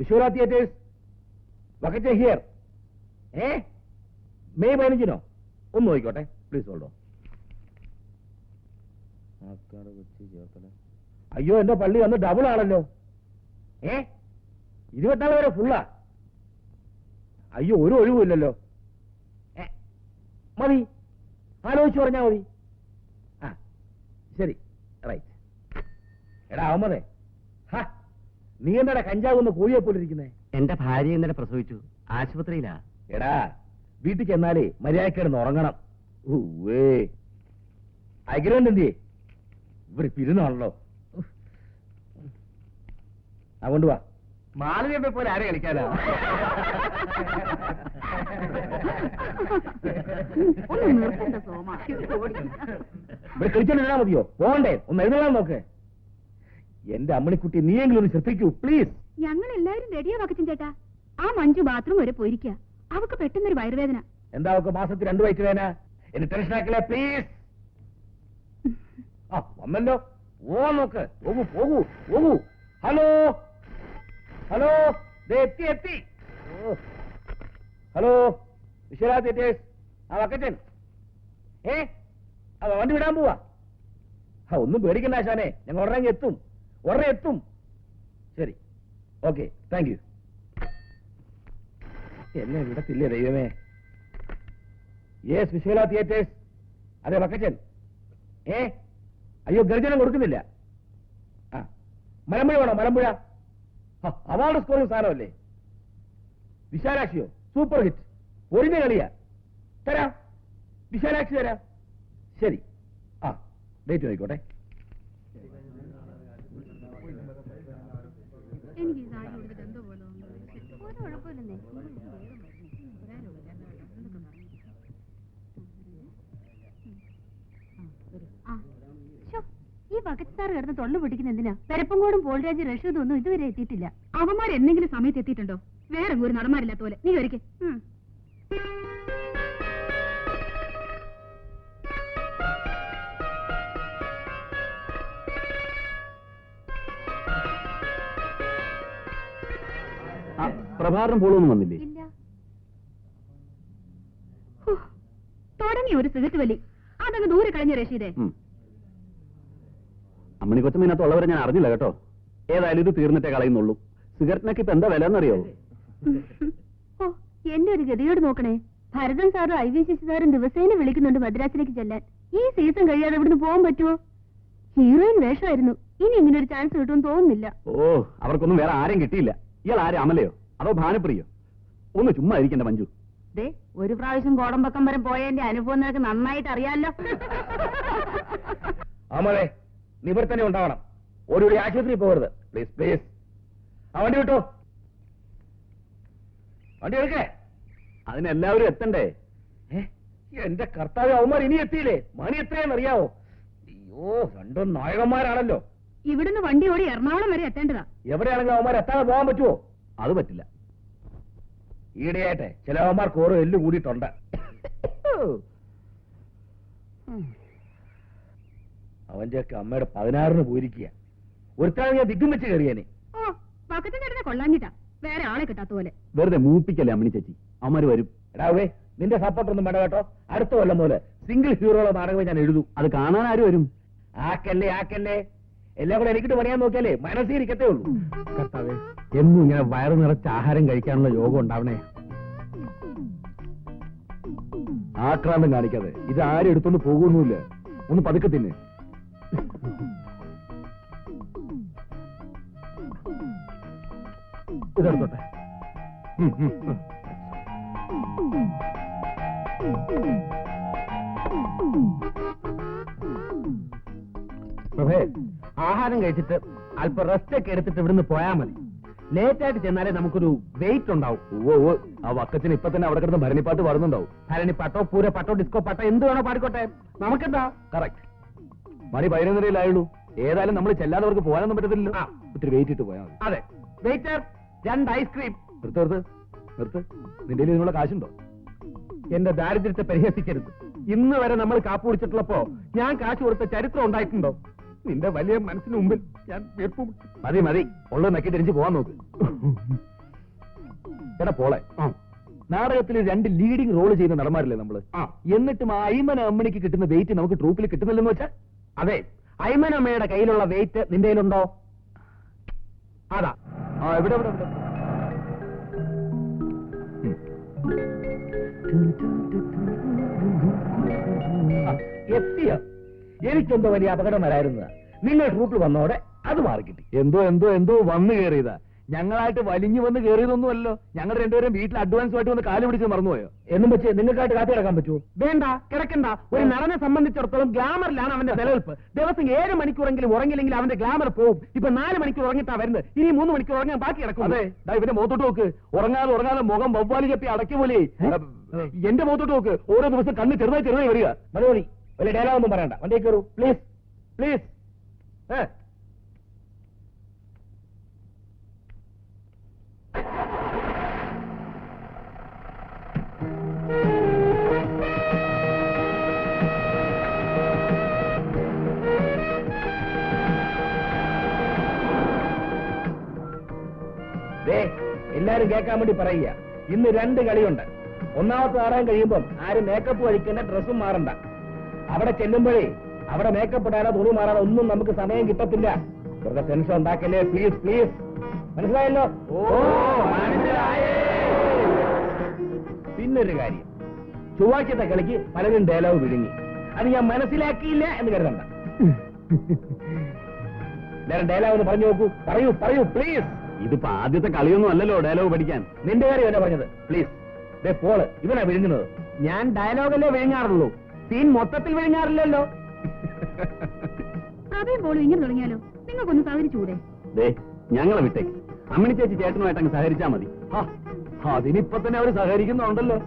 വിശ്വനാ theatres വക്കറ്റ് here. May 15 ഒന്ന് നോക്കിക്കോട്ടെ please. Hold on. അയ്യോ എന്റെ പള്ളി വന്ന് ഡബിൾ ആണല്ലോ. 24 വരെ ഫുള്ളാ. അയ്യോ ഒരു ഒഴിവുമില്ലല്ലോ. മതി, ആലോചിച്ച് പറഞ്ഞാ മതി. ആ ശരി, റൈറ്റ്. എടാ അഹമ്മദേ, നീ എന്താടാ കഞ്ചാവൊന്ന് കോഴിയെ പോലെ ഇരിക്കുന്നേ? എന്റെ ഭാര്യ ഇന്നലെ പ്രസവിച്ചു, ആശുപത്രിയിലാ. എടാ വീട്ടിൽ ചെന്നാലേ മര്യാദക്കിടന്ന് ഉറങ്ങണം. അഗ്രഹണ്ട് എന്തിയേ? ഇവർ പിരുന്നാണല്ലോ. അതുകൊണ്ട് വാ. മാളവിയെ പോലെ ആരെ കളിക്കാനാ? ഇവിടെ കളിച്ചോണ്ടിരുന്നാ മതിയോ? പോകണ്ടേ? ഒന്ന് എഴുന്നള്ളാൻ നോക്ക്. എന്റെ അമ്മണിക്കുട്ടി നീയെങ്കിലും ഒന്ന് ശ്രദ്ധിക്കൂ പ്ലീസ്. ഞങ്ങൾ എല്ലാവരും റെഡിയാ വക്കച്ചൻ ചേട്ടാ. ആ മഞ്ജു ബാത്റൂം വരെ പോയിരിക്കുക. അവക്ക് പെട്ടെന്നൊരു വയറുവേദന. എന്താ അവക്ക് മാസത്തിൽ 2 വയറ്റ് വേദന? എന്നെ ടെൻഷൻ ആക്കില്ലേ പ്ലീസ്. ആ വന്നല്ലോ. ഓ നോക്ക്. പോകൂ പോകൂ പോകൂ. ഹലോ ഹലോ, എത്തി എത്തി. Hello Vishwanath theatres. ആ വക്കച്ചൻ വണ്ടി വിടാൻ പോവാ. ഒന്നും പേടിക്കണ്ട ആശാനെ, ഞങ്ങൾ ഉടനെ എത്തും, ഉടനെ എത്തും. ശരി, ഓക്കെ, താങ്ക് യു. എന്നെ വിടത്തില്ലേ ദൈവമേ. Yes Vishwanath theatres. അതെ വക്കച്ചൻ. അയ്യോ ഗർജനം കൊടുക്കുന്നില്ല. ആ മലമ്പുഴ വേണോ? മലമ്പുഴ അവാർഡ് സ്കോറിംഗ് സാധനമല്ലേ? വിശാലാക്ഷിയോ? സൂപ്പർ ഹിറ്റ് ഒരിഞ്ഞ കളിയാ. തരാം, വിശാലാക്ഷി തരാം. ശരി, ആ ഡേറ്റ് നോക്കിക്കോട്ടെ. ഈ ബക്കറ്റ് സാർ കിടന്ന് തൊള്ളു പൊട്ടിക്കുന്ന എന്തിനാ? പെരപ്പങ്കോടും പോൾരാജ് റഷീദും ഒന്നും ഇതുവരെ എത്തിയിട്ടില്ല. അവന്മാർ എന്തെങ്കിലും സമയത്ത് എത്തിയിട്ടുണ്ടോ? വേറെ ഒരു നടന്മാരില്ലാത്ത പോലെ. നീ ഒരിക്കൽ പ്രഭാകരൻ പോളൊന്നും വന്നില്ലേ? ഇല്ല. തുടങ്ങി ഒരു സിഗരറ്റ് വലി. അതങ്ങ് ദൂരെ കഴിഞ്ഞ റഷീദേ. അമ്മണി കൊച്ചമ്മീനകത്തുള്ളവരെ ഞാൻ അറിഞ്ഞില്ല കേട്ടോ. ഏതായാലും ഇത് തീർന്നിട്ടേ കളയുന്നുള്ളൂ. സിഗരറ്റിനൊക്കെ ഇപ്പൊ എന്താ വില എന്നറിയോ? ഓ എന്റെ ഒരു ഗതിയോട് നോക്കണേ. ഭരതൻ സാറും IVCC സാറും ദിവസേന വിളിക്കുന്നുണ്ട് മദ്രാസിലേക്ക് ചെല്ലാൻ. ഈ സീസൺ കഴിയാതെ ഇവിടുന്ന് പോകാൻ പറ്റുമോ? ഹീറോയിൻ വേഷമായിരുന്നു. ഇനി ഇങ്ങനെ ഒരു ചാൻസ് കിട്ടുമെന്ന് തോന്നുന്നില്ല. ഓ അവർക്കൊന്നും വേറെ ആരും കിട്ടിയില്ല. ഇയാൾ ആരും അമലയോ അതോ ഭാനുപ്രിയോ? ഒന്ന് ചുമ്മാ ഇരിക്കണ്ട മഞ്ജു. ഒരു പ്രാവശ്യം കോടമ്പക്കം വരെ പോയതിന്റെ അനുഭവം നിനക്ക് നന്നായിട്ട് അറിയാലോ. അമലേ നീ ഇവിടെ തന്നെ ഉണ്ടാവണം. ഒരു ആശുപത്രി പോകരുത് പ്ലീസ് പ്ലീസ്. ആ വണ്ടി വിട്ടോ, വണ്ടി എടുക്കേ. അതിനെല്ലാവരും എത്തണ്ടേ? എന്റെ കർത്താവ്, അവന്മാർ ഇനി എത്തിയില്ലേ? മണി എത്രയാണെന്ന് അറിയാവോ? അയ്യോ, രണ്ടും നായകന്മാരാണല്ലോ. ഇവിടുന്ന് വണ്ടി ഓടി എറണാകുളം വരെ എത്തേണ്ടതാ. എവിടെയാണെങ്കിലും അവന്മാർ എത്താതെ പോകാൻ പറ്റുമോ? അത് പറ്റില്ല. ഈയിടെയാട്ടെ ചില അവന്മാർക്ക് ഓരോ എല്ല് കൂടിയിട്ടുണ്ട്. അവന്റെയൊക്കെ അമ്മയുടെ 16-ന് പോയിരിക്കുക. ഒരുത്താണ് ഞാൻ ദിഗും വെച്ച് കയറിയാനെ. ഓ പക്കത്തിന്റെ കൊള്ളാഞ്ഞിട്ടാ, വേറെ ആളെ കിട്ടാത്ത പോലെ. വെറുതെ മൂപ്പിക്കല്ലേ അമ്മണി ചേച്ചി. അവന്മാര് വരും. എടാവേ നിന്റെ സപ്പോർട്ടൊന്നും വേണ്ട കേട്ടോ. അടുത്ത കൊല്ലം പോലെ സിംഗിൾ ഹീറോയുള്ള നാടകമേ ഞാൻ എഴുതൂ. അത് കാണാൻ ആര് വരും? ആക്കല്ലേ ആക്കല്ലേ, എല്ലാം കൂടെ എനിക്കിട്ട് പണിയാൻ നോക്കിയാലേ മനസ്സിരിക്കത്തേ ഉള്ളൂ. കർത്താവേ, എന്നും ഇങ്ങനെ വയറ് നിറച്ച് ആഹാരം കഴിക്കാനുള്ള യോഗം ഉണ്ടാവണേ. ആക്രാന്തം കാണിക്കാതെ. ഇത് ആരും എടുത്തോണ്ട് പോകുന്നില്ല. ഒന്ന് പതുക്കെ തിന്നെ. ഇതെടുത്തോട്ടെ. പ്രഭേ, ആഹാരം കഴിച്ചിട്ട് അല്പം റെസ്റ്റ് ഒക്കെ എടുത്തിട്ട് ഇവിടുന്ന് പോയാൽ മതി. ലേറ്റ് ആയിട്ട് ചെന്നാലേ നമുക്കൊരു വെയിറ്റ് ഉണ്ടാവും. ഓ ആ വക്കത്തിന് ഇപ്പൊ തന്നെ അവിടെ കിടന്ന് ഭരണിപ്പാട്ട് പാടുന്നുണ്ടാവും. ഭരണിപ്പാട്ടോ പൂരപ്പാട്ടോ ഡിസ്കോ പാട്ടോ എന്ത് വേണോ പാടിക്കോട്ടെ, നമുക്കെന്താ. കറക്റ്റ്. മണി 11:30 ഏതായാലും നമ്മൾ ചെല്ലാത്തവർക്ക് പോകാനൊന്നും പറ്റത്തില്ലല്ലോ. ഇത്തിരി വെയിറ്റ് ഇട്ട് പോയാൽ മതി. അതെ. Waiter 2 ice cream. നിർത്ത്. നിന്റെ ഇതിനുള്ള കാശുണ്ടോ? എന്റെ ദാരിദ്ര്യത്തെ പരിഹസിക്കരുത്. ഇന്ന് വരെ നമ്മൾ കാപ്പ് കുടിച്ചിട്ടുള്ളപ്പോ ഞാൻ കാശ് കൊടുത്ത ചരിത്രം ഉണ്ടായിട്ടുണ്ടോ? നിന്റെ വലിയ മനസ്സിന് മുമ്പിൽ ഞാൻ മതി ഉള്ളത് നക്കി തിരിച്ച് പോകാൻ നോക്ക്. എടാ പോളെ നാടകത്തിൽ 2 ലീഡിംഗ് റോൾ ചെയ്യുന്ന നടന്മാരില്ലേ നമ്മള് എന്നിട്ടും ആ അയ്മന അമ്മണിക്ക് കിട്ടുന്ന വെയിറ്റ് നമുക്ക് ട്രൂപ്പിൽ കിട്ടുന്നില്ലെന്ന് വെച്ചാൽ അതെ, അയ്മനമ്മയുടെ കയ്യിലുള്ള വെയിറ്റ് നിന്റെ കയ്യിലുണ്ടോ? അതാ. ആ എവിടെ എവിടെ എവിടെ എത്തിയോ? എനിക്കെന്തോ വലിയ അപകടം വരായിരുന്നതാ. നിങ്ങൾ ട്രൂപ്പിൽ വന്നോടെ അത് മാറി കിട്ടി. എന്തോ എന്തോ എന്തോ വന്നു കയറിയതാ. ഞങ്ങളായിട്ട് വലിഞ്ഞു വന്ന് കയറിയതൊന്നുമല്ലോ. ഞങ്ങൾ രണ്ടുപേരും വീട്ടിൽ അഡ്വാൻസ് ആയിട്ട് വന്ന് കാല് പിടിച്ച് മറന്നുപോയോ? എന്നും വെച്ച് നിങ്ങൾക്കായിട്ട് കാത്തി കിടക്കാൻ പറ്റുമോ? വേണ്ട, കിടക്കണ്ട. ഒരു നടനെ സംബന്ധിച്ചിടത്തോളം ഗ്ലാമറിലാണ് അവന്റെ നിലനിൽപ്പ്. ദിവസം 7 മണിക്കൂറെങ്കിലും ഉറങ്ങില്ലെങ്കിൽ അവന്റെ ഗ്ലാമർ പോവും. ഇപ്പൊ 4 മണിക്കൂർ ഉറങ്ങിട്ടാ വരുന്നത്. ഇനി 3 മണിക്കൂർ ഉറങ്ങാൻ ബാക്കി കിടക്കും. അതെ, ഇവന്റെ മുഖത്തോട്ട് നോക്ക്. ഉറങ്ങാതെ ഉറങ്ങാതെ മുഖം വവ്വാലി ചപ്പി അടക്കി പോലെ. എന്റെ മുഖത്തോട്ട് നോക്ക്. ഓരോ ദിവസം കണ്ണ് ചെറുതായി വരിക. മതി, വലിയ ഡയലോഗ് ഒന്നും പറയണ്ട. വണ്ടിയിൽ കയറൂ പ്ലീസ്, പ്ലീസ്. എല്ലാരും കേൾക്കാൻ വേണ്ടി പറയുക, ഇന്ന് 2 കളിയുണ്ട്. ഒന്നാമത്തെ നാടകം കഴിയുമ്പം ആരും മേക്കപ്പ് കഴിക്കേണ്ട, ഡ്രസ്സും മാറണ്ട. അവിടെ ചെല്ലുമ്പോഴേ അവിടെ മേക്കപ്പ് ഇടാനോ തുണി മാറാനോ ഒന്നും നമുക്ക് സമയം കിട്ടത്തില്ല. വെറുതെ ടെൻഷൻ ഉണ്ടാക്കല്ലേ, പ്ലീസ് പ്ലീസ്. മനസ്സിലായല്ലോ? പിന്നൊരു കാര്യം, ചൊവ്വാഴ്ചത്തെ കളിക്ക് പലരും ഡയലോഗ് വിഴുങ്ങി. അത് ഞാൻ മനസ്സിലാക്കിയില്ല എന്ന് കരുതണ്ട. ഡയലോഗ് ഒന്ന് പറഞ്ഞു നോക്കൂ. പറയൂ പറയൂ പ്ലീസ്. ഇതിപ്പോ ആദ്യത്തെ കളിയൊന്നും അല്ലല്ലോ ഡയലോഗ് പഠിക്കാൻ. നിന്റെ കാര്യം എന്നാ പറഞ്ഞത്? പ്ലീസ്. പോള് ഇവനാ വിഴുങ്ങുന്നത്. ഞാൻ ഡയലോഗല്ലേ വിഴുങ്ങാറുള്ളൂ, സീൻ മൊത്തത്തിൽ വിഴുങ്ങാറില്ലല്ലോ. അതേ പോലും ഇങ്ങനെ തുടങ്ങിയാലോ? നിങ്ങൾക്കൊന്ന് സഹകരിച്ചൂടെ? ഞങ്ങളെ വിട്ടേക്ക്. അമ്മണി ചേച്ചി ചേട്ടനുമായിട്ട് അങ്ങ് സഹകരിച്ചാ മതി. അതിനിപ്പൊ തന്നെ അവര് സഹകരിക്കുന്നുണ്ടല്ലോ.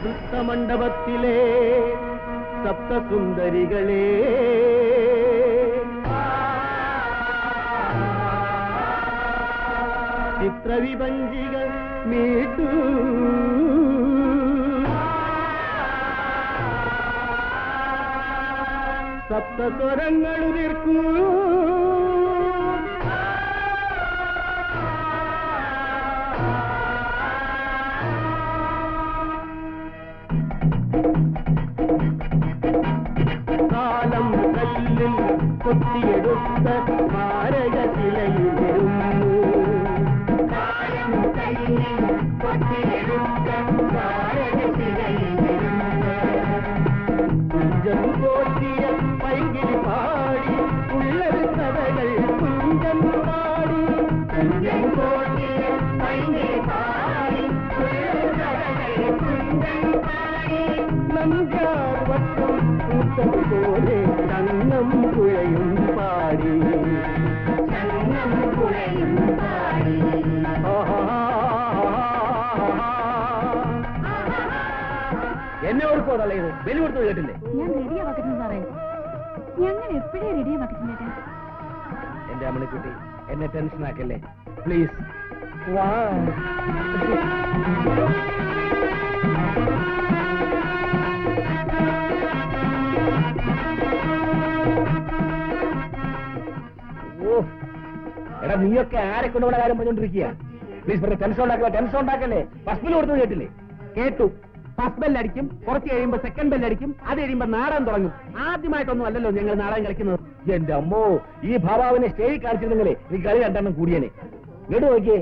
വൃത്തമണ്ഡപത്തിലെ സപ്തസുന്ദരികളെ, ചിത്രവിഭഞ്ചികൾ മീട്ടു, സപ്തസ്വരങ്ങൾ ഉതിർക്കൂ, കാലം കല്ലിൽ കൊത്തിയെടുത്ത മാരകശിലയിലിരുന്നു, കാലം കല്ലിൽ കൊത്തിയെടുത്ത മാരകശിലയിലിരുന്നു, കുഞ്ചം പോറ്റിയ പൈകിളി പാടി ഉള്ളൊരു കഥകൾ കുഞ്ചം പാടി, കുഞ്ചം പോറ്റിയ പൈകിളി പാടി ഉള്ളൊരു കഥകൾ കുഞ്ചം പാടി, നഞ്ചാർ വട്ടം പോലെ ചന്നം പുഴയും പാടി, ചന്നം പുഴയും പാടി. എന്നെ ഓർക്കോ തള്ളയത്? ബലി കൊടുത്തത് കേട്ടില്ലേ? ഞാൻ റെഡിയാ വക്കറ്റുന്നു സാറേ. ഞങ്ങൾ എപ്പോഴേ റെഡിയാ വക്കറ്റുന്നേട്ടാ. എന്റെ അമ്മണിക്കുട്ടി, എന്നെ ടെൻഷൻ ആക്കല്ലേ പ്ലീസ്. എടാ, നീയൊക്കെ ആരെ കൊണ്ടുപോകുന്ന കാര്യം പറഞ്ഞോണ്ടിരിക്കുക? പ്ലീസ് ടെൻഷൻ ഉണ്ടാക്കല്ലേ. ഫസ്റ്റ് ബെല്ല് കൊടുത്തത് കേട്ടില്ലേ? കേട്ടു. ഫസ്റ്റ് ബെല്ലടിക്കും, കുറച്ച് കഴിയുമ്പോ സെക്കൻഡ് ബെല്ലടിക്കും, അത് കഴിയുമ്പോ നാടകം തുടങ്ങും. ആദ്യമായിട്ടൊന്നും അല്ലല്ലോ ഞങ്ങൾ നാടകം കളിക്കുന്നത്. എന്റെ അമ്മോ, ഈ ഭാവാവിനെ സ്റ്റേജിൽ കാണിച്ചിരുന്നെങ്കിലേ നീ കളി 2 കൂടിയനെ. കേട്ടു നോക്കിയേ,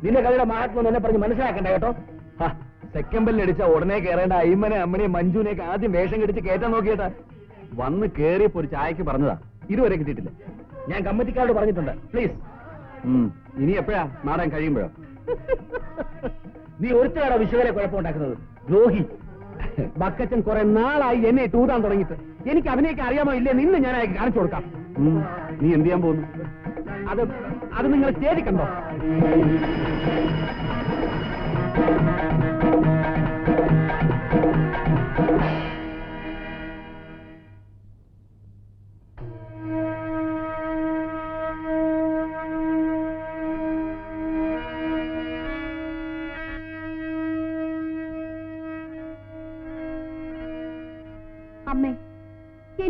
നിന്റെ കളിയുടെ മഹാത്മം എന്നെ പറഞ്ഞ് മനസ്സിലാക്കണ്ട കേട്ടോ. സെക്കൻഡ് ബെല്ലടിച്ച ഉടനെ കയറേണ്ട അയ്മനെ അമ്മനെ മഞ്ജുനെയൊക്കെ ആദ്യം വേഷം കെടിച്ച് കയറ്റാൻ നോക്കിയേട്ടാ. വന്ന് കേറിയപ്പോ ഒരു ചായക്ക് പറഞ്ഞതാ, ഇതുവരെ കിട്ടിയിട്ടില്ല. ഞാൻ കമ്മിറ്റിക്കാരോട് പറഞ്ഞിട്ടുണ്ട്. പ്ലീസ്. ഇനി എപ്പോഴാ നാടകം കഴിയുമ്പോഴോ? നീ ഒരുത്തരാണോ വിശ്വകരെ കുഴപ്പമുണ്ടാക്കുന്നത്? ദ്രോഹി. ബക്കച്ചൻ കുറെ നാളായി എന്നെ ടൂതാൻ തുടങ്ങിയിട്ട്. എനിക്ക് അവനെയൊക്കെ അറിയാമോ ഇല്ലേ? നിന്ന് ഞാൻ അയക്ക് കാണിച്ചു കൊടുക്കാം. നീ എന്ത് ചെയ്യാൻ പോകുന്നു? അത് നിങ്ങൾ സ്റ്റേജിൽ കണ്ടോ?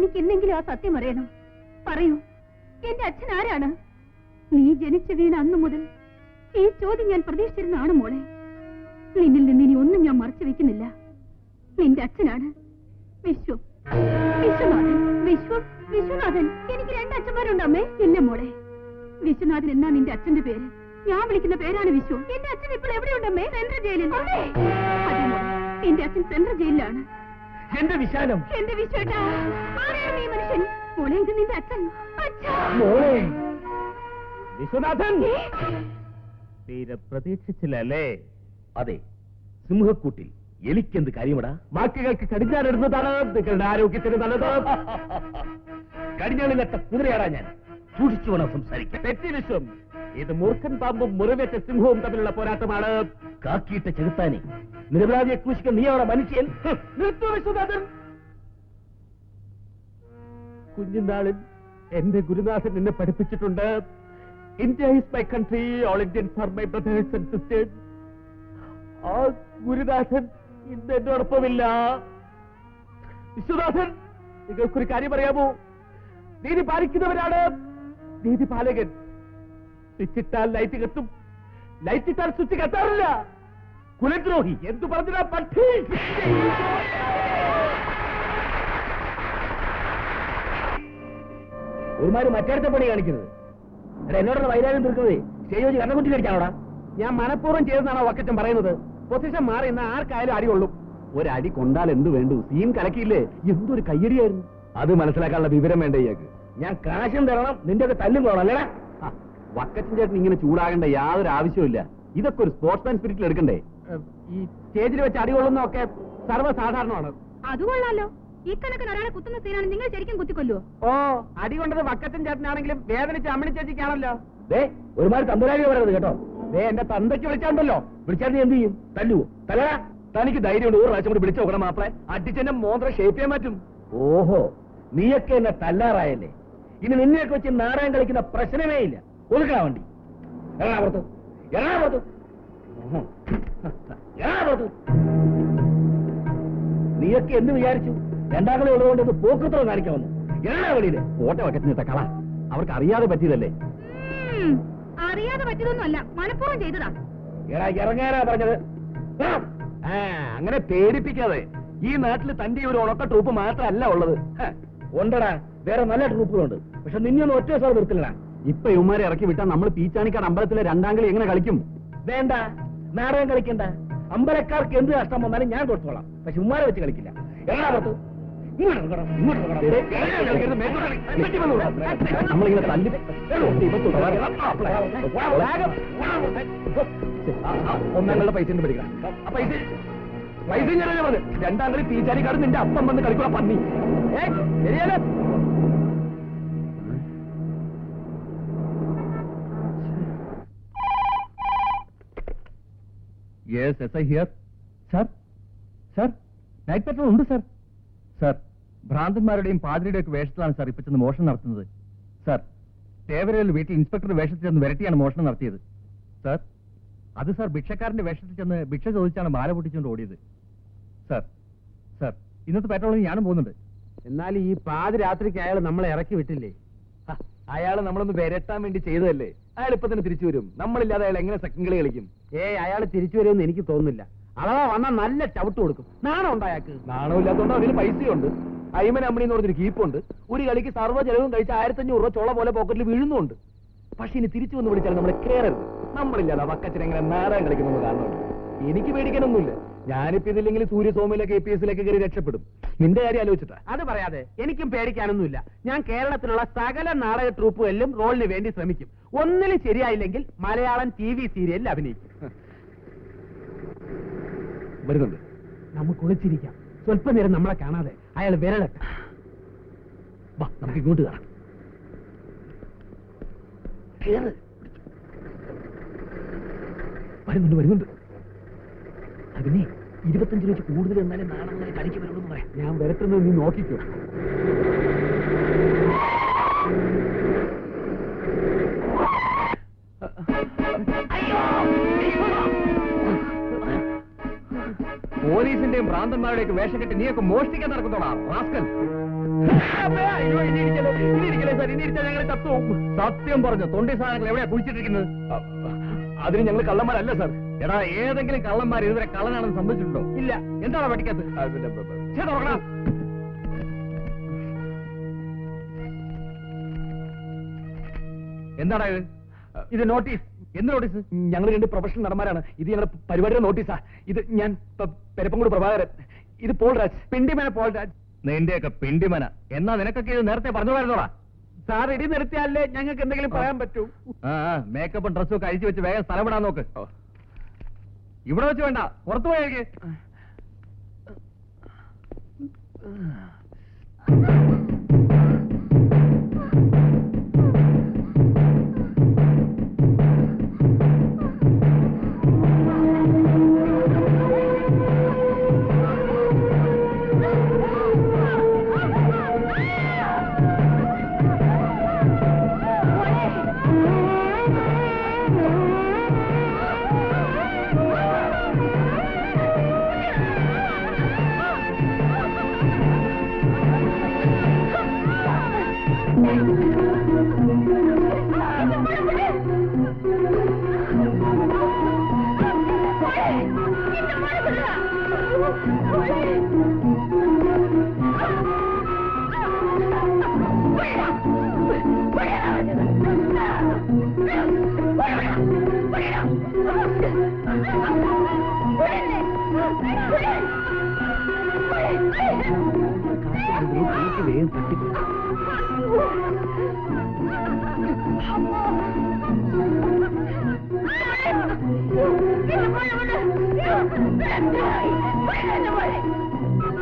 എനിക്ക് ഇന്നെങ്കിലും ആ സത്യം അറിയണം. പറയൂ, എന്റെ അച്ഛൻ ആരാണ്? നീ ജനിച്ചു വീണ അന്നു മുതൽ ഈ ചോദ്യം ഞാൻ പ്രതീക്ഷിച്ചിരുന്നതാണ് മോളെ. നിന്നിൽ നിന്ന് ഇനി ഒന്നും ഞാൻ മറച്ചു വെക്കുന്നില്ല. നിന്റെ അച്ഛനാണ് വിശ്വം. വിശ്വനാഥൻ. വിശ്വനാഥൻ. എനിക്ക് 2 അച്ഛന്മാരുണ്ട് അമ്മേ. ഇല്ല മോളെ, വിശ്വനാഥൻ എന്നാ നിന്റെ അച്ഛന്റെ പേര്. ഞാൻ വിളിക്കുന്ന പേരാണ് വിശ്വം. എന്റെ അച്ഛൻ ഇപ്പോൾ എവിടെയുണ്ടമ്മേ? സെൻട്രൽ ജയിലിൽ. അതെ മോളെ, എന്റെ അച്ഛൻ സെൻട്രൽ ജയിലിലാണ്. എന്റെ വിശാലം, എന്റെ വിശ്വേട്ടാ, ആരെയാണ് ഈ മനുഷ്യൻ? മോളെ, ഇത് നിന്റെ അച്ഛൻ. മോളെ വിശ്വനാഥൻ, തീരെ പ്രതീക്ഷിച്ചില്ലല്ലേ? അതെ, സിംഹക്കൂട്ടിൽ എലിക്കെന്ത് കാര്യമടാ? വാക്കുകൾക്ക് കടിഞ്ഞാനിടുന്നതാണ് നിങ്ങളുടെ ആരോഗ്യത്തിന് നല്ലത്. കടിഞ്ഞാണിലെത്ത കുതിരയാടാ ഞാൻ. സൂക്ഷിച്ചു വേണം സംസാരിക്കാൻ. തെറ്റി വിശ്വം, ഇത് മൂർഖൻ പാമ്പും മുറിവേറ്റ സിംഹവും തമ്മിലുള്ള പോരാട്ടമാണ്. കാക്കിയിട്ട ചെറുത്താനെ നിരപരാധിയെ ക്രൂശിക്കാൻ നീയാണ് മനുഷ്യൻ. നിർത്തൂ വിശ്വനാഥൻ. കുഞ്ഞുനാളിൽ എന്റെ ഗുരുനാഥൻ എന്നെ പഠിപ്പിച്ചിട്ടുണ്ട്. India is my country, all Indians are my brothers and sisters. ആ ഗുരുനാഥൻ ഇന്ന് എന്നോടൊപ്പമില്ല. വിശ്വനാഥൻ, നിങ്ങൾക്കൊരു കാര്യം അറിയാമോ? നീതി പാലിക്കുന്നവരാണ് നീതി പാലകൻ. സ്വിച്ചിട്ടാൽ ലൈറ്റ് കത്തും, ലൈറ്റ് ഇട്ടാൽ സ്വിച്ച് കത്താറില്ല. കുലദ്രോഹി എന്തു പറഞ്ഞാ പക്ഷി. ഒരുമാതിരി മറ്റേടത്തെ പണി കാണിക്കുന്നത്. എന്നോടുള്ള വൈരാഗ്യം തീർക്കുന്നത് സ്റ്റേജ് വെച്ച് കണ്ണക്കുട്ടി കടിക്കാനോടാ? ഞാൻ മനഃപൂർവ്വം ചെയ്തെന്നാണോ വക്കച്ചൻ പറയുന്നത്? പൊസിഷൻ മാറി ഇന്ന് ആർക്കായാലും അടി കൊള്ളും. ഒരടി കൊണ്ടാൽ എന്ത് വേണ്ടു? സീൻ കലക്കിയില്ലേ? എന്തൊരു കയ്യടിയായിരുന്നു. അത് മനസ്സിലാക്കാനുള്ള വിവരം വേണ്ട ഇയാൾക്ക്. ഞാൻ കാശും തരണം, നിന്റെ ഒക്കെ തല്ലും കൊള്ളണം അല്ലേടാ? വക്കച്ചൻ ചേട്ടൻ ഇങ്ങനെ ചൂടാകേണ്ട യാതൊരു ആവശ്യമില്ല. ഇതൊക്കെ ഒരു സ്പോർട്സ്മാൻ സ്പിരിറ്റിൽ എടുക്കണ്ടേ? ഈ സ്റ്റേജിൽ വെച്ച് അടി കൊള്ളുന്നതൊക്കെ സർവ്വസാധാരണമാണ്. അത് കൊള്ളാലോ. ഈ കണക്കിന് ഒരാളെ കുത്തുന്ന സീനാണ് നിങ്ങൾ ശരിക്കും കുത്തിക്കൊല്ലുവോ? ഓ, അടി കൊണ്ടത് വക്കച്ചൻ ചേട്ടനാണെങ്കിലും വേദനിച്ച് അമ്മണി ചേച്ചിക്കാണല്ലോ. ഒരുമാതിരി തമ്പുരാരി പറയുന്നത് കേട്ടോ. എന്റെ തന്തയ്ക്ക് വിളിച്ചാണ്ടല്ലോ. വിളിച്ചാൽ നീ എന്ത് ചെയ്യും? തല്ലുവോ? തലടാ. തനിക്ക് ധൈര്യമുണ്ട്. 1 പ്രാവശ്യം കൂടി വിളിച്ചു നോക്കണം മാപ്പിളെ. അടിച്ചെന്നെ മോന്ത്ര ഷേപ്പ് ചെയ്യാൻ പറ്റും. ഓഹോ, നീയൊക്കെ എന്നെ തല്ലാറായല്ലേ? ഇനി നിന്നെയൊക്കെ വെച്ച് നാടകം കളിക്കുന്ന പ്രശ്നമേ ഇല്ല. ഒതുക്കണ വണ്ടി. എറണാകുളത്ത് നീയൊക്കെ എന്ത് വിചാരിച്ചു? 2 കളി ഉള്ളതുകൊണ്ട് ഒന്ന് പോക്കൃത്രം കാണിക്കാൻ വന്നു. എറണാകുളിയിലെ കോട്ട വക്കത്തിനിട്ട കള അവർക്ക് അറിയാതെ പറ്റിയതല്ലേ? അറിയാതെ പറ്റിയതൊന്നുമല്ല, മനഃപൂർവ്വം ചെയ്തതാ. ഇറങ്ങാനാ പറഞ്ഞത്. അങ്ങനെ പേടിപ്പിക്കാതെ. ഈ നാട്ടിൽ തന്റെ ഒരു ഉണക്ക ട്രൂപ്പ് മാത്രമല്ല ഉള്ളത്. ഉണ്ടടാ, വേറെ നല്ല ട്രൂപ്പുകളുണ്ട്. പക്ഷെ നിന്നൊന്നും ഒറ്റ സാർ നിർത്തില്ലടാ. ഇപ്പൊ ഇവന്മാരെ ഇറക്കി വിട്ടാൽ നമ്മൾ പീച്ചാനിക്കാട് അമ്പലത്തിലെ 2ാം കളി എങ്ങനെ കളിക്കും? വേണ്ട, നാടകം കളിക്കണ്ട. അമ്പലക്കാർക്ക് എന്ത് കഷ്ടം വന്നാലും ഞാൻ കൊടുത്തോളാം. പക്ഷെ ഉമ്മാരെ വെച്ച് കളിക്കില്ല. എറണാകുളത്ത് നമ്മളിങ്ങനെ തല്ലി ഒന്നാങ്ങളുടെ പൈസ പഠിക്കണം. ആ പൈസ ഞാൻ 2ാം കളി പീച്ചാനിക്കാട് നിന്റെ അപ്പം വന്ന് കളിക്കൂടാ പന്നി. ശരിയല്ലേ? Yes, S I here. Sir, night petrol ഉണ്ട് സർ. സർ, ഭ്രാന്തന്മാരുടെയും പാതിരിയുടെയും ഒക്കെ വേഷത്തിലാണ് സാർ ഇപ്പൊ ചെന്ന് മോഷണം നടത്തുന്നത്. സർ, തേവരയിൽ വീട്ടിൽ ഇൻസ്പെക്ടർ വേഷത്തിൽ ചെന്ന് വിരട്ടിയാണ് മോഷണം നടത്തിയത്. സർ, അത് സാർ ഭിക്ഷക്കാരന്റെ വേഷത്തിൽ ചെന്ന് ഭിക്ഷ ചോദിച്ചാണ് മാല പൊട്ടിച്ചുകൊണ്ട് ഓടിയത്. സർ, ഇന്നത്തെ പെട്രോളിന് ഞാനും പോകുന്നുണ്ട്. എന്നാൽ ഈ പാതിരാത്രിക്ക് അയാൾ നമ്മളെ ഇറക്കി വിട്ടില്ലേ? അയാൾ നമ്മളൊന്ന് വിരട്ടാൻ വേണ്ടി ചെയ്തതല്ലേ? അയാൾ ഇപ്പൊ തന്നെ തിരിച്ചു വരും. നമ്മളില്ലാതെ അയാൾ എങ്ങനെ സെക്കൻഡ് കളി കളിക്കും? അയാൾ തിരിച്ചു വരുമെന്ന് എനിക്ക് തോന്നുന്നില്ല. അഥവാ വന്നാൽ നല്ല ചവിട്ട് കൊടുക്കും. നാണം ഉണ്ടോ അയാൾക്ക്? നാണമില്ലാത്തതുകൊണ്ട് അതിന് പൈസയുണ്ട്. അയ്മൻ അമ്മണി എന്ന് പറഞ്ഞൊരു കീപ്പുണ്ട്. ഒരു കളിക്ക് സർവ്വ ചെലവും കഴിച്ച് 1500 രൂപ ചോള പോലെ പോക്കറ്റിൽ വീഴുന്നുണ്ട്. പക്ഷെ ഇനി തിരിച്ചു വന്ന് വിളിച്ചാൽ നമ്മളെ കേറരുത്. നമ്മളില്ലാതെ വക്കച്ചൻ എങ്ങനെ നാടകം കളിക്കുന്നു കാണുന്നുണ്ട്. എനിക്ക് പേടിക്കാനൊന്നുമില്ല. ഞാനിപ്പോ ഇതില്ലെങ്കിൽ സൂര്യസോമയിലൊക്കെ APS-ലേക്ക് കയറി രക്ഷപ്പെടും. നിന്റെ കാര്യം ആലോചിച്ചിട്ടാ. അത് പറയാതെ എനിക്കും പേടിക്കാനൊന്നുമില്ല. ഞാൻ കേരളത്തിലുള്ള സകല നാടക ട്രൂപ്പുകളിലും റോളിന് വേണ്ടി ശ്രമിക്കും. ഒന്നിലും ശരിയായില്ലെങ്കിൽ മലയാളം TV സീരിയലിൽ അഭിനയിക്കും. വരുന്നുണ്ട്. നമുക്ക് ഒളിച്ചിരിക്കാം. സ്വല്പനേരം നമ്മളെ കാണാതെ അയാൾ വിരളട്ടെ. വാ, നമുക്ക് ഇങ്ങോട്ട് കാണാം. വരുന്നുണ്ട്. അതിനെ 25 രൂപ കൂടുതൽ എന്നാലും നാളെ മുതൽ കളിക്ക് വരുമെന്ന് പറയാം. ഞാൻ വരട്ടുന്നത് നീ നോക്കിക്കോ. പോലീസിന്റെയും ഭ്രാന്തന്മാരുടെയൊക്കെ വേഷം കെട്ടി നീയൊക്കെ മോഷ്ടിക്കാൻ നടക്കുന്നോടാ റാസ്കൽ. അയ്യോ, ഇനി ഇരിക്കല്ലേ സാർ, ഇനി ഇരിച്ചാൽ ഞങ്ങൾ ചത്തുപോകും. സത്യം പറഞ്ഞു, തൊണ്ടി സാധനങ്ങൾ എവിടെയാ കുഴിച്ചിട്ടിരിക്കുന്നത്? അതിന് ഞങ്ങൾ കള്ളന്മാരല്ല സാർ. എടാ, ഏതെങ്കിലും കള്ളന്മാർ ഇതുവരെ കള്ളനാണെന്ന് സംഭവിച്ചിട്ടുണ്ടോ? ഇല്ല. എന്താണ് പഠിക്കാത്തത്? എന്താടാ ഇത്? ഇത് നോട്ടീസ്. എന്ത് നോട്ടീസ്? ഞങ്ങൾ 2 പ്രൊഫഷണൽ നടന്മാരാണ്. ഇത് ഞങ്ങളുടെ പരിപാടിയുടെ നോട്ടീസാ. ഇത് ഞാൻ പെരപ്പംകൂട് പ്രഭാകരൻ, ഇത് പോൾ രാജ്, പിണ്ടിമന പോൾ രാജ്. നിന്റെയൊക്കെ പിണ്ടിമന. എന്നാ നിനക്കൊക്കെ ഇത് നേരത്തെ പറഞ്ഞുപോയിരുന്നോടാ? സാർ ഇടി നിർത്തിയാലേ ഞങ്ങൾക്ക് എന്തെങ്കിലും പറയാൻ പറ്റൂ. മേക്കപ്പും ഡ്രസ്സും ഒക്കെ അഴിച്ചു വെച്ച് വേഗം സ്ഥലം വിടാൻ നോക്ക്. ഇവിടെ വെച്ച് വേണ്ട, പുറത്തു പോയേക്ക്.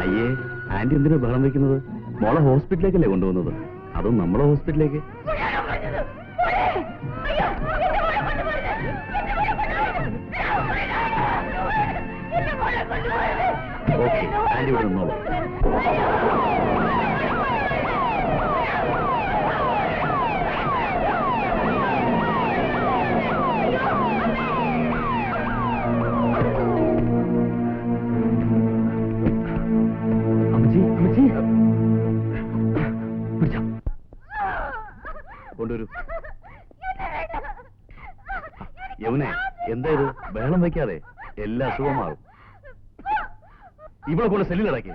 അയ്യേ, ആന്റി എന്തിനാ ബഹളം വെക്കുന്നത്? മോളെ ഹോസ്പിറ്റലിലേക്കല്ലേ കൊണ്ടുവന്നത്? അതും നമ്മളെ ഹോസ്പിറ്റലിലേക്ക്. ഓക്കെ, ആന്റി ഇവിടെ നിന്നോളൂ. കൊണ്ടുവരൂ. യമുനെ, എന്താ ഇത്? ബഹളം വയ്ക്കാതെ, എല്ലാ അസുഖമാകും. ഇവിടെ കൊണ്ട് സെല്ലിലടക്കി.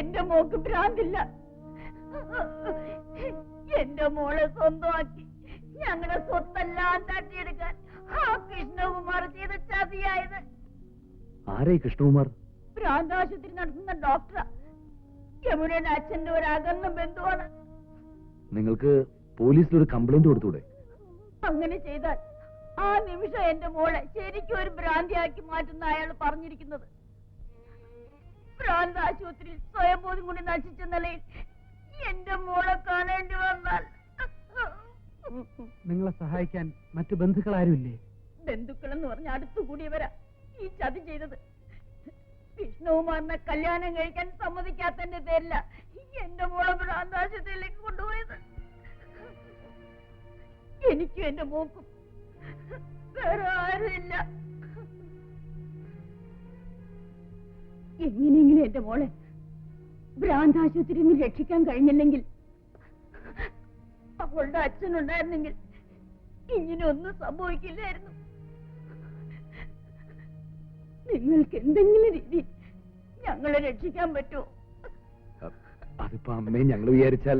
എന്റെ മോക്ക് ഭ്രാന്തില്ല. എന്റെ മോളെ സ്വന്തമാക്കി ഞങ്ങളുടെ സ്വത്തെല്ലാം തട്ടിയെടുക്കാൻ ആ കൃഷ്ണകുമാർ ചെയ്ത ചതിയായത്. ആരേ കൃഷ്ണകുമാർ? ഭ്രാന്താശുപത്രി നടത്തുന്ന ഡോക്ടറാ. യമുനയുടെ അച്ഛന്റെ ഒരു അകന്ന ബന്ധുവാണ്. നിങ്ങൾക്ക് പോലീസിലൊരു കംപ്ലൈന്റ് കൊടുത്തൂടെ? അങ്ങനെ ചെയ്താൽ ആ നിമിഷം എന്റെ മോളെ ശരിക്കും ഒരു ഭ്രാന്തിയാക്കി മാറ്റുന്ന അയാൾ പറഞ്ഞിരിക്കുന്നത്. ഭ്രാന്ത് ആശുപത്രിയിൽ സ്വയംബോധം കൊണ്ട് നശിച്ച നിലയിൽ എന്റെ മോളെ കാണേണ്ടി വന്നാൽ നിങ്ങളെ സഹായിക്കാൻ മറ്റു ബന്ധുക്കളാരുമില്ലേ? ബന്ധുക്കളെന്ന് പറഞ്ഞ അടുത്തുകൂടിയവരാ ഈ ചതി ചെയ്തത്. കൃഷ്ണകുമാറിനെ കല്യാണം കഴിക്കാൻ സമ്മതിക്കാത്തതിന്റെ പേരില എന്റെ മോളെ ഭ്രാന്താശുപത്രിയിലേക്ക് കൊണ്ടുപോയത്. എനിക്കും എന്റെ മോക്കും വേറെ ആരുമില്ല. എങ്ങനെയെങ്കിലും എന്റെ മോളെ ഭ്രാന്താശുപത്രിയിൽ നിന്ന് രക്ഷിക്കാൻ കഴിഞ്ഞില്ലെങ്കിൽ അവളുടെ അച്ഛനുണ്ടായിരുന്നെങ്കിൽ ഇങ്ങനെ ഒന്നും സംഭവിക്കില്ലായിരുന്നു. നിങ്ങൾക്ക് എന്തെങ്കിലും രീതി ഞങ്ങളെ രക്ഷിക്കാൻ പറ്റുമോ? അതിപ്പോ അമ്മയെ ഞങ്ങൾ വിചാരിച്ചാൽ.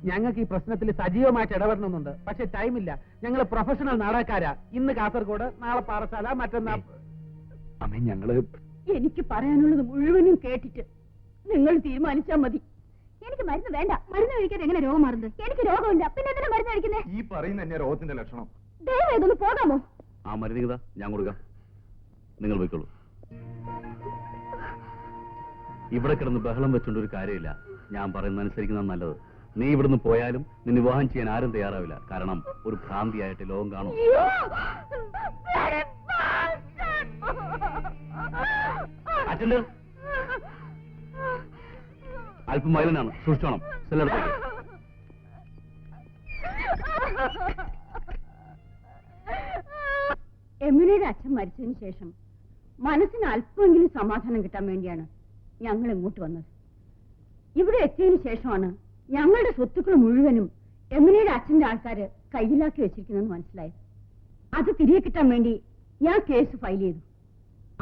ഞങ്ങൾക്ക് ഈ പ്രശ്നത്തിൽ സജീവമായിട്ട് ഇടപെടണമെന്നുണ്ട്, പക്ഷെ ടൈമില്ല. ഞങ്ങൾ പ്രൊഫഷണൽ നാടകക്കാരാ. ഇന്ന് കാസർഗോഡ്, നാളെ പാറശാല, മറ്റന്നാ. അമ്മേ, ഞങ്ങള് എനിക്ക് പറയാനുള്ളത് മുഴുവനും കേട്ടിട്ട് നിങ്ങൾ തീരുമാനിച്ചാൽ മതി. എനിക്ക് മരുന്ന് വേണ്ട. മരുന്ന് കഴിക്കാതെ എങ്ങനെ രോഗം മാറുന്നത്? എനിക്ക് രോഗമില്ല, പിന്നെ എന്തിനാ മരുന്ന് കഴിക്കുന്നേ? ഈ പറയുന്ന തന്നെ രോഗത്തിന്റെ ലക്ഷണം. ദയവായി ഇതൊന്ന് പോകാമോ? ആ മരുന്ന് ഞാൻ കൊടുക്കാം, നിങ്ങൾ പോയിക്കോളൂ. ഇവിടെ കിടന്ന് ബഹളം വെച്ചോണ്ട് ഒരു കാര്യമില്ല. ഞാൻ പറയുന്നത് അനുസരിക്കുന്ന നല്ലത്. നീ ഇവിടുന്ന് പോയാലും നിന്നെ വിവാഹം ചെയ്യാൻ ആരും തയ്യാറാവില്ല. കാരണം ഒരു ഭ്രാന്തിയായിട്ട് ലോകം കാണും. അച്ഛൻ്റെ അല്പം വയലനാണ്, സൂക്ഷിച്ചോണം. സെല്ലെടുത്തേക്ക്. യമുനയുടെ അച്ഛൻ മരിച്ചതിന് ശേഷം മനസ്സിന് അല്പമെങ്കിലും സമാധാനം കിട്ടാൻ വേണ്ടിയാണ് ഞങ്ങൾ ഇങ്ങോട്ട് വന്നത്. ഇവിടെ എത്തിയതിനു ശേഷമാണ് ഞങ്ങളുടെ സ്വത്തുക്കൾ മുഴുവനും യമുനയുടെ അച്ഛന്റെ ആൾക്കാര് കയ്യിലാക്കി വെച്ചിരിക്കുന്നെന്ന് മനസ്സിലായത്. അത് തിരികെ കിട്ടാൻ വേണ്ടി ഞാൻ കേസ് ഫയൽ ചെയ്തു.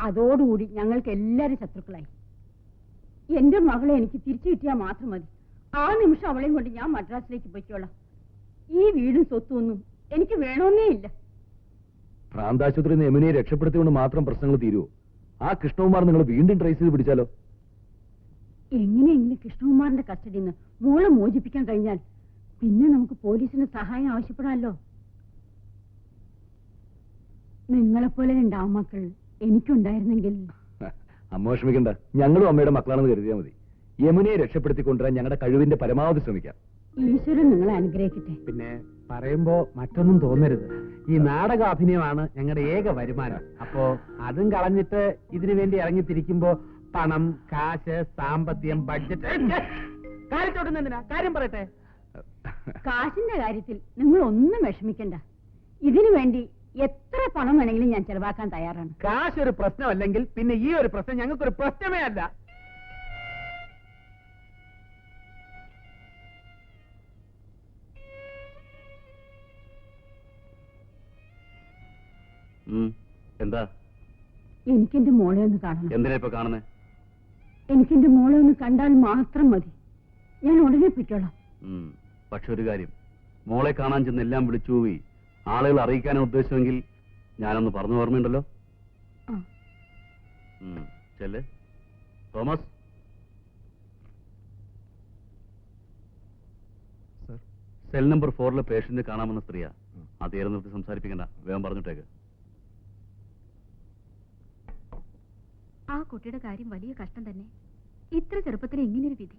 അതോടുകൂടി ഞങ്ങൾക്ക് എല്ലാവരും ശത്രുക്കളായി. എന്റെ മകളെ എനിക്ക് തിരിച്ചു കിട്ടിയാൽ മാത്രം മതി. ആ നിമിഷം അവളെയും കൊണ്ട് ഞാൻ മദ്രാസിലേക്ക് പോയിക്കോളാം. ഈ വീടും സ്വത്തും ഒന്നും എനിക്ക് വേണമെന്നേ ഇല്ല. ഭ്രാന്താശുപത്രിയിൽ നിന്ന് യമുനയെ രക്ഷപ്പെടുത്തിക്കൊണ്ട് മാത്രം പ്രശ്നങ്ങൾ തീരുവോ? ആ കൃഷ്ണകുമാർ നിങ്ങൾ വീണ്ടും ട്രേസ് ചെയ്ത് പിടിച്ചാലോ? എങ്ങനെയെങ്കിലും കൃഷ്ണകുമാറിന്റെ കസ്റ്റഡിയിൽ നിന്ന് മോളെ മോചിപ്പിക്കാൻ കഴിഞ്ഞാൽ പിന്നെ നമുക്ക് പോലീസിന് സഹായം ആവശ്യപ്പെടാമല്ലോ. നിങ്ങളെപ്പോലെ രണ്ടാമക്കൾ എനിക്കുണ്ടായിരുന്നെങ്കിൽ. അമ്മ വിഷമിക്കണ്ട, ഞങ്ങളും അമ്മയുടെ മക്കളാണെന്ന് കരുതിയാൽ മതി. യമുനയെ രക്ഷപ്പെടുത്തിക്കൊണ്ടുവരാൻ ഞങ്ങളുടെ കഴിവിന്റെ പരമാവധി ശ്രമിക്കാം. ഈശ്വരൻ നിങ്ങളെ അനുഗ്രഹിക്കട്ടെ. പിന്നെ പറയുമ്പോ മറ്റൊന്നും തോന്നരുത്. ഈ നാടക അഭിനയമാണ് ഞങ്ങളുടെ ഏക വരുമാനം. അപ്പോ അതും കളഞ്ഞിട്ട് ഇതിനു വേണ്ടി ഇറങ്ങിത്തിരിക്കുമ്പോ പണം, കാശ്, സാമ്പത്തികം, ബഡ്ജറ്റ് കാര്യത്തോട്ടുന്നെന്തിനാ? കാര്യം പറയട്ടെ. കാശിന്റെ കാര്യത്തിൽ നിങ്ങൾ ഒന്നും വിഷമിക്കണ്ട. ഇതിനു വേണ്ടി എത്ര പണം വേണമെങ്കിലും ഞാൻ ചെലവാക്കാൻ തയ്യാറാണ്. കാശ് ഒരു പ്രശ്നമല്ലെങ്കിൽ പിന്നെ ഈ ഒരു പ്രശ്നം ഞങ്ങൾക്കൊരു പ്രശ്നമേ അല്ല. എന്താ? എനിക്കെന്റെ മോളെ ഒന്ന് കാണണം. എന്തിനാ ഇപ്പൊ കാണുന്നേ? എനിക്കെന്റെ മോളെ ഒന്ന് കണ്ടാൽ മാത്രം മതി. ഞാൻ ഉടനെ പോയിക്കോളാം. പക്ഷെ ഒരു കാര്യം, മോളെ കാണാൻ ചെന്ന് എല്ലാം വിളിച്ചു പോയി ആളുകൾ അറിയിക്കാനാണ് ഉദ്ദേശമെങ്കിൽ ഞാനൊന്ന് പറഞ്ഞു ഓർമ്മയുണ്ടല്ലോ. ചെല്ല്. തോമസ്, സെൽ നമ്പർ 4 പേഷ്യന്റ് കാണാമെന്ന സ്ത്രീയാ. അതേറെ നിർത്തി സംസാരിപ്പിക്കണ്ട, വേഗം പറഞ്ഞിട്ടേക്ക്. ആ കുട്ടിയുടെ കാര്യം വലിയ കഷ്ടം തന്നെ. ഇത്ര ചെറുപ്പത്തിൽ ഇങ്ങനൊരു വിധി.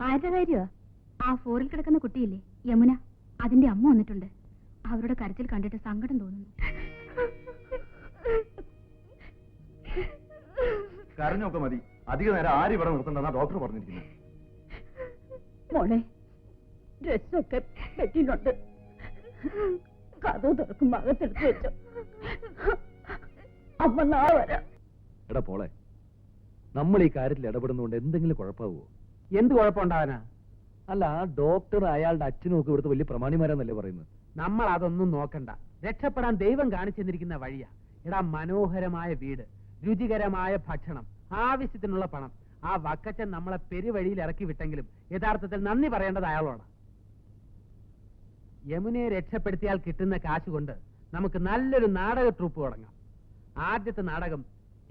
ആരുടെ കാര്യമാ? ആ 4-ൽ കിടക്കുന്ന കുട്ടിയില്ലേ, യമുന, അതിന്റെ അമ്മ വന്നിട്ടുണ്ട്. അവരുടെ കരച്ചിൽ കണ്ടിട്ട് സങ്കടം തോന്നുന്നു. കരഞ്ഞൊക്കെ മതി, അധിക നേരം ആരും ഇവിടെ നിർത്തണ്ടെന്നാ ഡോക്ടർ പറഞ്ഞിരിക്കുന്നത്. മോളെ, ഡ്രസ്സൊക്കെ ബെഡിലുണ്ട്. കഥ തുറക്കുമ്പോ അകത്തെടുത്ത് വെച്ചോ. അമ്മ നാളെ വരാം. എടാ പോളെ, നമ്മൾ ഈ കാര്യത്തിൽ ഇടപെടുന്നതുകൊണ്ട് എന്തെങ്കിലും കുഴപ്പമാവോ? എന്ത് കുഴപ്പമുണ്ടാവാനാ? അല്ല, ആ ഡോക്ടർ അയാളുടെ അച്ഛനും ഒക്കെ ഇവിടുത്തെ വലിയ പ്രമാണിമാരാന്നല്ലേ പറയുന്നത്. നമ്മൾ അതൊന്നും നോക്കണ്ട. രക്ഷപ്പെടാൻ ദൈവം കാണിച്ചെന്നിരിക്കുന്ന വഴിയാ. എടാ, മനോഹരമായ വീട്, രുചികരമായ ഭക്ഷണം, ആവശ്യത്തിനുള്ള പണം. ആ വക്കച്ചൻ നമ്മളെ പെരുവഴിയിൽ ഇറക്കി വിട്ടെങ്കിലും യഥാർത്ഥത്തിൽ നന്ദി പറയേണ്ടത് അയാളോടാ. യമുനയെ രക്ഷപ്പെടുത്തിയാൽ കിട്ടുന്ന കാശ് കൊണ്ട് നമുക്ക് നല്ലൊരു നാടക ട്രൂപ്പ് തുടങ്ങാം. ആദ്യത്തെ നാടകം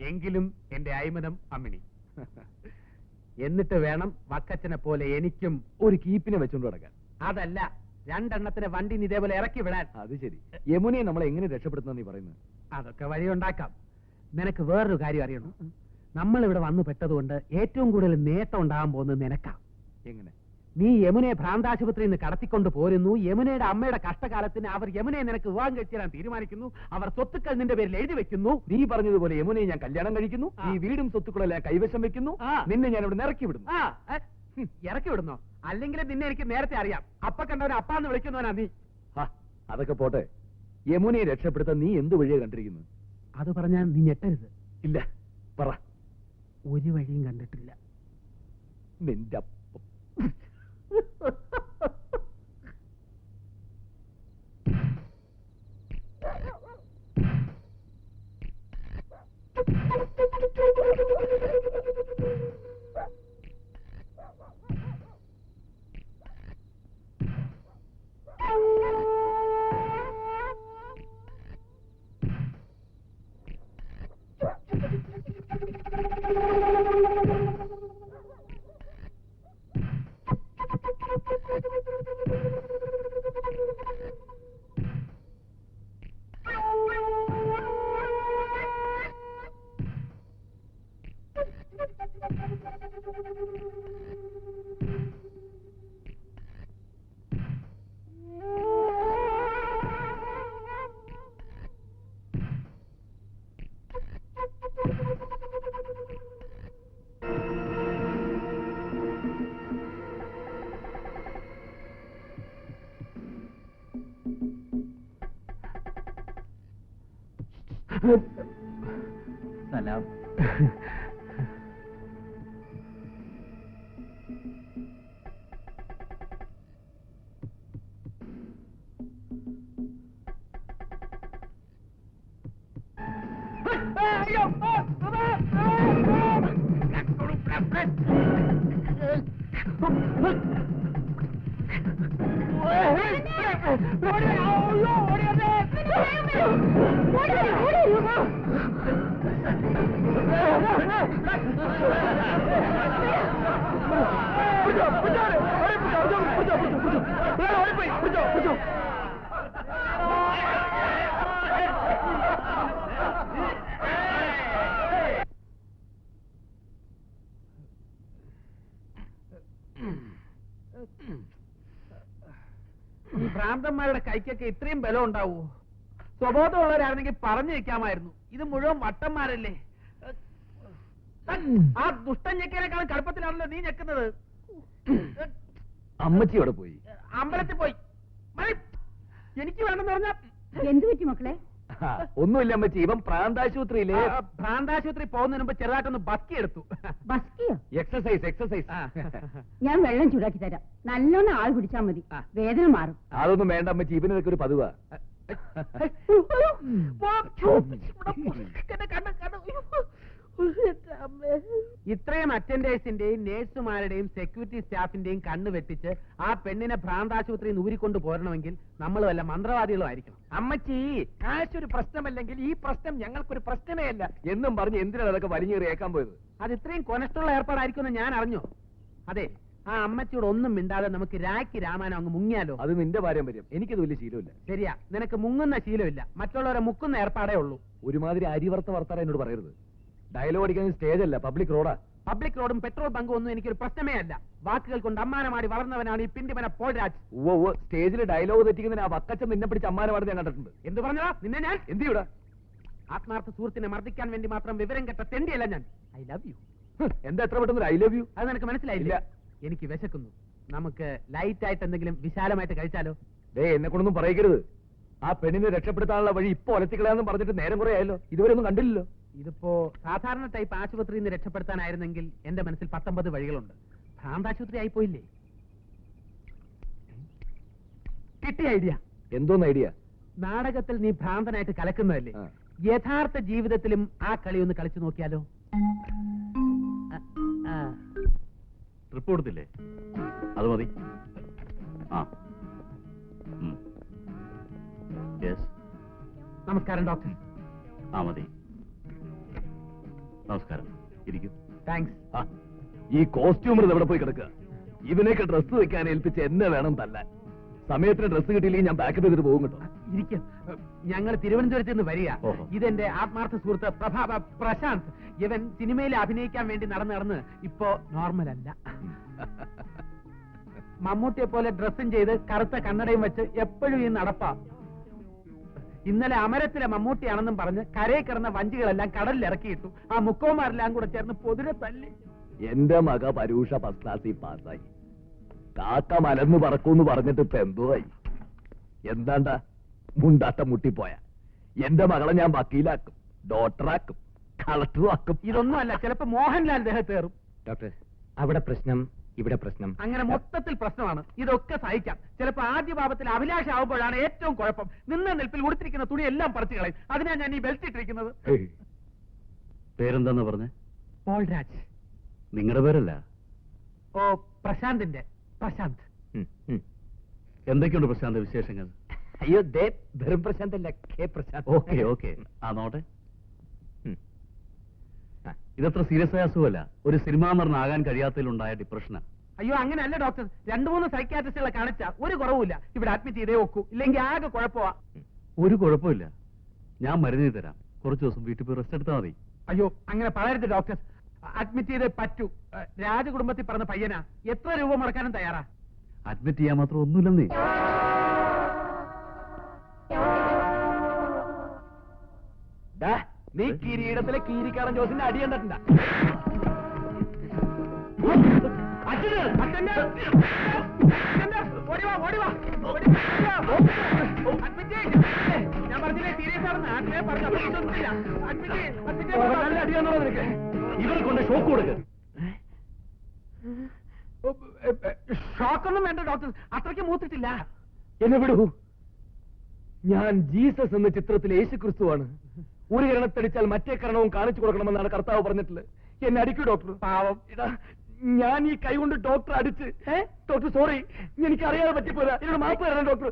എങ്കിലും എന്റെ അയ്മനം അമ്മിണി. എന്നിട്ട് വേണം വക്കച്ചനെ പോലെ എനിക്കും ഒരു കീപ്പിനെ വെച്ചുകൊണ്ട് കിടക്കാൻ. അതല്ല, 2 എണ്ണത്തിന് വണ്ടി ഇതേപോലെ ഇറക്കി വിടാൻ. അത് ശരി. യമുനയെ നമ്മളെ എങ്ങനെ രക്ഷപ്പെടുത്തുന്ന നീ പറയുന്നത്? അതൊക്കെ വഴിയുണ്ടാക്കാം. നിനക്ക് വേറൊരു കാര്യം അറിയണം. നമ്മൾ ഇവിടെ വന്നു പെട്ടതുകൊണ്ട് ഏറ്റവും കൂടുതൽ നേട്ടം ഉണ്ടാകാൻ പോകുന്നത് നിനക്കാ. എങ്ങനെ? നീ യമുനയെ ഭ്രാന്താശുപത്രിയിൽ നിന്ന് കടത്തിക്കൊണ്ട് പോരുന്നു. യമുനയുടെ അമ്മയുടെ കഷ്ടകാലത്തിന് അവർ യമുനയെ നിനക്ക് വിവാഹം കഴിച്ചു തരാൻ തീരുമാനിക്കുന്നു. അവർ സ്വത്തുക്കൾ നിന്റെ പേരിൽ എഴുതി വെക്കുന്നു. നീ പറഞ്ഞതുപോലെ യമുനയെ ഞാൻ കല്യാണം കഴിക്കുന്നു, ഈ വീടും സ്വത്തുക്കളെല്ലാം കൈവശം വെക്കുന്നു, നിന്നെ ഞാൻ ഇവിടെ ഇറക്കി വിടുന്നു. ഇറക്കി വിടുന്നോ? അല്ലെങ്കിൽ നിന്നെ എനിക്ക് നേരത്തെ അറിയാം. അപ്പ കണ്ടവനെ അപ്പാന്ന് വിളിക്കുന്നവനാ നീ. അതൊക്കെ പോട്ടെ, യമുനയെ രക്ഷപ്പെടുത്താൻ നീ എന്ത് വഴിയാ കണ്ടിരിക്കുന്നു? അത് പറഞ്ഞാൽ നീ ഞെട്ടരുത്. ഇല്ല, പറ. ഒരു വഴിയും കണ്ടിട്ടില്ല. നിന്റെ സലാം. ഈ ഭ്രാന്തന്മാരുടെ കൈക്കൊക്കെ ഇത്രയും ബലം ഉണ്ടാവൂ? സ്വബോധമുള്ളവരായിരുന്നെങ്കിൽ പറഞ്ഞു വെക്കാമായിരുന്നു. ഇത് മുഴുവൻ വട്ടന്മാരല്ലേ? ആ ദുഷ്ടൻ ഞെക്കിനേക്കാളും കടുപ്പത്തിലാണല്ലോ നീ ഞെക്കുന്നത്. അമ്മച്ചി അവിടെ പോയി. അമ്പലത്തിൽ പോയി. എനിക്ക് വേണമെന്ന് പറഞ്ഞ എന്തു പറ്റി മക്കളെ? ഒന്നുമില്ല അമ്മച്ചി, ഇവൻ പ്രാന്താശുപത്രിയില് ഭ്രാന്താശുപത്രി പോകുന്നതിന് മുമ്പ് ചെറുതായിട്ടൊന്ന് ബസ്കി എടുത്തു. ബസ്കിയോ? എക്സസൈസ്. ഞാൻ വെള്ളം ചൂടാക്കി തരാം. നല്ലോണം ആൾ പിടിച്ചാൽ മതി, വേദന മാറും. അതൊന്നും വേണ്ട അമ്മച്ചി, ഇവനൊക്കെ ഒരു പതിവാ. ഇത്രയും അറ്റൻഡേഴ്സിന്റെയും നേഴ്സുമാരുടെയും സെക്യൂരിറ്റി സ്റ്റാഫിന്റെയും കണ്ണ് വെട്ടിച്ച് ആ പെണ്ണിനെ ഭ്രാന്താശുപത്രിയിൽ നിന്ന് ഊരിക്കൊണ്ട് പോരണമെങ്കിൽ നമ്മൾ വല്ല മന്ത്രവാദികളും ആയിരിക്കണം. അമ്മച്ചി, കാശൊരു പ്രശ്നമല്ലെങ്കിൽ ഈ പ്രശ്നം ഞങ്ങൾക്കൊരു പ്രശ്നമേ അല്ല എന്നും പറഞ്ഞ് എന്തിനാണ് അതൊക്കെ വലിഞ്ഞേറിയേക്കാൻ പോയത്? അത് ഇത്രയും കൊനഷ്ടമുള്ള ഏർപ്പാടായിരിക്കുമെന്ന് ഞാൻ അറിഞ്ഞു. അതെ, ആ അമ്മച്ചിയോട് ഒന്നും മിണ്ടാതെ നമുക്ക് രാഖി രാമായണം അങ്ങ് മുങ്ങിയാലോ? അത് നിന്റെ പാരമ്പര്യം, എനിക്കത് വലിയ ശീലമില്ല. ശരിയാ, നിനക്ക് മുങ്ങുന്ന ശീലമില്ല, മറ്റുള്ളവരെ മുക്കുന്ന ഏർപ്പാടേ ഉള്ളൂ. ഒരുമാതിരി അരിവർത്ത വർത്താനം എന്നോട് പറയരുത്. ഡയലോഗ് അടിക്കാൻ സ്റ്റേജ് അല്ല, പബ്ലിക് റോഡാ. പബ്ലിക് റോഡും പെട്രോൾ ബങ്കും ഒന്നും എനിക്കൊരു പ്രശ്നമേ അല്ല. വാക്കുകൾ കൊണ്ട് അമ്മാനമാടി വളർന്നവനാണ് ഈ പിണ്ടിമന പോൾരാജ്. സ്റ്റേജിൽ ഡയലോഗ് തെറ്റിക്കുന്നതിന് ആ വക്കച്ചൻ നിന്നെ പിടിച്ച് അമ്മാനമാടി ഞാൻ കണ്ടിട്ടുണ്ട്. എന്ത് പറഞ്ഞാ നിന്നെ ഞാൻ? എന്ത് ചെയ്യൂടാ? ആത്മാർത്ഥ സുഹൃത്തിനെ മർദ്ദിക്കാൻ വേണ്ടി മാത്രം വിവരം കെട്ട തെണ്ടിയല്ല ഞാൻ. I love you. എന്താ എത്ര പെട്ടെന്ന് ഐ ലവ് യു? അത് നിനക്ക് മനസ്സിലായില്ല? എനിക്ക് വിശക്കുന്നു. നമുക്ക് ലൈറ്റ് ആയിട്ട് എന്തെങ്കിലും വിശാലമായിട്ട് കഴിച്ചാലോ? എന്നെ കൊണ്ടൊന്നും പറയരുത്. ആ പെണ്ണിനെ രക്ഷപ്പെടുത്താനുള്ള വഴി ഇപ്പൊ ഒലത്തിക്കളയാന്ന് പറഞ്ഞിട്ട് നേരം കുറെ ആയല്ലോ, ഇതുവരെ ഒന്നും കണ്ടില്ലല്ലോ. ഇതിപ്പോ സാധാരണ ടൈപ്പ് ആശുപത്രിയിൽ നിന്ന് രക്ഷപ്പെടുത്താനായിരുന്നെങ്കിൽ എന്റെ മനസ്സിൽ 19 വഴികളുണ്ട്. ഭ്രാന്താശുപത്രി ആയിപ്പോയില്ലേ? കിട്ടിയ ഐഡിയ. എന്തോന്ന് ഐഡിയ? നാടകത്തിൽ നീ ഭ്രാന്തനായിട്ട് കലക്കുന്നതല്ലേ, യഥാർത്ഥ ജീവിതത്തിലും ആ കളി ഒന്ന് കളിച്ചു നോക്കിയാലോ? ട്രിപ്പ് കൊടുത്തില്ലേ? അത് മതി. നമസ്കാരം ഡോക്ടർ. മതി. നമസ്കാരം, ഇരിക്കും. താങ്ക്സ്. ഈ കോസ്റ്റ്യൂമർ എവിടെ പോയി കിടക്കുക? ഇവനൊക്കെ ഡ്രസ്സ് വെക്കാൻ ഏൽപ്പിച്ച് എന്നെ വേണം തല്ലാൻ. സമയത്തിന് ഡ്രസ്സ് കിട്ടിയില്ലെങ്കിൽ ഞാൻ ബാക്കപ്പ് ചെയ്തിട്ട് പോകും കേട്ടോ. ഇരിക്കും. ഞങ്ങൾ തിരുവനന്തപുരത്ത് നിന്ന് വരിക. ഓഹോ. ഇതെന്റെ ആത്മാർത്ഥ സുഹൃത്ത് പ്രശാന്ത്. ഇവൻ സിനിമയിൽ അഭിനയിക്കാൻ വേണ്ടി നടന്ന് ഇപ്പോ നോർമൽ അല്ല. മമ്മൂട്ടിയെ പോലെ ഡ്രസ്സും ചെയ്ത് കറുത്ത കണ്ണടയും വെച്ച് എപ്പോഴും ഈ നടപ്പാ. ഇന്നലെ അമരത്തിലെ മമ്മൂട്ടിയാണെന്നും പറഞ്ഞ് കരയിൽ കിടന്ന വഞ്ചികളെല്ലാം കടലിൽ ഇറക്കിയിട്ടു. ആ മുക്കോമാരെല്ലാം കൂടെ ചേർന്ന് പൊതിരെ തല്ലി. എന്റെ മക പരൂഷ ഫസ്റ്റ് ക്ലാസ്സിൽ പാസ്സായി. കാക്ക മലന്ന് പറക്കൂന്ന് പറഞ്ഞിട്ട് ഇപ്പൊ എന്തോയി? എന്താണ്ടാ മുണ്ടാട്ട മുട്ടിപ്പോയ എന്റെ മകളെ ഞാൻ വക്കീലാക്കും, ഡോക്ടറാക്കും, കളക്ടറും ആക്കും. ഇതൊന്നും അല്ല, ചിലപ്പോ മോഹൻലാൽ ദേഹത്തേറും. ഡോക്ടർ, അവിടെ പ്രശ്നം, ഇവിടെ പ്രശ്നം. അങ്ങനെ മൊത്തത്തിൽ പ്രശ്നമാണ്. ഇതൊക്കെ സഹിക്കാം. ചിലപ്പോ ആദ്യ ഭാവത്തിൽ അഭിലാഷാവുമ്പോഴാണ് ഏറ്റവും കുഴപ്പം. നിന്ന നിൽപ്പിൽ ഉടുത്തിരിക്കുന്ന തുണി എല്ലാം പറിച്ചു കളയും. അതിനാ ഞാൻ ഈ ബെൽറ്റ് ഇട്ടിരിക്കുന്നത്. പേരെന്താന്ന് പറഞ്ഞേ? പോൾരാജ്. നിങ്ങളുടെ പേരല്ല? ഓ, പ്രശാന്തിന്റെ. പ്രശാന്ത്. എന്തൊക്കെയുണ്ട് പ്രശാന്ത് വിശേഷങ്ങൾ? അയ്യോ, വെറും പ്രശാന്തല്ല, കെ പ്രശാന്ത്. ഓക്കെ. നോട്ടെ, ഇതത്ര സീരിയസ് ആയ അസുഖമല്ല. ഒരു സിനിമാ നടനാകാൻ കഴിയാത്തതിലുണ്ടായ ഡിപ്രഷനാ. അയ്യോ, അങ്ങനെയല്ല ഡോക്ടർ. 2-3 സൈക്യാട്രിസ്റ്റുകളെ കാണിച്ചാ ഒരു കുറവുമില്ല. ഇവിടെ അഡ്മിറ്റ് ചെയ്തേ ഒക്കൂ, ഇല്ലെങ്കിൽ ആകെ കുഴപ്പമാ. ഒരു കുഴപ്പമില്ല, ഞാൻ മരുന്ന് തരാം. കുറച്ച് ദിവസം വീട്ടിൽ പോയി റെസ്റ്റ് എടുത്താൽ മതി. അയ്യോ, അങ്ങനെ പറയരുത് ഡോക്ടർ. അഡ്മിറ്റ് ചെയ്തേ പറ്റൂ. രാജകുടുംബത്തിൽ പറഞ്ഞ പയ്യനാ. എത്ര രൂപ മുടക്കാനും തയ്യാറാ. അഡ്മിറ്റ് ചെയ്യാൻ മാത്രം ഒന്നുമില്ലെന്നേ. നീ കിരീടത്തിലെ കീരിക്കാടൻ ജോസിന്റെ അടി കണ്ടിട്ടുണ്ടാ? ഞാൻ പറഞ്ഞില്ലേ സീരിയസ് ആണെന്ന്. ഇവരെ കൊണ്ട് ഷോക്ക് കൊടുക്ക്. ഷോക്കൊന്നും വേണ്ട ഡോക്ടർ, അത്രയ്ക്ക് മൂത്തിട്ടില്ല. എന്നെ വിടൂ. ഞാൻ ജീസസ് എന്ന ചിത്രത്തിലെ യേശു ക്രിസ്തുവാണ്. ഒരു കിരണത്തടിച്ചാൽ മറ്റേ കരണവും കാണിച്ചു കൊടുക്കണമെന്നാണ് കർത്താവ് പറഞ്ഞിട്ടുള്ളത്. എന്നെ അടിക്കൂ ഡോക്ടർ. പാവം ഇതാ ഞാൻ ഈ കൈ കൊണ്ട് ഡോക്ടർ അടിച്ച്. ഡോക്ടർ സോറി, എനിക്ക് അറിയാതെ പറ്റിപ്പോരാ. എന്നോട് മാപ്പ് തരണം ഡോക്ടർ.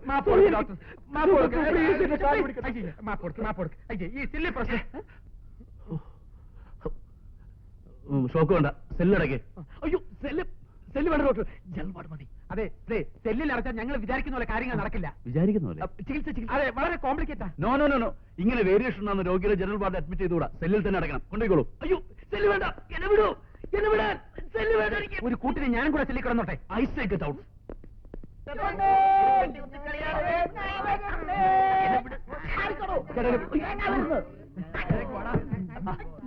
ഷോക്ക് വേണ്ട, സെല്ലടക്കേ. അയ്യോ സെല്ല് വേണ്ട ഡോക്ടർ, ജൽവാട് മതി. അതെ സെല്ലിൽ അടച്ചാൽ ഞങ്ങൾ വിചാരിക്കുന്ന പോലെ കാര്യങ്ങൾ നടക്കില്ല. വിചാരിക്കുന്ന പോലെ ചികിത്സ അതെ വളരെ കോംപ്ലിക്കേറ്റാ. നോ നോ നോ നോ, ഇങ്ങനെ വേരിയേഷൻ ഉണ്ടാകുന്ന രോഗികളെ ജനറൽ വാർഡ് അഡ്മിറ്റ് ചെയ്തുകൂടാ, സെല്ലിൽ തന്നെ അടക്കണം. കൊണ്ടുപോയിക്കോളൂ. അയ്യോ സെല്ല് വേണ്ട, എന്നെ വിടൂ, എന്നെ വിടാൻ. സെല്ല് വേണ്ട എനിക്ക്. ഒരു കൂട്ടിന് ഞാനും കൂടെ സെല്ലിൽ കിടന്നോട്ടെ. ഐസ് ഗെറ്റ് ഔട്ട്.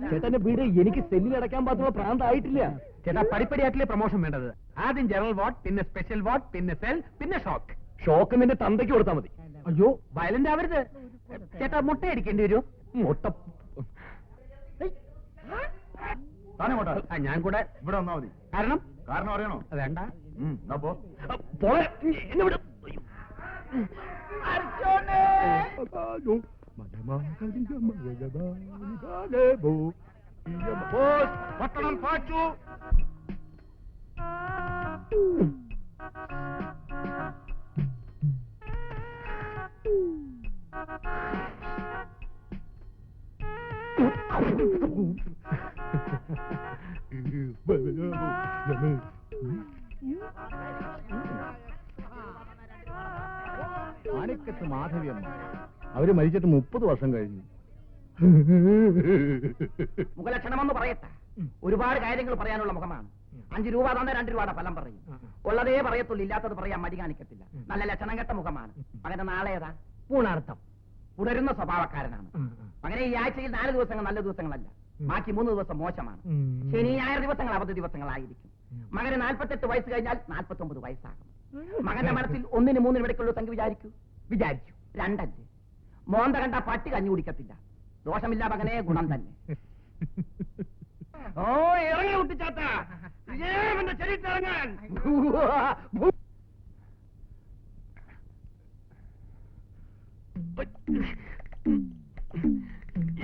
ചേട്ടന്റെ വീട് എനിക്ക് സെല്ലിൽ അടയ്ക്കാൻ പാത്തുള്ള പ്രാന്തായിട്ടില്ല. ചേട്ടാ പടിപ്പടിയായിട്ടില്ലേ പ്രൊമോഷൻ വേണ്ടത്? ആദ്യം ജനറൽ വാർഡ്, പിന്നെ സ്പെഷ്യൽ വാർഡ്, പിന്നെ സെൽ, പിന്നെ ഷോക്ക്. ഷോക്ക് നിന്റെ തന്തയ്ക്ക് കൊടുത്താൽ മതി. അയ്യോ വയലന്റ് ആവരുത് ചേട്ടാ. മുട്ട അടിക്കേണ്ടി വരുമോ? മുട്ട ഞാൻ കൂടെ ഇവിടെ വന്നാ മതി. കാരണം കാരണം അറിയണോ? വേണ്ട. എന്നെ വിടും. പട്ടണം പാച്ചു. ആണിക്കത്ത് മാധവിയമ്മ, അവര് മരിച്ചിട്ട് 30 വർഷം കഴിഞ്ഞു. മുഖലക്ഷണമെന്ന് പറയട്ടെ, ഒരുപാട് കാര്യങ്ങൾ പറയാനുള്ള മുഖമാണ്. 5 രൂപ തന്നെ 2 രൂപയുടെ ഫലം പറയും. ഉള്ളതേ പറയത്തുള്ളൂ, ഇല്ലാത്തത് പറയാൻ മടി കാണിക്കത്തില്ല. നല്ല ലക്ഷണം കെട്ട മുഖമാണ്. അങ്ങനെ നാളെ ഏതാ പൂണാർത്ഥം പുണരുന്ന സ്വഭാവക്കാരനാണ്. അങ്ങനെ ഈ ആഴ്ചയിൽ 4 ദിവസങ്ങൾ നല്ല ദിവസങ്ങളല്ല, ബാക്കി 3 ദിവസം മോശമാണ്. ശനി ഞായർ ദിവസങ്ങൾ അവധി ദിവസങ്ങളായിരിക്കും. മകന് 48 വയസ്സ് കഴിഞ്ഞാൽ 49 വയസ്സാകും. മകന്റെ മനസ്സിൽ 1-ന് 3-ന് ഇടയ്ക്കുള്ള സംഖ്യ വിചാരിച്ചു 2 അല്ലേ. മോന്ത കണ്ട പട്ടി കഞ്ഞു കുടിക്കത്തില്ല. ദോഷമില്ല മകനെ, ഗുണം തന്നെ. ഓ ഇറങ്ങി കുട്ടിച്ചാത്ത, ചെറിയിട്ടിറങ്ങാൻ.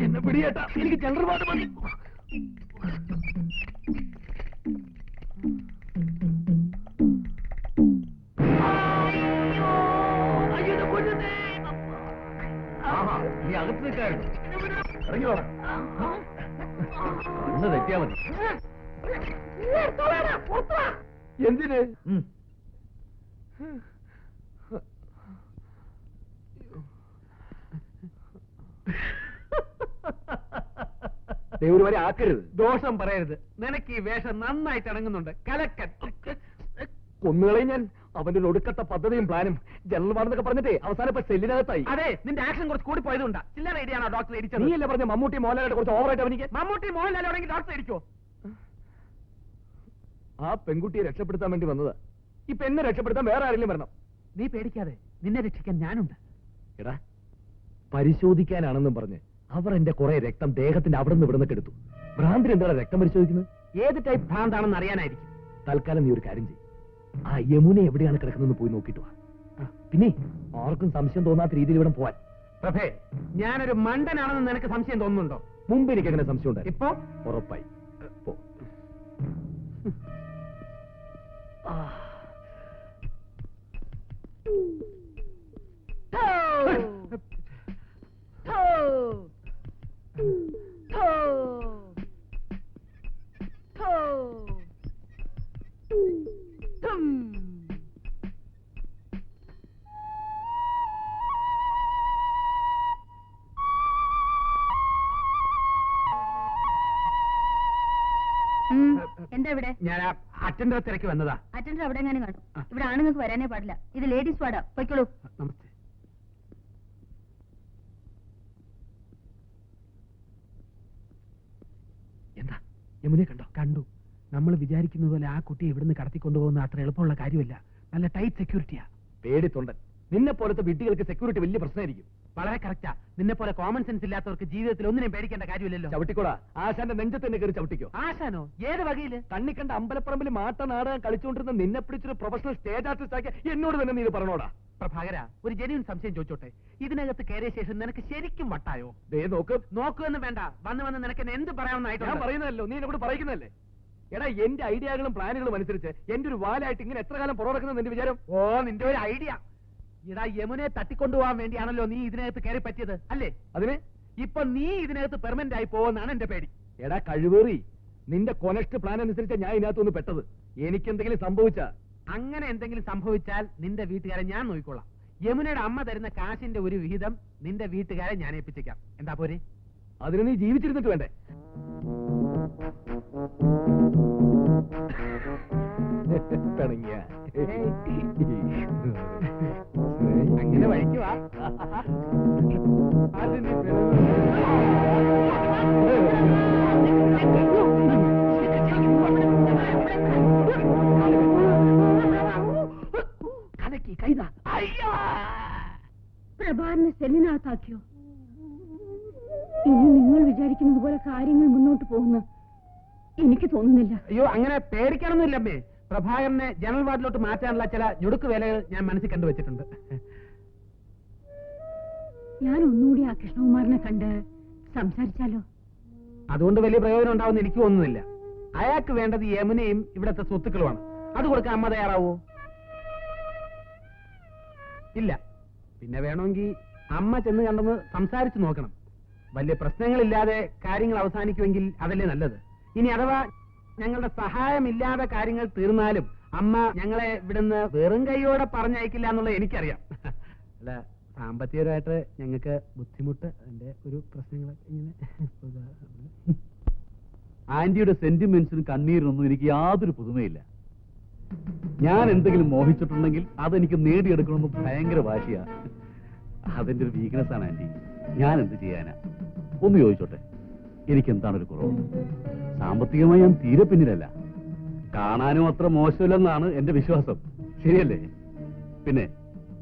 എന്നെ പിടിയേട്ടാ, എനിക്ക് ജനറൽ വാർഡ് മതി. നീ അകത്ത് നിൽക്കായിരുന്നു. ഇറങ്ങിയോടാ, കണ്ണ് തെറ്റിയാ മതി. എന്തിന്? ദൈവം വരെ ആക്കരുത്, ദോഷം പറയരുത്. നിനക്ക് ഈ വേഷം നന്നായിട്ട് ഇണങ്ങുന്നുണ്ട്. കലക്കൻ കൊന്നുകളെ ഞാൻ. അവന്റെ ഒരു ഒടുക്കത്തെ പദ്ധതിയും പ്ലാനും ജനറൽ വാർഡെന്നൊക്കെ പറഞ്ഞിട്ടേ അവസാനം ഇപ്പൊ സെല്ലിനകത്തായി. അതെ, നിന്റെ ആക്ഷൻ കുറച്ച് കൂടി പോയതുകൊണ്ടാ. ചില്ലറ ഐഡിയാണോ ഡോക്ടർ ഇരിച്ചത്? നീയല്ലേ പറഞ്ഞ മമ്മൂട്ടി മോഹൻലാലിനെ കുറച്ച് ഓവറായിട്ട് അവനിക്ക്. മമ്മൂട്ടി മോഹൻലാലാണെങ്കിൽ ഡോക്ടർ ഇരിക്കോ? ആ പെൺകുട്ടിയെ രക്ഷപ്പെടുത്താൻ വേണ്ടി വന്നതാ. ഇപ്പൊ എന്നെ രക്ഷപ്പെടുത്താൻ വേറെ ആരെങ്കിലും വരണം. നീ പേടിക്കാതെ, നിന്നെ രക്ഷിക്കാൻ ഞാനുണ്ട്. എടാ, പരിശോധിക്കാനാണെന്നും പറഞ്ഞ് അവർ എന്റെ കുറെ രക്തം ദേഹത്തിന്റെ അവിടെ നിന്ന് ഇവിടുന്ന് എടുത്തു. ഭ്രാന്തിന് എന്താണ് രക്തം പരിശോധിക്കുന്നത്? ഏത് ടൈപ്പ് ഭ്രാന്താണെന്ന് അറിയാനായിരിക്കും. തൽക്കാലം നീ ഒരു കാര്യം ചെയ്യും, ആ യമുന എവിടെയാണ് കിടക്കുന്നതെന്ന് പോയി നോക്കിയിട്ട് വാ. പിന്നെ ആർക്കും സംശയം തോന്നാത്ത രീതിയിൽ ഇവിടെ പോവാൻ. പ്രഭേ, ഞാനൊരു മണ്ടനാണെന്ന് നിനക്ക് സംശയം തോന്നുന്നുണ്ടോ? മുമ്പ് എനിക്ക് അങ്ങനെ സംശയം ഉണ്ടായി, ഇപ്പൊ ഉറപ്പായി. പോ. എന്താ ഇവിടെ? ഞാൻ അറ്റൻഡർ തിരക്ക് വന്നതാ. അറ്റൻഡർ അവിടെ എങ്ങനെ കാണും? ഇവിടെ ആണുങ്ങൾക്ക് വരാനേ പാടില്ല. ഇത് ലേഡീസ് വാർഡാ, പൊയ്ക്കോളൂ. നമസ്തേ. എന്താ യമുനെ കണ്ടോ? കണ്ടു. നമ്മൾ വിചാരിക്കുന്നത് പോലെ ആ കുട്ടിയെ ഇവിടുന്ന് കടത്തിക്കൊണ്ടുപോകുന്ന അത്ര എളുപ്പമുള്ള കാര്യമല്ല. നല്ല ടൈറ്റ് സെക്യൂരിറ്റിയാ. പേടിത്തൊണ്ടൻ. നിന്നെ പോലത്തെ വിഡ്ഢികൾക്ക് സെക്യൂരിറ്റി വലിയ പ്രശ്നമായിരിക്കും. വളരെ കറക്റ്റാ. നിന്നെ പോലെ കോമൺ സെൻസ് ഇല്ലാത്തവർക്ക് ജീവിതത്തിൽ ഒന്നിനും പേടിക്കേണ്ട കാര്യമില്ലല്ലോ. ചവിട്ടിക്കോടാ. ആശാന്റെ നെഞ്ചത്ത് തന്നെ കയറി ചവിട്ടിക്കോ. ആശാനോ? ഏത് വകയില്? കണ്ണി കണ്ട അമ്പലപ്പറമ്പിൽ മാട്ട നാടകം കളിച്ചുകൊണ്ടിരുന്ന നിന്നെ പിടിച്ചൊരു പ്രൊഫഷണൽ സ്റ്റേജ് ആർട്ടിസ്റ്റ് ആക്കി എന്നോട് തന്നെ നീ ഇത് പറഞ്ഞോടാ. പ്രഭാകര, ഒരു ജെന്യൂൻ സംശയം ചോദിച്ചോട്ടെ, ഇതിനകത്ത് കയറിയ ശേഷം നിനക്ക് ശരിക്കും വട്ടായോ? നോക്കുമെന്ന് വേണ്ട, വന്ന് നിനക്ക് എന്നെ എന്ത് പറയാമെന്നായിട്ട് ഞാൻ പറയുന്നതല്ലോ, നീ എന്നോട് പറയുന്നതല്ലേ? എടാ, എന്റെ ഐഡിയകളും പ്ലാനുകളും അനുസരിച്ച് എന്റെ ഒരു വാലായിട്ട് ഇങ്ങനെ എത്ര കാലം പുറകിടക്കുന്നത് എന്റെ വിചാരം? ഓ, നിന്റെ ഒരു ഐഡിയ. ഇടാ, യമുനെ തട്ടിക്കൊണ്ടുപോകാൻ വേണ്ടിയാണല്ലോ നീ ഇതിനകത്ത് കയറി പറ്റിയത്, അല്ലേ? അതിന് ഇപ്പൊ നീ ഇതിനകത്ത് പെർമനന്റ് ആയി പോകുമെന്നാണ് എന്റെ പേടി. എടാ കഴിവേറി, നിന്റെ കൊനസ്റ്റ് പ്ലാൻ അനുസരിച്ച് ഞാൻ ഇതിനകത്തൊന്ന് പെട്ടത്. എനിക്കെന്തെങ്കിലും സംഭവിച്ചാ? അങ്ങനെ എന്തെങ്കിലും സംഭവിച്ചാൽ നിന്റെ വീട്ടുകാരെ ഞാൻ നോക്കിക്കൊള്ളാം. യമുനയുടെ അമ്മ തരുന്ന കാശിന്റെ ഒരു വിഹിതം നിന്റെ വീട്ടുകാരെ ഞാൻ ഏൽപ്പിച്ചേക്കാം. എന്താ പോരെ? അതിന് നീ ജീവിച്ചിരുന്നിട്ട് വേണ്ടേ? പിണങ്ങിയ അങ്ങനെ വഴിക്കുവാ. കലക്കി കൈതാ. പ്രഭാകരനെ സെല്ലിനകത്താക്കിയോ? ഇനി നിങ്ങൾ വിചാരിക്കുന്നത് പോലെ കാര്യങ്ങൾ മുന്നോട്ട് പോകുന്ന എനിക്ക് തോന്നുന്നില്ല. അയ്യോ, അങ്ങനെ പേടിക്കാനൊന്നുമില്ല അമ്മേ. പ്രഭാകരനെ ജനറൽ വാർഡിലോട്ട് മാറ്റാനുള്ള ചില ഞുടുക്ക് വേലകൾ ഞാൻ മനസ്സിൽ കണ്ടുവച്ചിട്ടുണ്ട്. ഞാൻ ഒന്നുകൂടി ആ കൃഷ്ണകുമാറിനെ കണ്ട് സംസാരിച്ചാലോ? അതുകൊണ്ട് വലിയ പ്രയോജനം ഉണ്ടാവുമെന്ന് എനിക്ക് തോന്നുന്നില്ല. അയാൾക്ക് വേണ്ടത് യമുനയും ഇവിടത്തെ സ്വത്തുക്കളുമാണ്. അത് കൊടുക്കാൻ അമ്മ തയ്യാറാവോ? ഇല്ല. പിന്നെ വേണമെങ്കിൽ അമ്മ ചെന്ന് കണ്ടെന്ന് സംസാരിച്ചു നോക്കണം. വലിയ പ്രശ്നങ്ങളില്ലാതെ കാര്യങ്ങൾ അവസാനിക്കുമെങ്കിൽ അതല്ലേ നല്ലത്. ഇനി അഥവാ ഞങ്ങളുടെ സഹായമില്ലാതെ കാര്യങ്ങൾ തീർന്നാലും അമ്മ ഞങ്ങളെ ഇവിടുന്ന് വെറും കൈയോടെ പറഞ്ഞയക്കില്ല എന്നുള്ളത് എനിക്കറിയാം. അല്ല, സാമ്പത്തികമായിട്ട് ഞങ്ങൾക്ക് ബുദ്ധിമുട്ട്, അതിന്റെ ഒരു പ്രശ്നങ്ങളൊക്കെ ഇങ്ങനെ. ആന്റിയുടെ സെന്റിമെന്റ്സിനും കണ്ണീരിനൊന്നും എനിക്ക് യാതൊരു പുതുമയില്ല. ഞാൻ എന്തെങ്കിലും മോഹിച്ചിട്ടുണ്ടെങ്കിൽ അതെനിക്ക് നേടിയെടുക്കണമെന്ന് ഭയങ്കര വാശിയാ. അതെന്റെ ഒരു വീക്ക്നെസ് ആണ് ആന്റി. ഞാൻ എന്ത് ചെയ്യാനാ? ഒന്ന് ചോദിച്ചോട്ടെ, എനിക്ക് എന്താണ് ഒരു കുറവ്? സാമ്പത്തികമായി ഞാൻ തീരെ പിന്നിലല്ല. കാണാനും അത്ര മോശമില്ലെന്നാണ് എന്റെ വിശ്വാസം. ശരിയല്ലേ? പിന്നെ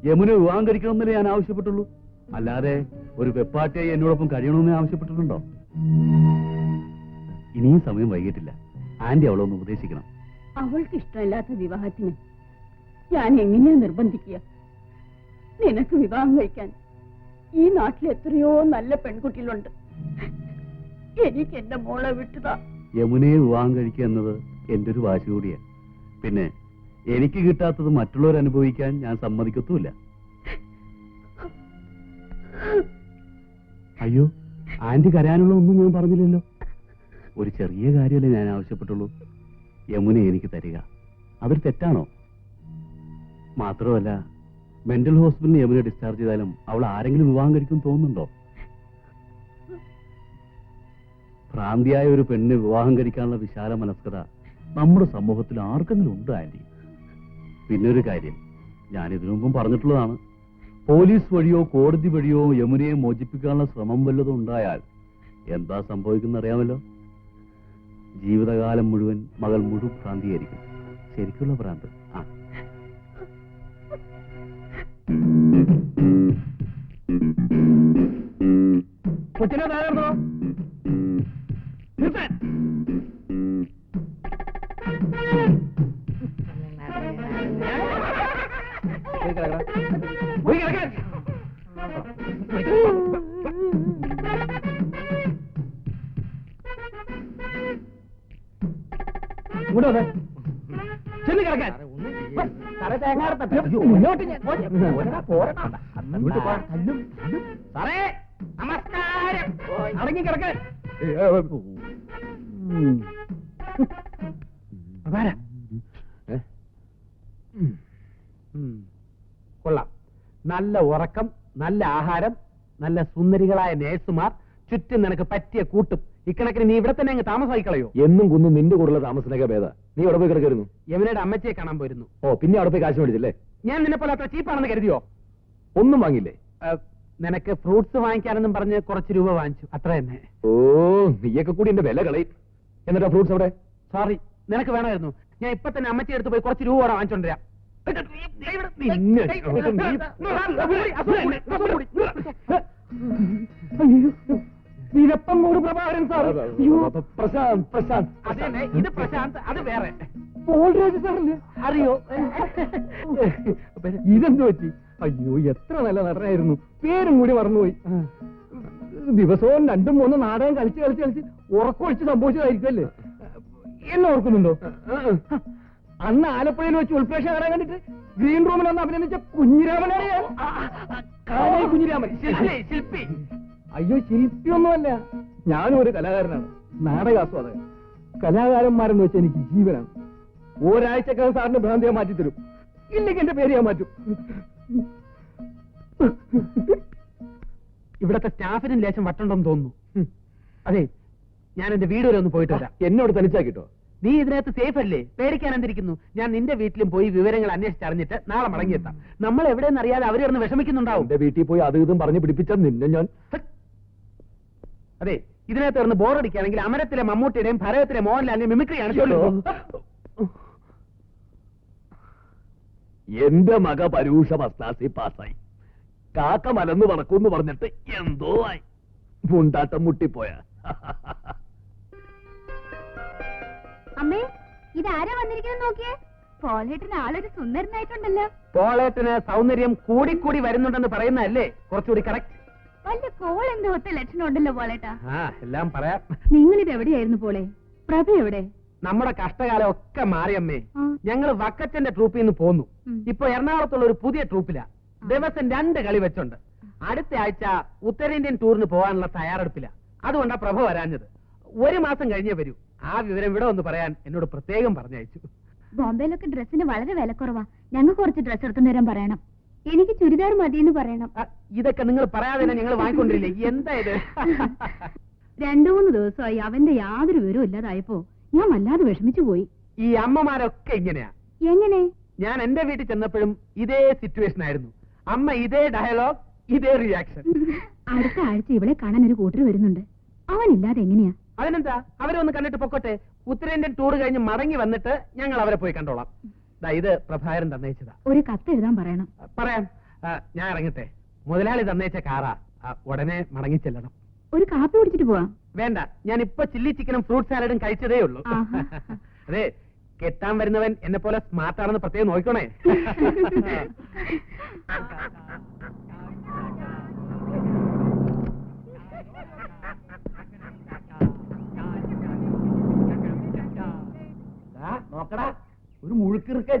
യമുന വിവാഹം കഴിക്കണമെന്നല്ലേ ഞാൻ ആവശ്യപ്പെട്ടുള്ളൂ. അല്ലാതെ ഒരു വെപ്പാട്ടിയായി എന്നോടൊപ്പം കഴിയണമെന്ന് ആവശ്യപ്പെട്ടിട്ടുണ്ടോ? ഇനിയും സമയം വൈകിട്ടില്ല. ആന്റി അവളെ ഒന്ന് ഉപദേശിക്കണം. അവൾക്ക് ഇഷ്ടമില്ലാത്ത വിവാഹത്തിന് ഞാൻ എങ്ങനെയാ നിർബന്ധിക്കുക? നിനക്ക് വിവാഹം കഴിക്കാൻ ഈ നാട്ടിൽ എത്രയോ നല്ല പെൺകുട്ടികളുണ്ട്. എനിക്ക് എന്റെ മോളെ വിട്ടുതാ. യമുനയെ വിവാഹം കഴിക്കുക എന്നത് എന്റെ ഒരു വാശി കൂടിയാ. പിന്നെ എനിക്ക് കിട്ടാത്തത് മറ്റുള്ളവർ അനുഭവിക്കാൻ ഞാൻ സമ്മതിക്കത്തുമില്ല. അയ്യോ, ആന്റി കരയാനുള്ള ഒന്നും ഞാൻ പറഞ്ഞില്ലല്ലോ. ഒരു ചെറിയ കാര്യമല്ലേ ഞാൻ ആവശ്യപ്പെട്ടുള്ളൂ. യമുന എനിക്ക് തരിക. അതൊരു തെറ്റാണോ? മാത്രമല്ല, മെന്റൽ ഹോസ്പിറ്റലിൽ യമുന ഡിസ്ചാർജ് ചെയ്താലും അവൾ ആരെങ്കിലും വിവാഹം കഴിക്കും തോന്നുന്നുണ്ടോ? ഭ്രാന്തിയായ ഒരു പെണ്ണിനെ വിവാഹം കഴിക്കാനുള്ള വിശാല മനസ്കത നമ്മുടെ സമൂഹത്തിൽ ആർക്കെങ്കിലും ഉണ്ട് ആന്റി? പിന്നൊരു കാര്യം, ഞാൻ ഇതിനു മുമ്പും പറഞ്ഞിട്ടുള്ളതാണ്. പോലീസ് വഴിയോ കോടതി വഴിയോ യമുനയെ മോചിപ്പിക്കാനുള്ള ശ്രമം വല്ലതും ഉണ്ടായാൽ എന്താ സംഭവിക്കുന്ന അറിയാമല്ലോ. ജീവിതകാലം മുഴുവൻ മകൾ മുഴുവൻ ഭ്രാന്തിയായിരിക്കും. ശരിക്കുള്ള ഭ്രാന്ത്. ആ, കൊച്ചിനെ താഴെന്നോ? ചെന്ന് കിടക്കാൻ. മുന്നോട്ട് സാറേ, നമസ്കാരം. അടങ്ങി കിടക്കാൻ. കൊള്ളാം. നല്ല ഉറക്കം, നല്ല ആഹാരം, നല്ല സുന്ദരികളായ നേഴ്സുമാർ, ചുറ്റും നിനക്ക് പറ്റിയ കൂട്ടും. ഇക്കണക്കിന് നീ ഇവിടെ തന്നെ അങ്ങ് താമസമായിക്കളയോ? എന്നും കുന്നും നിന്റെ കൂടുതലുള്ള താമസത്തിനൊക്കെ ഭേദ. നീ അവിടെ പോയി കിടക്കായിരുന്നു? യമുനയുടെ അമ്മച്ചിയെ കാണാൻ പോയിരുന്നു. ഓ, പിന്നെ അവിടെ പോയി കാശ് മേടിച്ചില്ലേ? ഞാൻ നിന്നെ പോലെ അത്ര ചീപ്പാണെന്ന് കരുതിയോ? ഒന്നും വാങ്ങില്ലേ? നിനക്ക് ഫ്രൂട്ട്സ് വാങ്ങിക്കാനെന്നും പറഞ്ഞ് കുറച്ച് രൂപ വാങ്ങിച്ചു, അത്ര തന്നെ. ഓ, നീയൊക്കെ കൂടി എന്റെ വില കളയും. എന്നിട്ടാ ഫ്രൂട്ട്സ് അവിടെ? സോറി, നിനക്ക് വേണമായിരുന്നു. ഞാൻ ഇപ്പൊ തന്നെ അമ്മച്ചി എടുത്ത് പോയി കുറച്ച് രൂപ കൂടെ വാങ്ങിച്ചോണ്ടിരാം. വിരപ്പങ്കോട് പ്രഭാകരൻ സാർ. പ്രശാന്ത്, പ്രശാന്ത്. അതെ, ഇത് പ്രശാന്ത്, അത് വേറെ. പോൾരാജ് സാറല്ലേ? അറിയോ? ഇതെന്ത് പറ്റി? അയ്യോ എത്ര നല്ല നടനായിരുന്നു, പേരും കൂടി മറന്നുപോയി. ദിവസവും 2-3 നാടകം കളിച്ച് ഉറക്കൊഴിച്ച് സംഭവിച്ചതായിരിക്കുമല്ലേ? എന്നെ ഓർക്കുന്നുണ്ടോ? അന്ന് ആലപ്പുഴയിൽ വെച്ച് ഉൾപ്രേക്ഷ കാണാൻ കണ്ടിട്ട് ഗ്രീൻ റൂമിൽ വന്ന് അഭിനന്ദിച്ച കുഞ്ഞിരാമനാണ് ഞാൻ. കുഞ്ഞിരാമൻ ശില്പി. അയ്യോ ശില്പിയൊന്നുമല്ല, ഞാനും ഒരു കലാകാരനാണ്, നാടകാസ്വാദകൻ. കലാകാരന്മാരെന്ന് വെച്ചാൽ എനിക്ക് ജീവനാണ്. ഒരാഴ്ചക്കകം സാറിന് ഭ്രാന്തിയെ മാറ്റിത്തരും, ഇല്ലെങ്കിൽ എന്റെ പേര് ഞാൻ മാറ്റും. ഇവിടത്തെ സ്റ്റാഫിനും ലേശം വട്ടുണ്ടെന്ന് തോന്നുന്നു. അതെ, ഞാൻ എന്റെ വീട് വരെ ഒന്ന് പോയിട്ട് വരാം. എന്നോട് തനിച്ചാക്കിട്ടോ? നീ ഇതിനകത്ത് സേഫ് അല്ലേ? പേടിക്കാൻ എന്തിരിക്കുന്നു? ഞാൻ നിന്റെ വീട്ടിലും പോയി വിവരങ്ങൾ അന്വേഷിച്ചറിഞ്ഞിട്ട് നാളെ മടങ്ങിയെത്താം. നമ്മൾ എവിടെയെന്ന് അറിയാതെ അവർ കിടന്ന് വിഷമിക്കുന്നുണ്ടാവും. എന്റെ വീട്ടിൽ പോയി അത് ഇതും പറഞ്ഞ് പിടിപ്പിച്ച നിന്നെ ഞാൻ. അതെ, ഇതിനകത്ത് കിടന്ന് ബോറടിക്കുകയാണെങ്കിൽ അമരത്തിലെ മമ്മൂട്ടിയുടെയും ഭരതത്തിലെ മോഹൻലാലിന്റെയും മിമിക്രിയാണ് ചൊല്ലു. എന്റെ മക പരൂഷ ഫസ്റ്റ് പാസ്സായി. കാക്ക മലന്ന് പറക്കൂന്ന് പറഞ്ഞിട്ട് എന്തോ ആയി, മുണ്ടാട്ടം മുട്ടിപ്പോയ. അമ്മേ, ഇതാരാ വന്നിരിക്കുന്നത് നോക്കിയേ. പോളേട്ടന് ആളൊരു സുന്ദരനായിട്ടുണ്ടല്ലോ. പോളേട്ടന് സൗന്ദര്യം കൂടിക്കൂടി വരുന്നുണ്ടെന്ന് പറയുന്നതല്ലേ കുറച്ചുകൂടി കറക്റ്റ്? വല്ല കോൾ എന്തോ ഒത്ത ലക്ഷണം ഉണ്ടല്ലോ പോളേട്ടാ. എല്ലാം പറയാം. നിങ്ങളിത് എവിടെയായിരുന്നു പോളെ? പ്രഭ എവിടെ? നമ്മുടെ കഷ്ടകാലം ഒക്കെ മാറിയമ്മേ. ആ. ഞങ്ങള് വക്കച്ചന്റെ ട്രൂപ്പിൽ നിന്ന് പോന്നു. ഉം. ഇപ്പൊ എറണാകുളത്തുള്ള ഒരു പുതിയ ട്രൂപ്പിലാ. ദിവസം 2 കളി വെച്ചുണ്ട്. അടുത്ത ആഴ്ച ഉത്തരേന്ത്യൻ ടൂറിന് പോകാനുള്ള തയ്യാറെടുപ്പില്ല. അതുകൊണ്ടാ പ്രഭ വരാഞ്ഞത്. 1 മാസം കഴിഞ്ഞേ വരൂ. ആ വിവരം ഇവിടെ ഒന്ന് പറയാൻ എന്നോട് പ്രത്യേകം പറഞ്ഞയച്ചു. ബോംബെയിലൊക്കെ ഡ്രസ്സിന് വളരെ വിലക്കുറവാ. ഞങ്ങൾക്ക് കുറച്ച് ഡ്രസ്സ് എടുത്തു തരാൻ പറയണം. എനിക്ക് ചുരിദാർ മതിയെന്ന് പറയണം. ഇതൊക്കെ നിങ്ങൾ പറയാതെ തന്നെ ഞങ്ങൾ വാങ്ങിക്കൊണ്ടിരില്ലേ? എന്താ ഇത്? 2-3 ദിവസമായി അവന്റെ യാതൊരു വിവരവും ഇല്ലാതായപ്പോ ഞാൻ വല്ലാതെ വിഷമിച്ചു പോയി. ഈ അമ്മമാരൊക്കെ ഇങ്ങനെയാ. എങ്ങനെ? ഞാൻ എന്റെ വീട്ടിൽ ചെന്നപ്പോഴും ഇതേ സിറ്റുവേഷൻ ആയിരുന്നു. അമ്മ ഇതേ ഡയലോഗ്, ഇതേ റിയാക്ഷൻ. അടുത്ത ആഴ്ച ഇവളെ കാണാൻ ഒരു കൂട്ടർ വരുന്നുണ്ട്. അവനില്ലാതെ എങ്ങനെയാ? അതിനെന്താ, അവരെ ഒന്ന് കണ്ടിട്ട് പൊക്കോട്ടെ. ഉത്തരേന്ത്യൻ ടൂർ കഴിഞ്ഞ് മടങ്ങി വന്നിട്ട് ഞങ്ങൾ അവരെ പോയി കണ്ടോളാം. ഇത് പ്രഭാകരൻ തന്നയിച്ചതാ. ഒരു കത്ത് എഴുതാൻ പറയണം. പറയാം. ഞാൻ ഇറങ്ങട്ടെ. മുതലാളി തന്നയിച്ച കാറാ. ഉടനെ മടങ്ങി ചെല്ലണം. ഒരു കാപ്പി കുടിച്ചിട്ട് പോവാം. വേണ്ട, ഞാൻ ഇപ്പൊ ചില്ലി ചിക്കനും ഫ്രൂട്ട് സാലഡും കഴിച്ചതേ ഉള്ളൂ. ആഹാ. അതെ, കെട്ടാൻ വരുന്നവൻ എന്നെ പോലെ സ്മാർട്ട് ആണെന്ന് പ്രത്യേകം നോക്കണേ. നോക്കടാ, ഒരു മുഴുക്കിറുക്കൻ.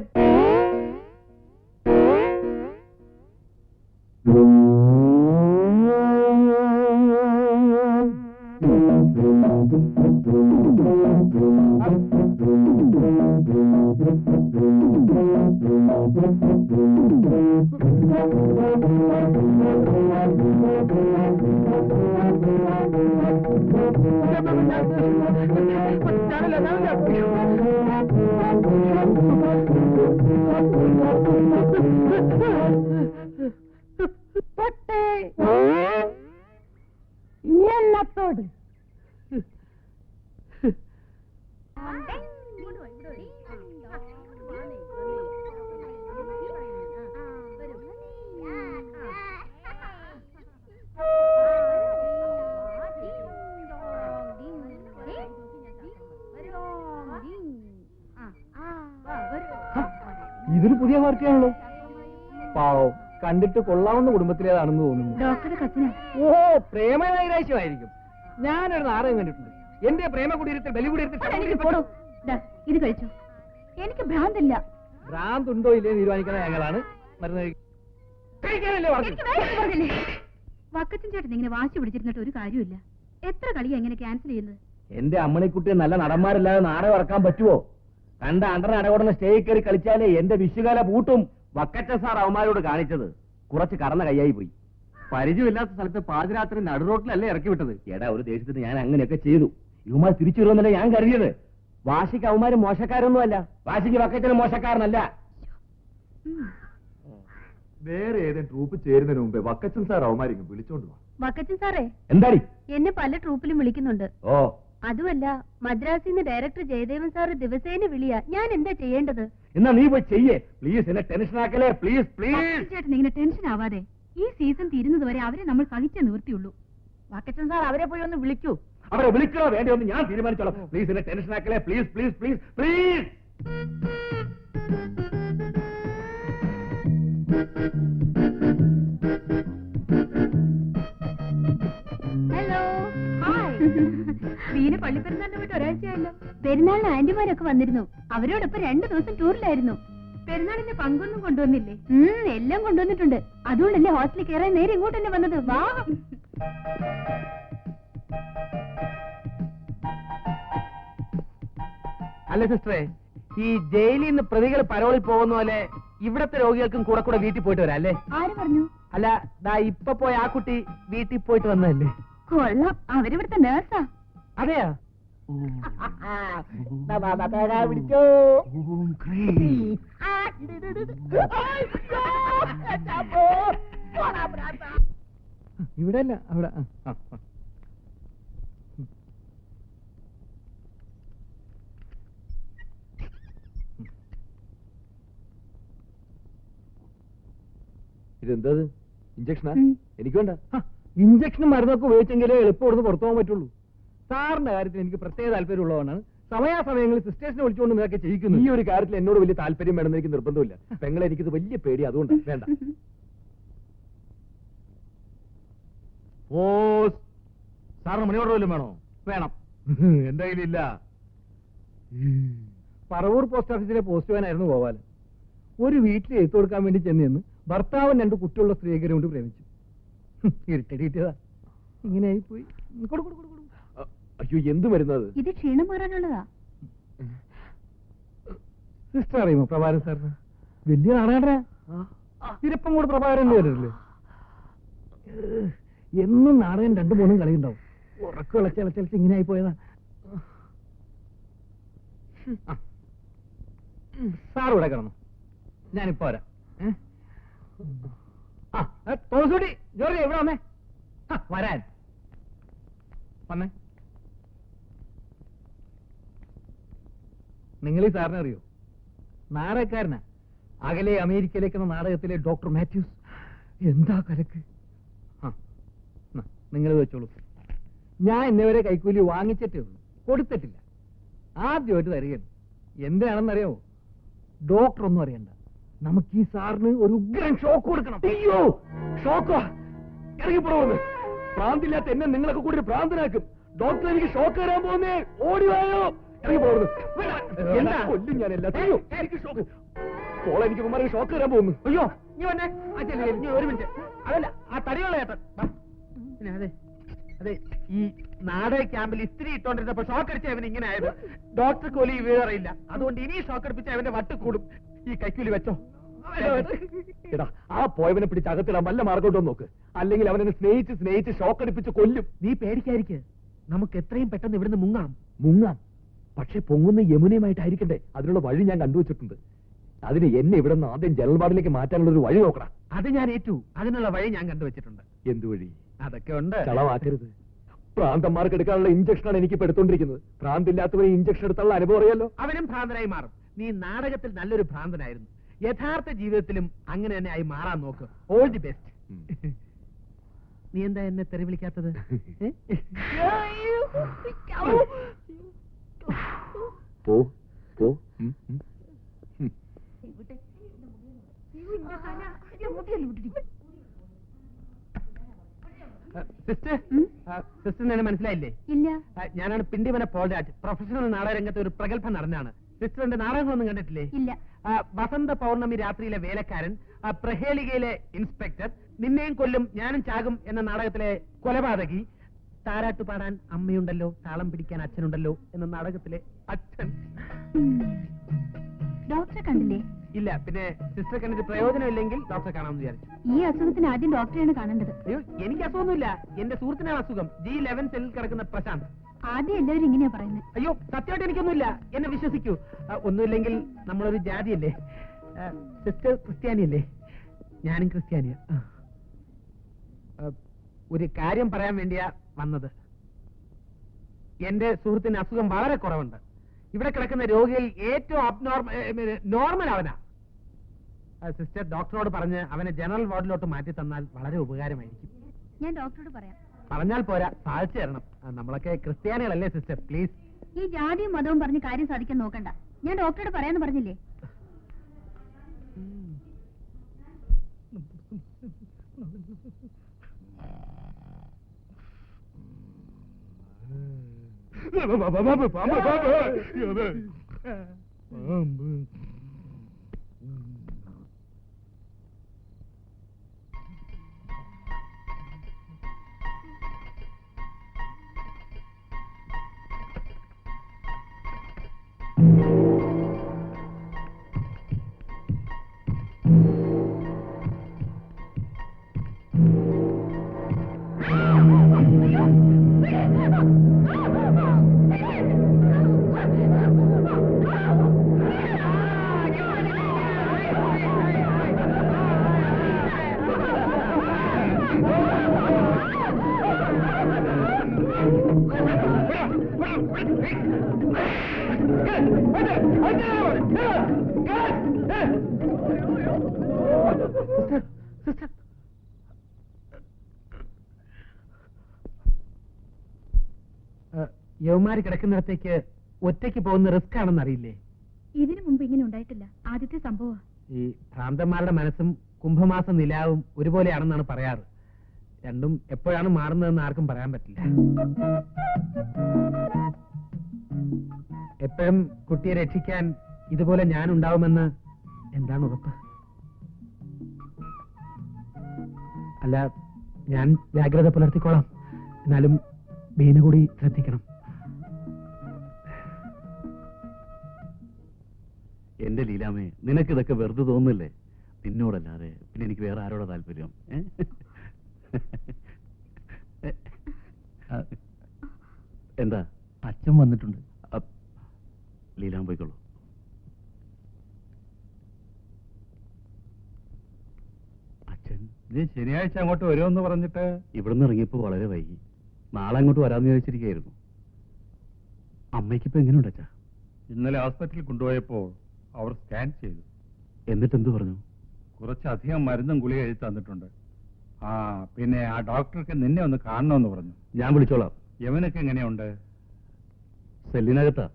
ഇനിയെന്നത്തോട് ഇതൊരു പുതിയ പാർട്ടിയാണല്ലോ. പാവം, കണ്ടിട്ട് കൊള്ളാവുന്ന കുടുംബത്തിലേതാണെന്ന് തോന്നുന്നു. ഡോക്ടറുടെ കത്തിനാ. ഓ, പ്രേമനൈരാശ്യമായിരിക്കും. ഞാനൊരു നാടകം കണ്ടിട്ടുണ്ട്. എന്റെ പ്രേമ കുടീരത്തിൽ ബലി എനിക്ക് കുടീരത്തിൽ പോടോ. ദാ, ഇത് കഴിച്ചോ. എനിക്ക് ഭ്രാന്തല്ല. ഭ്രാന്തുണ്ടോ ഇല്ലേ തീരുമാനിക്കുന്ന ഞങ്ങളാണ്. മരുന്ന് കഴിക്കാനല്ലേ പറഞ്ഞു. എനിക്ക് വേഗം പറഞ്ഞില്ലേ? വക്കച്ചൻ ചേട്ടൻ ഇങ്ങനെ വാശി പിടിച്ചിരുന്നിട്ട് ഒരു കാര്യമില്ല. എത്ര കളിയാ ഇങ്ങനെ ക്യാൻസൽ ചെയ്യുന്നത്? എന്റെ അമ്മണിക്കുട്ടിയെ നല്ല നടന്മാരില്ലാതെ നാടകം ഇറക്കാൻ പറ്റുമോ? കണ്ട അണ്ടർ അടകൊടുന്ന സ്റ്റേജിൽ കയറി കളിച്ചാലേ എന്റെ വിഷുകാല പൂട്ടും. വക്കച്ച സാർ അവന്മാരോട് കാണിച്ചത് കുറച്ച് കറന്ന കൈയായി പോയി. പരിചയമില്ലാത്ത സ്ഥലത്ത് പാതിരാത്രി നടുറോട്ടിലല്ലേ ഇറക്കി വിട്ടത്. എടാ, ഒരു ദേഷ്യത്തിന് ഞാൻ അങ്ങനെയൊക്കെ ചെയ്തു. ഇവന്മാർ തിരിച്ചു വരുമെന്നല്ലേ ഞാൻ കരുതിയത്. വാശിക്ക് അവന്മാര് മോശക്കാരൊന്നുമല്ല. വാശിക്ക് വക്കച്ചന് മോശക്കാരനല്ല. വേറെ ഏതെങ്കിലും ട്രൂപ്പ് ചേരുന്നതിന് മുമ്പേ വക്കച്ചൻ സാർ അവന്മാരിങ്ങ് വിളിച്ചോണ്ട് പോവാ. വക്കച്ചൻ സാറേ, എന്താടി? എന്നെ പല ട്രൂപ്പിലും വിളിക്കുന്നുണ്ട്. ഓ, അതുമല്ല, മദ്രാസിൽ നിന്ന് ഡയറക്ടർ ജയദേവൻ സാറ് ദിവസേന വിളിയാ. ഞാൻ എന്താ ചെയ്യേണ്ടത്? എന്നാ നീ പോയി ചെയ്യേ. പ്ലീസ്, എന്നെ ടെൻഷൻ ആക്കലേ. Please please. വക്കച്ചൻ ചേട്ടൻ ഇങ്ങനെ ടെൻഷൻ ആവാതെ. ഈ സീസൺ തീരുന്നത് വരെ അവരെ നമ്മൾ സഹിച്ചേ നിവൃത്തിയുള്ളൂ. വക്കച്ചൻ സാർ അവരെ പോയി ഒന്ന് വിളിക്കൂ. അവരെ വിളിക്കണോ വേണ്ടി ഒന്ന് ഞാൻ തീരുമാനിച്ചോളാം. പ്ലീസ്, എന്നെ ടെൻഷൻ ആക്കലേ. Please please please please. വീന് പള്ളിപ്പെരുന്നാളിന് പോയിട്ട് ഒരാഴ്ചയായല്ലോ. പെരുന്നാളിന് ആന്റിമാരൊക്കെ വന്നിരുന്നു. അവരോടൊപ്പം 2 ദിവസം ടൂറിലായിരുന്നു. പെരുന്നാളിന്റെ പങ്കൊന്നും കൊണ്ടുവന്നില്ലേ? എല്ലാം കൊണ്ടുവന്നിട്ടുണ്ട്. അതുകൊണ്ടല്ലേ ഹോസ്റ്റലിൽ കയറാൻ നേരെ ഇങ്ങോട്ട് തന്നെ വന്നത്. വാ. അല്ല സിസ്റ്ററെ, ഈ ജയിലിൽ നിന്ന് പ്രതികൾ പരോളിൽ പോകുന്ന പോലെ ഇവിടത്തെ രോഗികൾക്കും കൂടെ കൂടെ വീട്ടിൽ പോയിട്ട് വരാം അല്ലേ? ആര് പറഞ്ഞു? അല്ല, ദാ ഇപ്പൊ പോയ ആ കുട്ടി വീട്ടിൽ പോയിട്ട് വന്നതല്ലേ? കൊള്ളാം, അവരിവിടുത്തെ നേഴ്സാ. അതെയാ? പിടിച്ചോ. ഇവിടെ അല്ല, അവിടെ. ഇതെന്താ ഇഞ്ചക്ഷനാ? എനിക്ക് വേണ്ട. ഇഞ്ചക്ഷനും മരുന്നൊക്കെ ഉപയോഗിച്ചെങ്കിലേ എളുപ്പം ഇവിടുന്ന് പുറത്തു പോകാൻ പറ്റുള്ളൂ. സാറിന്റെ കാര്യത്തിൽ എനിക്ക് പ്രത്യേക താല്പര്യമുള്ളതാണ്. സമയാസമയങ്ങളിൽ സിസ്റ്റേഴ്സിനെ വിളിച്ചുകൊണ്ട് ഇതൊക്കെ ചെയ്യിക്കുന്നു. ഈ ഒരു കാര്യത്തിൽ എന്നോട് വലിയ താല്പര്യം വേണമെന്ന് എനിക്ക് നിർബന്ധമില്ല. പെങ്ങളെ എനിക്കിത് വലിയ പേടി, അതുകൊണ്ട് വേണ്ട. ഓ, സാറിന് മണി ഓർഡർ വല്ലതും വേണോ? വേണം. എന്റെ കയ്യിലില്ല. പറവൂർ പോസ്റ്റ് ഓഫീസിലെ പോസ്റ്റ്മാനായിരുന്നു ഗോപാലൻ. ഒരു വീട്ടിൽ എഴുത്ത് കൊടുക്കാൻ വേണ്ടി ചെന്ന് ഭർത്താവും 2 കുട്ടിയുള്ള സ്ത്രീകരെ കൊണ്ട് പ്രേമിച്ചു. ഇരുട്ടടിയിട്ടതാ, ഇങ്ങനെ ആയിപ്പോയി. അയ്യോ, എന്ത് മരുന്നത്? ഇത് ക്ഷീണം മാറാനുള്ളതാ. സിസ്റ്റർ അറിയുമോ പ്രഭാകരൻ സാറിന്? വലിയ നാടാടാ. ഇരപ്പം കൂടെ പ്രഭാകരൻ വരില്ലേ? എന്നും നാടകം 2-3 കളിയുണ്ടാവും. ഉറക്കം ഇളച്ചളച്ച് ഇങ്ങനെ ആയി പോയതാ. സാർ ഇവിടെ കിടന്നു, ഞാനിപ്പോ വരാം. തോമസൂട്ടി, ജോർജ് ഇവിടെ വന്നേ. വരാൻ വന്നേ. നിങ്ങൾ ഈ സാറിനെ അറിയോ? നാടകക്കാരനാ. അകലെ അമേരിക്കയിലേക്ക് എന്ന നാടകത്തിലെ ഡോക്ടർ മാത്യൂസ്. എന്താ കലക്ക്. നിങ്ങൾ വെച്ചോളൂ. ഞാൻ ഇന്നവരെ കൈക്കൂലി വാങ്ങിച്ചിട്ടേ ഉള്ളൂ, കൊടുത്തിട്ടില്ല. ആദ്യമായിട്ട് തരികയാണ്. എന്താണെന്നറിയാമോ? ഡോക്ടർ ഒന്നും അറിയണ്ട, നമുക്ക് ഈ സാറിന് ഒരു ഉഗ്രൻ ഷോക്ക് കൊടുക്കണം. അയ്യോ, ഷോക്കോ? ഇറങ്ങിപ്പോടുന്നു. പ്രാന്തില്ലാത്ത എന്നെ നിങ്ങളൊക്കെ കൂടി പ്രാന്തനാക്കും. ഡോക്ടർ എനിക്ക് ഷോക്ക് തരാൻ പോകുന്നേ. ഓടിവായോ, ഇറങ്ങിപ്പോടുന്നു. എന്താ? കൊല്ലും ഞാൻ എല്ലാത്തിനും. എനിക്ക് ഷോക്ക് പോളെ, എനിക്ക് മുമ്പാണ് ഷോക്ക് തരാൻ പോകുന്നു. അയ്യോ, നീ വന്നേ. ഒരു മിനിറ്റ്. അതല്ല, ആ തടിയുള്ള ചേട്ടൻ. പിന്നെ അതെ അതെ, ഈ നാടക ക്യാമ്പിൽ ഇസ്ത്രി ഇട്ടോണ്ടിരുന്നപ്പോ ഷോക്ക് അടിച്ച അവൻ ഇങ്ങനെ ആയത്. ഡോക്ടർക്ക് പോലും ഈ വിവരമില്ല. അതുകൊണ്ട് ഇനി ഷോക്ക് അടിപ്പിച്ച അവന്റെ വട്ട് കൂടും. ഈ കൈക്കൂലി വെച്ചോ. എടാ, ആ പോയവനെ പിടിച്ച് അകത്തിടാൻ വല്ല മാർഗോട്ടോ നോക്ക്. അല്ലെങ്കിൽ അവനെ സ്നേഹിച്ച് ഷോക്ക് അടിപ്പിച്ച് കൊല്ലും. നീ പേടിക്കാതിരിക്കെ, നമുക്ക് എത്രയും പെട്ടെന്ന് ഇവിടുന്ന് മുങ്ങാം. മുങ്ങാം, പക്ഷെ പൊങ്ങുന്ന യമുനയുമായിട്ടായിരിക്കണ്ടേ? അതിനുള്ള വഴി ഞാൻ കണ്ടുവച്ചിട്ടുണ്ട്. അതിന് എന്നെ ഇവിടെ നിന്ന് ആദ്യം ജനറൽ വാർഡിലേക്ക് മാറ്റാനുള്ള ഒരു വഴി നോക്കണം. അത് ഞാൻ ഏറ്റു. അതിനുള്ള വഴി ഞാൻ കണ്ടുവച്ചിട്ടുണ്ട്. എന്ത് വഴി? അതൊക്കെ ഉണ്ട്. കളവാക്കരുത്. പ്രാന്തന്മാർക്ക് എടുക്കാനുള്ള ഇഞ്ചക്ഷനാണ് എനിക്ക് ഇപ്പൊ എടുത്തോണ്ടിരിക്കുന്നത്. ഭ്രാന്തില്ലാത്തവരെ ഇഞ്ചക്ഷൻ എടുത്തുള്ള അനുഭവം അറിയാലോ. അവനും ഭ്രാന്തനായി മാറും. നീ നാടകത്തിൽ നല്ലൊരു ഭ്രാന്തനായിരുന്നു. യഥാർത്ഥ ജീവിതത്തിലും അങ്ങനെ തന്നെ ആയി മാറാൻ നോക്ക്. All the best. നീ എന്താ എന്നെ തെറി വിളിക്കാത്തത്? പോ പോ. സിസ്റ്റർ, സിസ്റ്ററിന് എന്നെ മനസ്സിലായില്ലേ? ഇല്ല. ഞാനാണ് പിണ്ടിമന പോൾരാജ്. പ്രൊഫഷണൽ നാടകരംഗത്തെ ഒരു പ്രഗത്ഭ നടനാണ്. സിസ്റ്ററിന്റെ നാടകങ്ങളൊന്നും കണ്ടിട്ടില്ലേ? ഇല്ല. വസന്ത പൗർണമി രാത്രിയിലെ വേലക്കാരൻ, പ്രഹേളികയിലെ ഇൻസ്പെക്ടർ, നിന്നെയും കൊല്ലും ഞാനും ചാകും എന്ന നാടകത്തിലെ കൊലപാതകി, താരാട്ടു പാടാൻ അമ്മയുണ്ടല്ലോ, താളം പിടിക്കാൻ അച്ഛനുണ്ടല്ലോ എന്ന നാടകത്തിലെ അച്ഛൻ. ഡോക്ടറെ കണ്ടില്ലേ? ഇല്ല. പിന്നെ സിസ്റ്റർ കണ്ടിട്ട് പ്രയോജനമില്ലെങ്കിൽ ഡോക്ടറെ കാണാമെന്ന് വിചാരിച്ചു. ഈ അസുഖത്തിന് ആദ്യം ഡോക്ടറെയാണ് കാണേണ്ടത്. അയ്യോ, എനിക്ക് അസുഖമൊന്നുമില്ല. എന്റെ സുഹൃത്തിനാണ് അസുഖം. G11 സെല്ലിൽ കിടക്കുന്ന പ്രശാന്ത്. ആദ്യം എല്ലാവരും ഇങ്ങനെയാ പറയുന്നത്. അയ്യോ, സത്യമായിട്ട് എനിക്കൊന്നുമില്ല. എന്നെ വിശ്വസിക്കൂ. ഒന്നുമില്ലെങ്കിൽ നമ്മളൊരു ജാതിയല്ലേ. സിസ്റ്റർ ക്രിസ്ത്യാനിയല്ലേ? ഞാനും ക്രിസ്ത്യാനിയാ. ഒരു കാര്യം പറയാൻ വേണ്ടിയാ വന്നത്. എന്റെ സുഹൃത്തിന് അസുഖം വളരെ കുറവുണ്ട്. ഇവിടെ കിടക്കുന്ന രോഗിയിൽ ഏറ്റവും നോർമൽ അവനാ. സിസ്റ്റർ ഡോക്ടറോട് പറഞ്ഞ് അവനെ ജനറൽ വാർഡിലോട്ട് മാറ്റി തന്നാൽ വളരെ ഉപകാരമായിരിക്കും. ഞാൻ ഡോക്ടറോട് പറയാം. പറഞ്ഞാൽ പോരാ, സാധിച്ചു തരണം. നമ്മളൊക്കെ ക്രിസ്ത്യാനികളല്ലേ സിസ്റ്റർ, പ്ലീസ്. ഈ ജാതിയും മതവും പറഞ്ഞ് കാര്യം സാധിക്കാൻ നോക്കണ്ട. ഞാൻ ഡോക്ടറോട് പറയാന്ന് പറഞ്ഞില്ലേ? യവന്മാര് കിടക്കുന്നിടത്തേക്ക് ഒറ്റയ്ക്ക് പോകുന്ന റിസ്ക് ആണെന്ന് അറിയില്ലേ? ഇതിനു മുമ്പ് ഇങ്ങനെ ഉണ്ടായിട്ടില്ല, ആദ്യത്തെ സംഭവം. ഈ ഭ്രാന്തന്മാരുടെ മനസ്സും കുംഭമാസ നിലാവും ഒരുപോലെയാണെന്നാണ് പറയാറ്. രണ്ടും എപ്പോഴാണ് മാറുന്നതെന്ന് ആർക്കും പറയാൻ പറ്റില്ല. എപ്പോഴും കുട്ടിയെ രക്ഷിക്കാൻ ഇതുപോലെ ഞാൻ ഉണ്ടാവുമെന്ന് എന്താണ് ഉറപ്പ്? അല്ല, ഞാൻ ജാഗ്രത പുലർത്തിക്കോളാം. എന്നാലും ബീന കൂടി ശ്രദ്ധിക്കണം. എന്റെ ലീലാമേ, നിനക്കിതൊക്കെ വെറുതെ തോന്നുന്നില്ലേ? നിന്നോടല്ലാതെ പിന്നെ എനിക്ക് വേറെ ആരോടാ താല്പര്യം? എന്താ? അച്ഛൻ വന്നിട്ടുണ്ട്. ലീലാം പോയിക്കോളൂ. അച്ഛൻ നീ ശനിയാഴ്ച അങ്ങോട്ട് വരുമെന്ന് പറഞ്ഞിട്ട് ഇവിടുന്ന് ഇറങ്ങിയപ്പോ വളരെ വൈകി. നാളെ അങ്ങോട്ട് വരാമെന്ന് വിചാരിച്ചിരിക്കുകയായിരുന്നു. അമ്മയ്ക്കിപ്പോ എങ്ങനെയുണ്ട് അച്ഛാ? ഇന്നലെ ഹോസ്പിറ്റലിൽ കൊണ്ടുപോയപ്പോൾ അവർ സ്കാൻ ചെയ്തു. എന്നിട്ട് എന്ത് പറഞ്ഞു? കുറച്ചധികം മരുന്നും ഗുളിക എഴുതി തന്നിട്ടുണ്ട്. ആ പിന്നെ ആ ഡോക്ടർക്ക് നിന്നെ ഒന്ന് കാണണമെന്ന് പറഞ്ഞു. ഞാൻ വിളിച്ചോളാം. യവനൊക്കെ എങ്ങനെയുണ്ട്? സെല്ലിനകത്താ.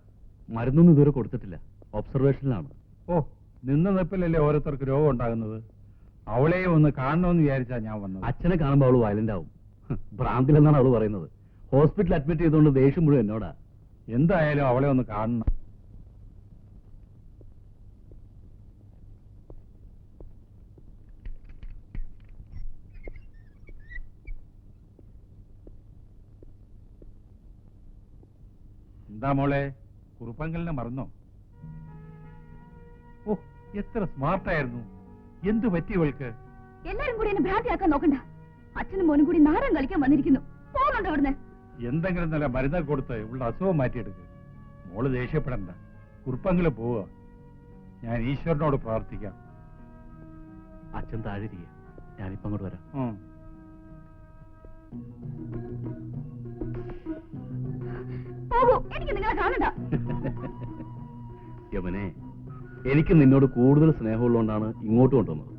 മരുന്നൊന്നും ഇതുവരെ കൊടുത്തിട്ടില്ല. ഒബ്സർവേഷനിലാണ്. ഓ, നിന്ന നിപ്പിലല്ലേ ഓരോരുത്തർക്ക് രോഗം ഉണ്ടാകുന്നത്. അവളെയും ഒന്ന് കാണണമെന്ന് വിചാരിച്ചാ ഞാൻ വന്നത്. അച്ഛനെ കാണുമ്പോൾ അവള് വയലന്റ് ആവും. ഭ്രാന്തിലെന്നാണ് അവള് പറയുന്നത്. ഹോസ്പിറ്റലിൽ അഡ്മിറ്റ് ചെയ്തുകൊണ്ട് ദേഷ്യം മുഴുവൻ എന്നോടാ. എന്തായാലും അവളെ ഒന്ന് കാണണം. എന്താ മോളെ, കുറുപ്പങ്കലിനെ മറന്നോ? ഓ, എത്ര സ്മാർട്ടായിരുന്നു. എന്തു പറ്റി ഇവൾക്ക്? എല്ലാരും കൂടി എന്നെ ഭ്രാന്തിയാക്കാൻ നോക്കണ്ട. അച്ഛനും മോനും കൂടി നാടൻ കളിക്കാൻ വന്നിരിക്കുന്നു. പോകുന്നുണ്ടോ ഇവിടുന്ന്? എന്തെങ്കിലും നല്ല മരുന്ന് കൊടുത്ത് ഇവളുടെ അസുഖം മാറ്റിയെടുക്ക്. മോള് ദേഷ്യപ്പെടണ്ട. കുറുപ്പങ്കല് പോവുക. ഞാൻ ഈശ്വരനോട് പ്രാർത്ഥിക്കാം. അച്ഛൻ താഴെയിരിക്കുക. ഞാനിപ്പോ അങ്ങോട്ട് വരാം. പോകൂ, എനിക്ക് നിങ്ങളെ കാണണ്ട. യമനെ, എനിക്ക് നിന്നോട് കൂടുതൽ സ്നേഹമുള്ളതുകൊണ്ടാണ് ഇങ്ങോട്ട് കൊണ്ടുവന്നത്.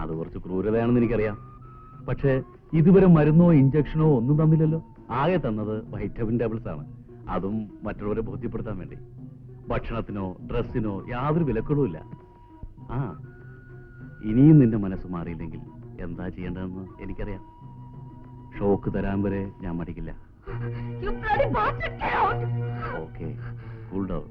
അത് കുറച്ച് ക്രൂരതയാണെന്ന് എനിക്കറിയാം. പക്ഷേ ഇതുവരെ മരുന്നോ ഇഞ്ചക്ഷനോ ഒന്നും തന്നില്ലല്ലോ. ആകെ തന്നത് വൈറ്റമിൻ ടാബ്ലറ്റ്സ് ആണ്. അതും മറ്റുള്ളവരെ ബോധ്യപ്പെടുത്താൻ വേണ്ടി. ഭക്ഷണത്തിനോ ഡ്രസ്സിനോ യാതൊരു വിലക്കുകളുമില്ല. ആ, ഇനിയും നിന്റെ മനസ്സ് മാറിയില്ലെങ്കിൽ എന്താ ചെയ്യേണ്ടതെന്ന് എനിക്കറിയാം. ഷോക്ക് തരാൻ വരെ ഞാൻ മടിക്കില്ല. You bloody bastard, get out! Okay, cool down.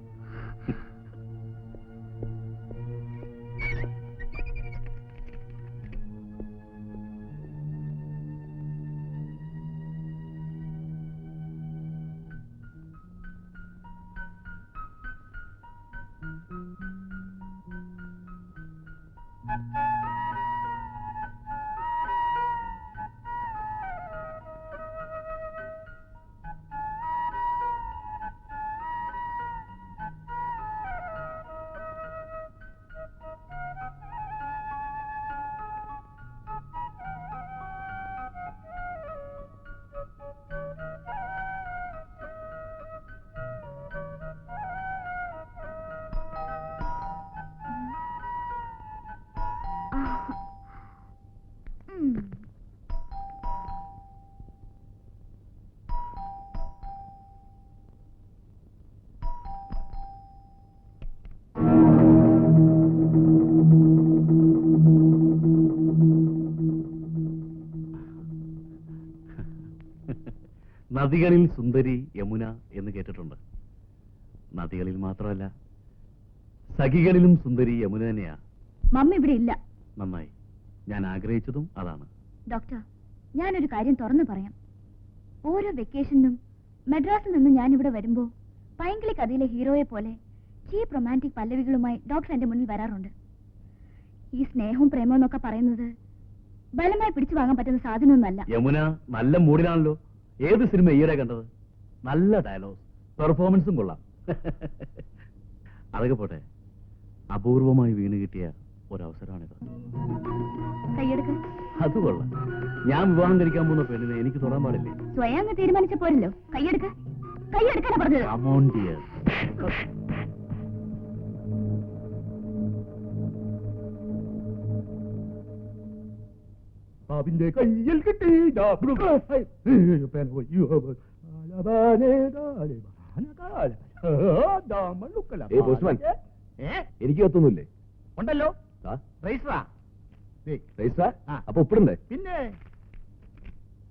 നദികളിൽ സുന്ദരി യമുന എന്ന് കേട്ടിട്ടുണ്ട്. നദികളിൽ മാത്രമല്ല, സഖികളിലും സുന്ദരി യമുന തന്നെയാ. മമ്മി ഇവിടെ ഇല്ല. നന്നായി. ഞാൻ ആഗ്രഹിച്ചതും അതാണ്. ഡോക്ടർ, ഞാനൊരു കാര്യം തുറന്നു പറയാം. ഓരോ വെക്കേഷനും മദ്രാസിൽ നിന്ന് ഞാൻ ഇവിടെ വരുമ്പോ പൈങ്കിളി കഥയിലെ ഹീറോയെ പോലെ ചീപ്പ് റൊമാൻറ്റിക് പല്ലവികളുമായി ഡോക്ടർ എന്റെ മുന്നിൽ വരാറുണ്ട്. ഈ സ്നേഹവും പ്രേമവും എന്നൊക്കെ പറയുന്നത് ബലമായി പിടിച്ചു വാങ്ങാൻ പറ്റുന്ന സാധനമൊന്നുമല്ല. യമുന നല്ല മൂഡിലാണല്ലോ. ഏത് സിനിമ ഈയിടെ കണ്ടത്? നല്ല ഡയലോഗ്, പെർഫോമൻസും കൊള്ളാം. അതൊക്കെ പോട്ടെ, അപൂർവമായി വീണ് കിട്ടിയ ഒരവസരമാണിത്. കൈയെടുക്ക. അത് കൊള്ളാം. ഞാൻ വിവാഹം കഴിക്കാൻ പോകുന്ന പെണ്ണിനെ എനിക്ക് തൊടാൻ പാടില്ലേ? സ്വയം അങ്ങ് തീരുമാനിച്ച പോരല്ലോ. കൈയെടുക്ക. കൈയെടുക്കാനാ പറഞ്ഞത്. Come on, dear. അവന്റെ കയ്യിൽ കിട്ടി എനിക്ക് കത്തൊന്നുമില്ലേ? ഉണ്ടല്ലോ. രജിസ്റ്ററാ? രജിസ്റ്ററാ? അപ്പൊ ഒപ്പിടണ്ടേ? പിന്നെ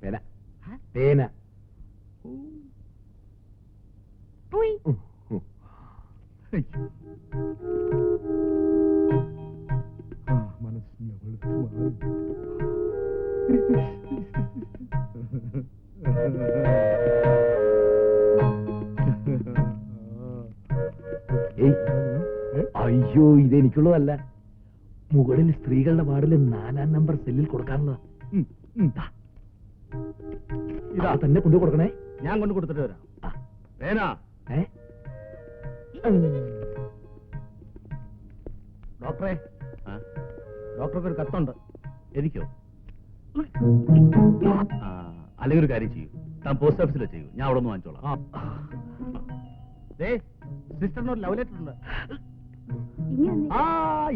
പേന പേന മനസ്സിനെ അയ്യോ, ഇതെനിക്കുള്ളതല്ല. മുകളിൽ സ്ത്രീകളുടെ വാർഡിൽ 4-ാം നമ്പർ സെല്ലിൽ കൊടുക്കാനുള്ളതാ. ഇതാ തന്നെ കൊണ്ടു കൊടുക്കണേ. ഞാൻ കൊണ്ട് കൊടുത്തിട്ട് വരാം. ഡോക്ടറെ, ഡോക്ടർക്ക് ഒരു കത്തുണ്ട്. എനിക്കോ? അല്ലെങ്കിൽ ഒരു കാര്യം ചെയ്യൂ, താൻ പോസ്റ്റ് ഓഫീസിലെ ചെയ്യൂ, ഞാൻ അവിടെ നിന്ന് വാങ്ങിച്ചോളാം. സിസ്റ്ററിന് ഒരു ലവ് ലെറ്റർ ഉണ്ട്. ഇനി ഒന്ന്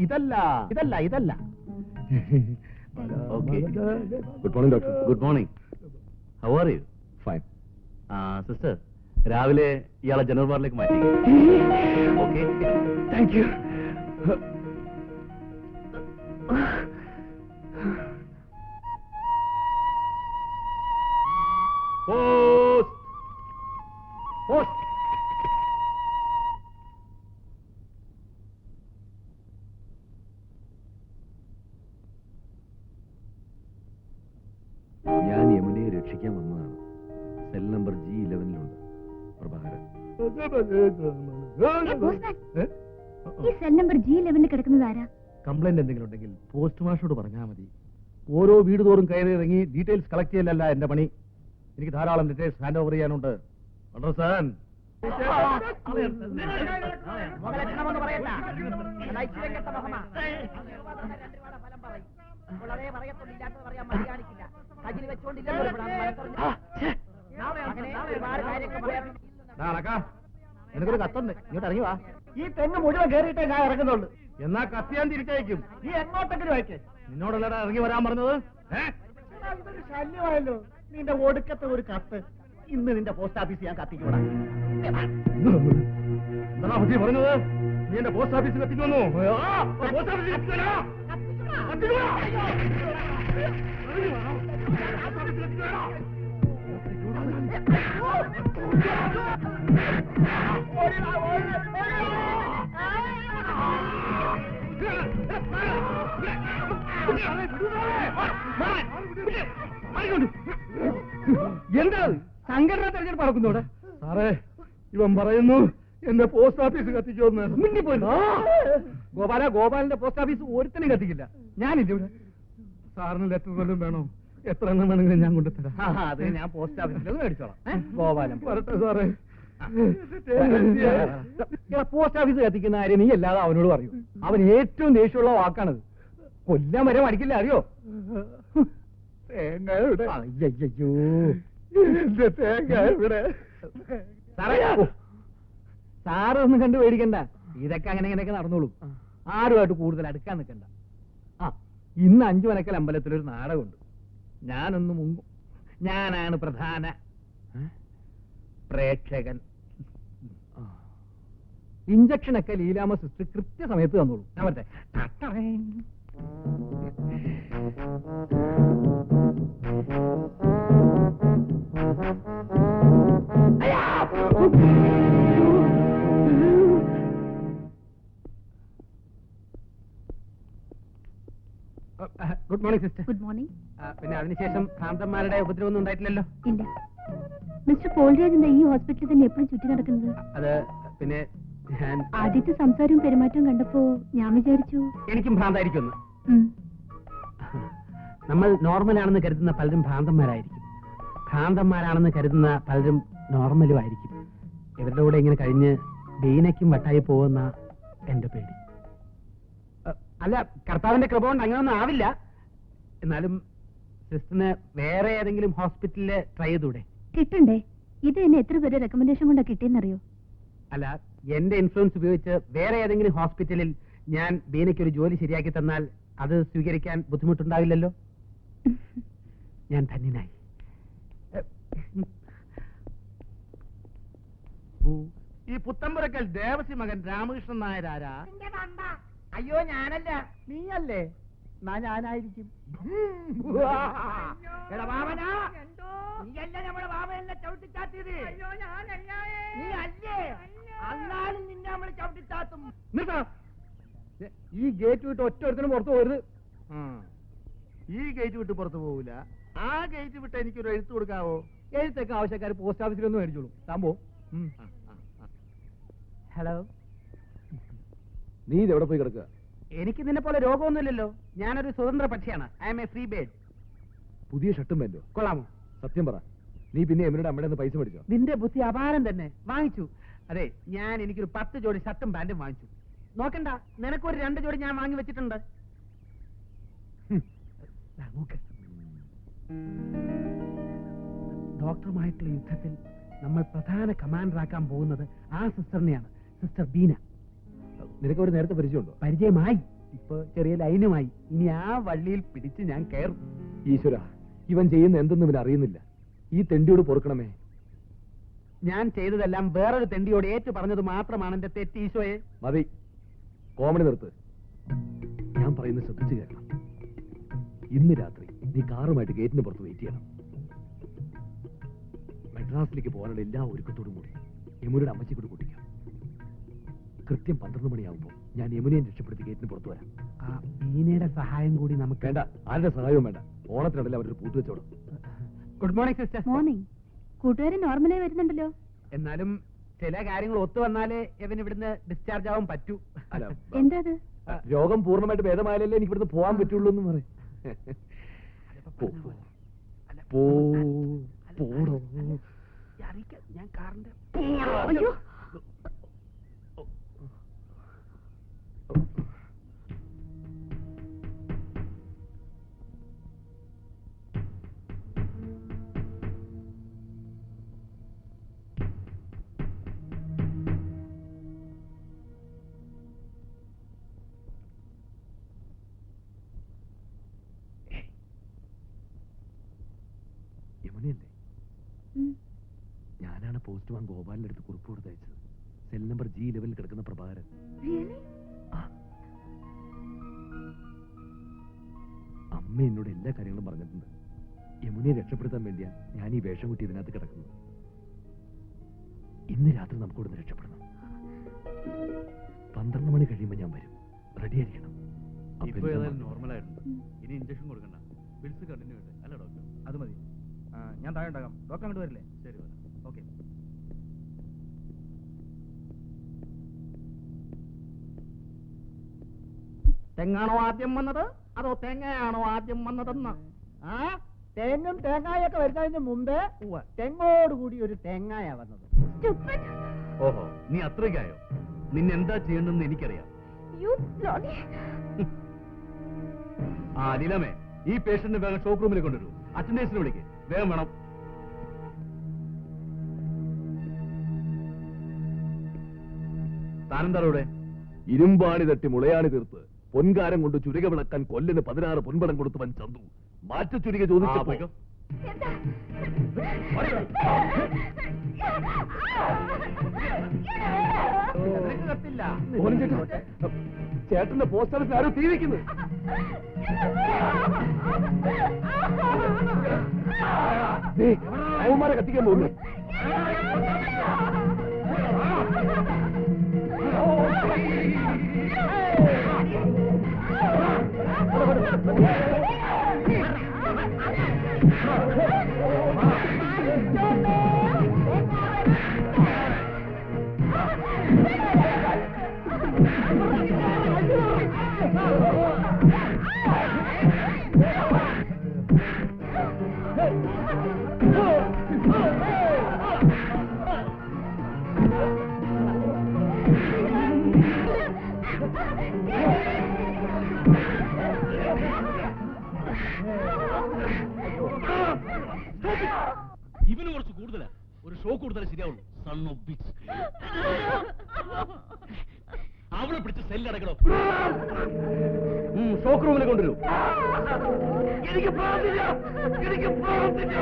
ഇതല്ല ഇതല്ല ഇതല്ല. Okay. Good morning doctor. Good morning. How are you? Fine. Sister, രാവിലെ ഇയാളെ ജനറൽ വാർഡിലേക്ക് മാറ്റി. Okay, thank you. Post post. ഞാൻ യമുനയെ രക്ഷിക്കാൻ വന്നതാണ്. സെൽ നമ്പർ G11-ലുണ്ട്. പ്രഭാകരൻ. ഈ സെൽ നമ്പർ G11 കിടക്കുന്നത് ആരാ? കംപ്ലൈന്റ് എന്തെങ്കിലും ഉണ്ടെങ്കിൽ പോസ്റ്റ് മാസ്റ്ററോട് പറഞ്ഞാൽ മതി. ഓരോ വീട് തോറും കയറി ഇറങ്ങി ഡീറ്റെയിൽസ് കളക്ട് ചെയ്യലല്ല എന്റെ പണി. എനിക്ക് ധാരാളം ഡീറ്റെയിൽസ് ഹാൻഡ് ഓവർ ചെയ്യാനുണ്ട്. അണ്ടർസ്റ്റാൻഡ്? എനിക്കൊരു കത്തുണ്ട്, ഇങ്ങോട്ട് ഇറങ്ങി വാ. ഈ തെങ്ങ് മുഴുവൻ കയറിയിട്ടേ ഞാൻ ഇറങ്ങുന്നുള്ളൂ. എന്നാ കത്തിയാൻ തിരിച്ചയക്കും. നീ എങ്ങോട്ടെങ്കിലും അയക്കേ. നിന്നോടല്ലടാ ഇറങ്ങി വരാൻ പറഞ്ഞത്. ഇതൊരു ശല്യമായല്ലോ. നിന്റെ ഒടുക്കത്തെ ഒരു കത്ത് ഇന്ന് നിന്റെ പോസ്റ്റ് ഓഫീസിൽ ഞാൻ കത്തിക്കൂടാ. എന്താ പറ്റി പറഞ്ഞത്? നീ എന്റെ പോസ്റ്റ് ഓഫീസിൽ എത്തിക്കുന്നു. പോസ്റ്റ് ഓഫീസിൽ എത്തിക്കണോ? എന്താ സംഘടന തെരഞ്ഞെടുപ്പ് നടക്കുന്നോടെ? സാറേ, ഇവൻ പറയുന്നു എന്റെ പോസ്റ്റ് ഓഫീസ് കത്തിക്കുമെന്ന്. ഗോപാലിന്റെ പോസ്റ്റ് ഓഫീസ് ഒരുത്തനും കത്തിക്കില്ല. ഞാനില്ല ഇവിടെ. സാറിന് ലെറ്റർ വല്ലതും വേണോ? എത്ര എണ്ണം വേണമെങ്കിലും ഞാൻ കൊണ്ടുതരാം. അത് ഞാൻ പോസ്റ്റ് ഓഫീസിൽ മേടിച്ചോളാം. ഗോപാലൻ വരട്ടെ സാറേ. പോസ്റ്റ് ഓഫീസ് കത്തിക്കുന്ന കാര്യം നീ അല്ലാതെ അവനോട് പറയൂ. അവൻ ഏറ്റവും ദേഷ്യമുള്ള വാക്കാണത്. കൊല്ലാൻ വരെ മടിക്കില്ല, അറിയോ? അയ്യോ, എന്റെ തേങ്ങ ഇവിടെ. സാറ് ഒന്നും കണ്ടു പേടിക്കണ്ട. ഇതൊക്കെ അങ്ങനെ ഇങ്ങനെയൊക്കെ നടന്നോളും. ആരുമായിട്ട് കൂടുതൽ അടുക്കാൻ നിൽക്കണ്ട. ഇന്ന് 5 മനക്കൽ അമ്പലത്തിലൊരു നാടകമുണ്ട്. ഞാനൊന്ന് മുങ്ങും. ഞാനാണ് പ്രധാന പ്രേക്ഷകൻ. ഇഞ്ചക്ഷനൊക്കെ ലീലാമ സിസ്റ്റർ കൃത്യസമയത്ത് തന്നോളൂ. ഞാൻ പറ്റേ good morning sister. Good morning. പിന്നെ അതിനുശേഷം ഭ്രാന്തന്മാരുടെ ഉപദ്രവമൊന്നും ഉണ്ടായിട്ടില്ലല്ലോ? ഇല്ല. മിസ്റ്റർ പോൾരാജ് എന്താ ഈ ഹോസ്പിറ്റലിൽ തന്നെ എപ്പോഴും ചുറ്റി നടക്കുന്നത്? അത് പിന്നെ ഞാൻ ആദ്യത്തെ സംസാരവും പെരുമാറ്റവും കണ്ടപ്പോ ഞാൻ വിചാരിച്ചു എനിക്കും ഭ്രാന്തായിരിക്കും. ഉം. നമ്മൾ നോർമലാണെന്ന് കരുതുന്ന പലരും ഭ്രാന്തന്മാരായിരിക്കും. ഭ്രാന്തന്മാരാണെന്ന് കരുതുന്ന പലരും നോർമലും ആയിരിക്കും. ഇവരുടെ കൂടെ ഇങ്ങനെ കഴിഞ്ഞ് ബീനയ്ക്കും വട്ടായി പോകുന്ന എന്റെ പേടി. അല്ല, കർത്താവിന്റെ കൃപ കൊണ്ട് അങ്ങനെയൊന്നും ആവില്ല. എന്നാലും സിസ്റ്ററിന് വേറെ ഏതെങ്കിലും ഹോസ്പിറ്റലില് ട്രൈ ചെയ്തൂടെ? കിട്ടണ്ടേ? ഇത് എന്നെ എത്ര പേര് റെക്കമെൻഡേഷൻ കൊണ്ടാ കിട്ടിയെന്നറിയോ? അല്ല, എന്റെ ഇൻഫ്ലുവൻസ് ഉപയോഗിച്ച് വേറെ ഏതെങ്കിലും ഹോസ്പിറ്റലിൽ ഞാൻ ബീനയ്ക്ക് ഒരു ജോലി ശരിയാക്കി തന്നാൽ അത് സ്വീകരിക്കാൻ ബുദ്ധിമുട്ടുണ്ടാവില്ലല്ലോ. ഞാൻ ധന്യനായി. ഈ പുത്തമ്പുരക്കൽ ദേവസി മകൻ രാമകൃഷ്ണൻ നായർ ആരാ? അയ്യോ, ഞാനല്ല. നീയല്ലേ? ഞാനായിരിക്കും. എടാ വാമനാ, നീയല്ല നമ്മുടെ വാമനെ ചവിട്ടിച്ചാത്തിയത്. നീ അല്ലേ? അന്നാലും നിന്നെ നമ്മൾ ചവിട്ടിച്ചാത്തും. ഈ ഗേറ്റ് വിട്ട് ഒറ്റ ഒരുത്തിനും പുറത്തു പോരുത്. ഈ ഗേറ്റ് വിട്ട് പുറത്തു പോകൂല. ആ ഗേറ്റ് വിട്ട് എനിക്കൊരു എഴുത്ത് കൊടുക്കാവോ? എഴുത്തൊക്കെ ആവശ്യക്കാർ പോസ്റ്റ് ഓഫീസിലൊന്നും മേടിച്ചോളൂ. താമ്പോ. ഹലോ. നീ ഇതെവിടെ പോയി കിടക്കുക? എനിക്ക് നിന്നെ പോലെ രോഗമൊന്നുമില്ലല്ലോ. ഞാനൊരു സ്വതന്ത്ര പക്ഷിയാണ്. I M A free bird. പുതിയ ഷർട്ടും വേണ്ടോ? കൊള്ളാമോ? സത്യം പറ, നീ പിന്നെ എമിനോട് അമ്മയുടെ പൈസ മേടിച്ചോ? നിന്റെ ബുദ്ധി അപാരം തന്നെ. വാങ്ങിച്ചു. അതെ, ഞാൻ എനിക്കൊരു 10 ജോഡി ഷർട്ടും പാന്റും വാങ്ങിച്ചു. നോക്കണ്ട, നിനക്കൊരു 2 ജോഡി ഞാൻ വാങ്ങി വെച്ചിട്ടുണ്ട്. നോക്ക്. ഡോക്ടറുമായിട്ടുള്ള യുദ്ധത്തിൽ നമ്മൾ പ്രധാന കമാൻഡറാക്കാൻ പോകുന്നത് ആ സിസ്റ്ററിനെയാണ്, സിസ്റ്റർ ബീന. നിനക്ക് ഒരു നേരത്തെ പരിചയമുണ്ടോ? പരിചയമായി. ഇപ്പൊ ചെറിയ ലൈനുമായി. ഇനി ആ വള്ളിയിൽ പിടിച്ച് ഞാൻ കയറും. ഈശ്വര, ഇവൻ ചെയ്യുന്ന എന്തെന്ന് ഇവൻ അറിയുന്നില്ല. ഈ തെണ്ടിയോട് പൊറുക്കണമേ. ഞാൻ ചെയ്തതെല്ലാം വേറൊരു തെണ്ടിയോട് ഏറ്റു പറഞ്ഞത് മാത്രമാണ് എന്റെ തെറ്റ്. ഈശോയെ, മതി, കോമഡി നിർത്ത്. ഞാൻ പറയുന്നത് ശ്രദ്ധിച്ചു കേൾക്കണം. ഇന്ന് രാത്രി നീ കാറുമായിട്ട് ഗേറ്റിന് പുറത്ത് വെയിറ്റ് ചെയ്യണം. മദ്രാസിലേക്ക് പോകാനുള്ള എല്ലാ ഒരുക്കത്തോടും കൂടി യമുനയുടെ അമ്മച്ചി കൂടി കൂട്ടിക്കാം. കൃത്യം 12 മണിയാകുമ്പോൾ ഞാൻ യമുനയെ രക്ഷപ്പെടുത്തി ഗേറ്റിന് പുറത്തു വരാം. ആ ബീനയുടെ സഹായം കൂടി നമുക്ക് വേണ്ട, ആരുടെ സഹായവും വേണ്ട. ഓണത്തിനിടയിൽ അവരൊരു പൂട്ട് വെച്ചോടും. Good morning sister. മോർണിംഗ്. കൂട്ടുകാരൻ നോർമലായി വരുന്നുണ്ടല്ലോ. എന്നാലും ചില കാര്യങ്ങൾ ഒത്തു വന്നാലേ ഇവൻ ഇവിടുന്ന് ഡിസ്ചാർജ് ആവാൻ പറ്റൂ. അല്ല, എന്താ അത്? രോഗം പൂർണ്ണമായിട്ട് ഭേദമായാലല്ലേ എനിക്ക് ഇവിടുന്ന് പോകാൻ പറ്റുള്ളൂ എന്ന് പറയും. പോടോ. ഞാൻ കാറിന്റെ അയ്യോ, യമുനയല്ലേ? ഞാനാണ് പോസ്റ്റ്മാൻ ഗോപാലിന്റെ അടുത്ത് കുറിപ്പ് കൊടുത്തയച്ചത്. സെൽ നമ്പർ G11 കിടക്കുന്ന പ്രഭാകരൻ. അമ്മ എന്നോട് എല്ലാ കാര്യങ്ങളും പറഞ്ഞിട്ടുണ്ട്. യമുനയെ രക്ഷപ്പെടുത്താൻ വേണ്ടിയാ ഞാൻ ഈ വേഷം കുട്ടി ഇതിനകത്ത് കിടക്കുന്നത്. ഇന്ന് രാത്രി നമുക്ക് ഇവിടുന്ന് രക്ഷപ്പെടണം. 12 മണി കഴിയുമ്പോൾ ഞാൻ വരും. റെഡി ആയിരിക്കണം. ഇപ്പൊ ഏതായാലും നോർമൽ ആയിട്ടുണ്ട്. ഇനി ഇഞ്ചക്ഷൻ കൊടുക്കണ്ട. ബിൽസ് കണ്ടിന്യൂ ഉണ്ട് അല്ല ഡോക്ടർ? അത് മതി. ഞാൻ താഴെ ഉണ്ടാകാം. ഡോക്ടർ അങ്ങോട്ട് വരില്ലേ? ശരി, വരാം. ഓക്കെ. തെങ്ങാണോ ആദ്യം വന്നത് അതോ തേങ്ങയാണോ ആദ്യം വന്നതെന്ന്? ആ, തേങ്ങും തേങ്ങായൊക്കെ വരുന്നതിന് മുമ്പേ തെങ്ങോടുകൂടി ഒരു തേങ്ങായ വന്നത്. stupid. ഓഹോ, നീ അത്രയ്ക്കായോ? നിന്നെന്താ ചെയ്യണമെന്ന് എനിക്കറിയാം. You bloody. ആ ലീലാമേ, ഈ പേഷ്യന്റിനെ വേഗം ഷോക്ക് റൂമിലേക്ക് കൊണ്ടുവരൂ. അറ്റൻഡേഴ്സിനെ വിളിക്ക്, വേഗം വേണം. താനെന്താ ഇവിടെ? ഇരുമ്പാണി തട്ടി മുളയാണി തീർത്ത് പൊൻകാരം കൊണ്ട് ചുരിക വിളക്കാൻ കൊല്ലിന് 16 പൊൻപടം കൊടുത്തവൻ ചന്തു മാറ്റ ചുരിക ചോദിച്ചപ്പോ ചേട്ടന്റെ പോസ്റ്റ് ഓഫീസിൽ ആരോ തീ വയ്ക്കുന്നു. അവന്മാരെ കത്തിക്കാൻ പോകുന്നു. ഇവന് കുറച്ച് കൂടുതലാ. ഒരു ഷോ കൂടുതൽ ശരിയാവുള്ളൂ. Son of bitch. അവളെ പിടിച്ച് സെല്ലടക്കണോ? ഷോക്ക് റൂമിൽ കൊണ്ടുവരൂ. എനിക്ക് പ്രാർത്ഥില്ല, എനിക്ക് പ്രാർത്ഥില്ല.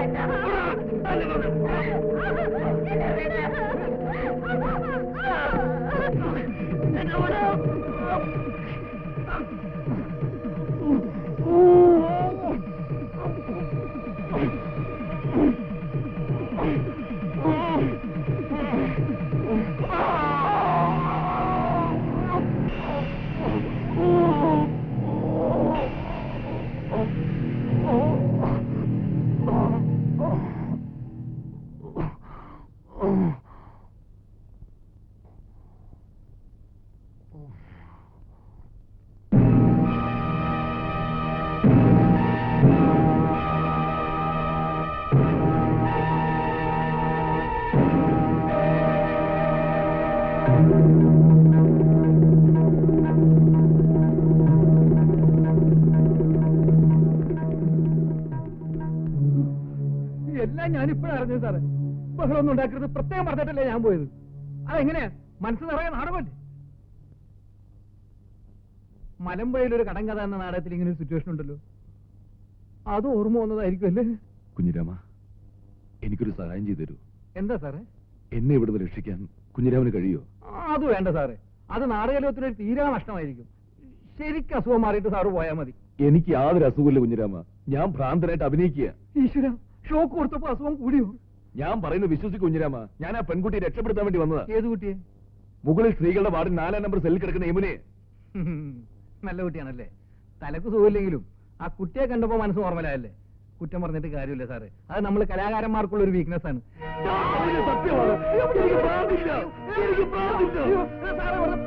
എല്ലാം ഞാനിപ്പോഴും അറിഞ്ഞത് സാറേ. ബഹളമൊന്നും ഉണ്ടാക്കരുത് പ്രത്യേകം പറഞ്ഞിട്ടല്ലേ ഞാൻ പോയത്. അതെങ്ങനെയാ മനസ്സ് നിറയെ നാടകമല്ലേ? മലമ്പുഴയിലൊരു കടങ്കഥ എന്ന നാടകത്തിൽ ഇങ്ങനെ ഒരു സിറ്റുവേഷൻ ഉണ്ടല്ലോ, അത് ഓർമ്മ വന്നതായിരിക്കും അല്ലേ? കുഞ്ഞിരാമ, എനിക്കൊരു സഹായം ചെയ്തു തരൂ. എന്താ സാറേ? എന്നെ ഇവിടുന്ന് രക്ഷിക്കാൻ കുഞ്ഞിരാമന് കഴിയോ? അത് വേണ്ട സാറേ, അത് നാടകലോകത്തിനൊരു തീരാ നഷ്ടമായിരിക്കും. ശരിക്കും അസുഖം മാറിയിട്ട് സാറ് പോയാൽ മതി. എനിക്ക് യാതൊരു അസുഖമില്ല കുഞ്ഞിരാമ. ഞാൻ ഭ്രാന്തനായിട്ട് അഭിനയിക്കുക. ഈശ്വര, ഷോക്ക് കൊടുത്തപ്പോ അസുഖം കൂടിയോ? ഞാൻ പറയുന്നത് വിശ്വസിക്കും കുഞ്ഞിരാമ. ഞാൻ ആ പെൺകുട്ടിയെ രക്ഷപ്പെടുത്താൻ വേണ്ടി വന്നതാ. ഏത് കുട്ടിയെ? മുകളിൽ സ്ത്രീകളുടെ വാർഡിൽ 4-ാം നമ്പർ സെല്ലിൽ കിടക്കുന്ന യമുനെ. നല്ല കുട്ടിയാണല്ലേ. തലക്ക് സുഖമില്ലെങ്കിലും ആ കുട്ടിയെ കണ്ടപ്പോ മനസ്സ് നോർമലായല്ലേ. കുറ്റം പറഞ്ഞിട്ട് കാര്യമില്ല സാറേ, അത് നമ്മൾ കലാകാരന്മാർക്കുള്ള ഒരു വീക്ക്നെസ് ആണ്.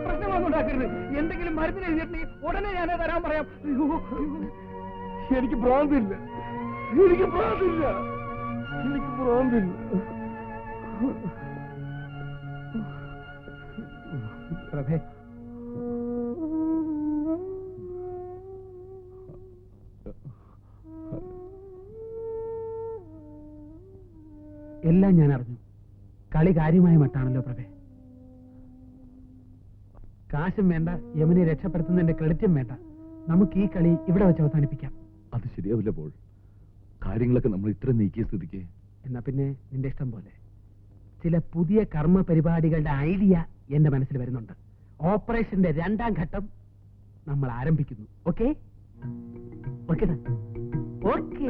പ്രശ്നങ്ങളൊന്നും ഉണ്ടാക്കരുത്. എന്തെങ്കിലും മരുന്നിന് എഴുതിയിട്ടുണ്ടെങ്കിൽ ഉടനെ ഞാനേ തരാൻ പറയാം. എനിക്ക് ഭ്രാന്തില്ല, എനിക്ക് ഭ്രാന്തില്ല, എനിക്ക് ഭ്രാന്തില്ല. പ്രഭേ, എല്ലാം ഞാൻ അറിഞ്ഞു. കളി കാര്യമായ മട്ടാണല്ലോ പ്രഭേ. കാശും വേണ്ട, യമുനെ രക്ഷപ്പെടുത്തുന്നതിന്റെ ക്രെഡിറ്റും വേണ്ട. നമുക്ക് ഈ കളി ഇവിടെ വെച്ച് അവസാനിപ്പിക്കാം. അത് ശരിയാവില്ല പോൾ. കാര്യങ്ങളൊക്കെ നമ്മൾ ഇത്ര നീക്കിയ സ്ഥിതിക്ക്. എന്നാ പിന്നെ നിന്റെ ഇഷ്ടം പോലെ. ചില പുതിയ കർമ്മ പരിപാടികളുടെ ഐഡിയ എന്റെ മനസ്സിൽ വരുന്നുണ്ട്. ഓപ്പറേഷന്റെ 2-ാം ഘട്ടം നമ്മൾ ആരംഭിക്കുന്നു. Okay okay okay.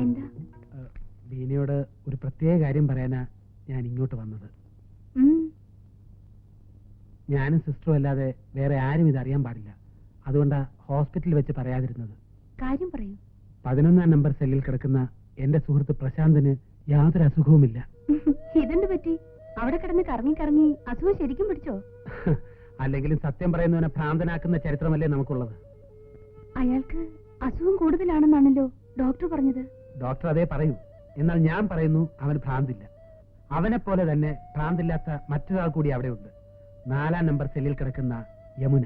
എന്താ? ബീനയോട് ഒരു പ്രത്യേക കാര്യം പറയാനാ ഞാൻ ഇങ്ങോട്ട് വന്നത്. ഞാനും സിസ്റ്ററും അല്ലാതെ വേറെ ആരും ഇത് അറിയാൻ പാടില്ല. അതുകൊണ്ടാ ഹോസ്പിറ്റലിൽ വെച്ച് പറയാതിരുന്നത്. കാര്യം പറയൂ. 11-ാം നമ്പർ സെല്ലിൽ കിടക്കുന്ന എന്റെ സുഹൃത്ത് പ്രശാന്തിന് യാതൊരു അസുഖവുമില്ല. ഇതെന്ത് പറ്റി? അവിടെ കിടന്ന് കറങ്ങി കറങ്ങി അസുഖം ശരിക്കും പിടിച്ചോ? അല്ലെങ്കിലും സത്യം പറയുന്നവനെ ഭ്രാന്തനാക്കുന്ന ചരിത്രമല്ലേ നമുക്കുള്ളത്. അയാൾക്ക് അസുഖം കൂടുതലാണെന്നാണല്ലോ ഡോക്ടർ പറഞ്ഞത്. ഡോക്ടർ അതേ പറയൂ. എന്നാൽ ഞാൻ പറയുന്നു അവന് ഭ്രാന്തില്ല. അവനെ പോലെ തന്നെ ഭ്രാന്തില്ലാത്ത മറ്റൊരാൾ കൂടി അവിടെയുണ്ട്. 4-ാം നമ്പർ സെല്ലിൽ കിടക്കുന്ന യമുന.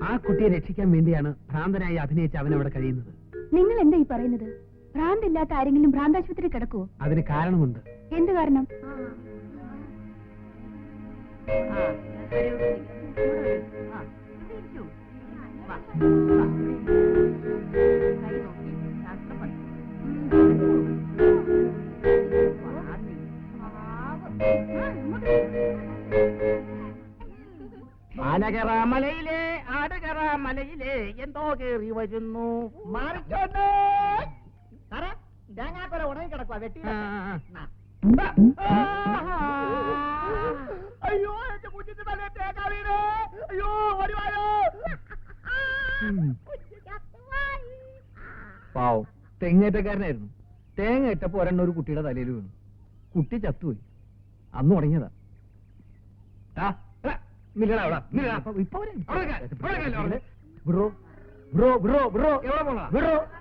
ആ കുട്ടിയെ രക്ഷിക്കാൻ വേണ്ടിയാണ് ഭ്രാന്തനായി അഭിനയിച്ച് അവൻ അവിടെ കഴിയുന്നത്. നിങ്ങൾ എന്താ ഈ പറയുന്നത്? ഭ്രാന്തില്ലാത്ത ആരെങ്കിലും ഭ്രാന്താശുപത്രി കിടക്കുവോ? അതിന് കാരണമുണ്ട്. എന്ത് കാരണം? ആടുകറാമലയിലെ ആടുകറാമലയിലെ എന്തോ കേറി വരുന്നു. മാറിച്ചോട്ടെ സാറേ തേങ്ങാക്കൊല ഉണങ്ങി കിടക്കുക വെട്ടി അയ്യോ എന്റെ കുഞ്ഞിന്റെ തലേ തേങ്ങ വീട്. അയ്യോ ഒരുപാടോ പാവം തെങ്ങേറ്റക്കാരനായിരുന്നു. തേങ്ങ ഇട്ടപ്പോ ഒരെണ്ണം ഒരു കുട്ടിയുടെ തലയിൽ വീണു. കുട്ടി ചത്തുപോയി. അന്ന് തുടങ്ങിയതാ.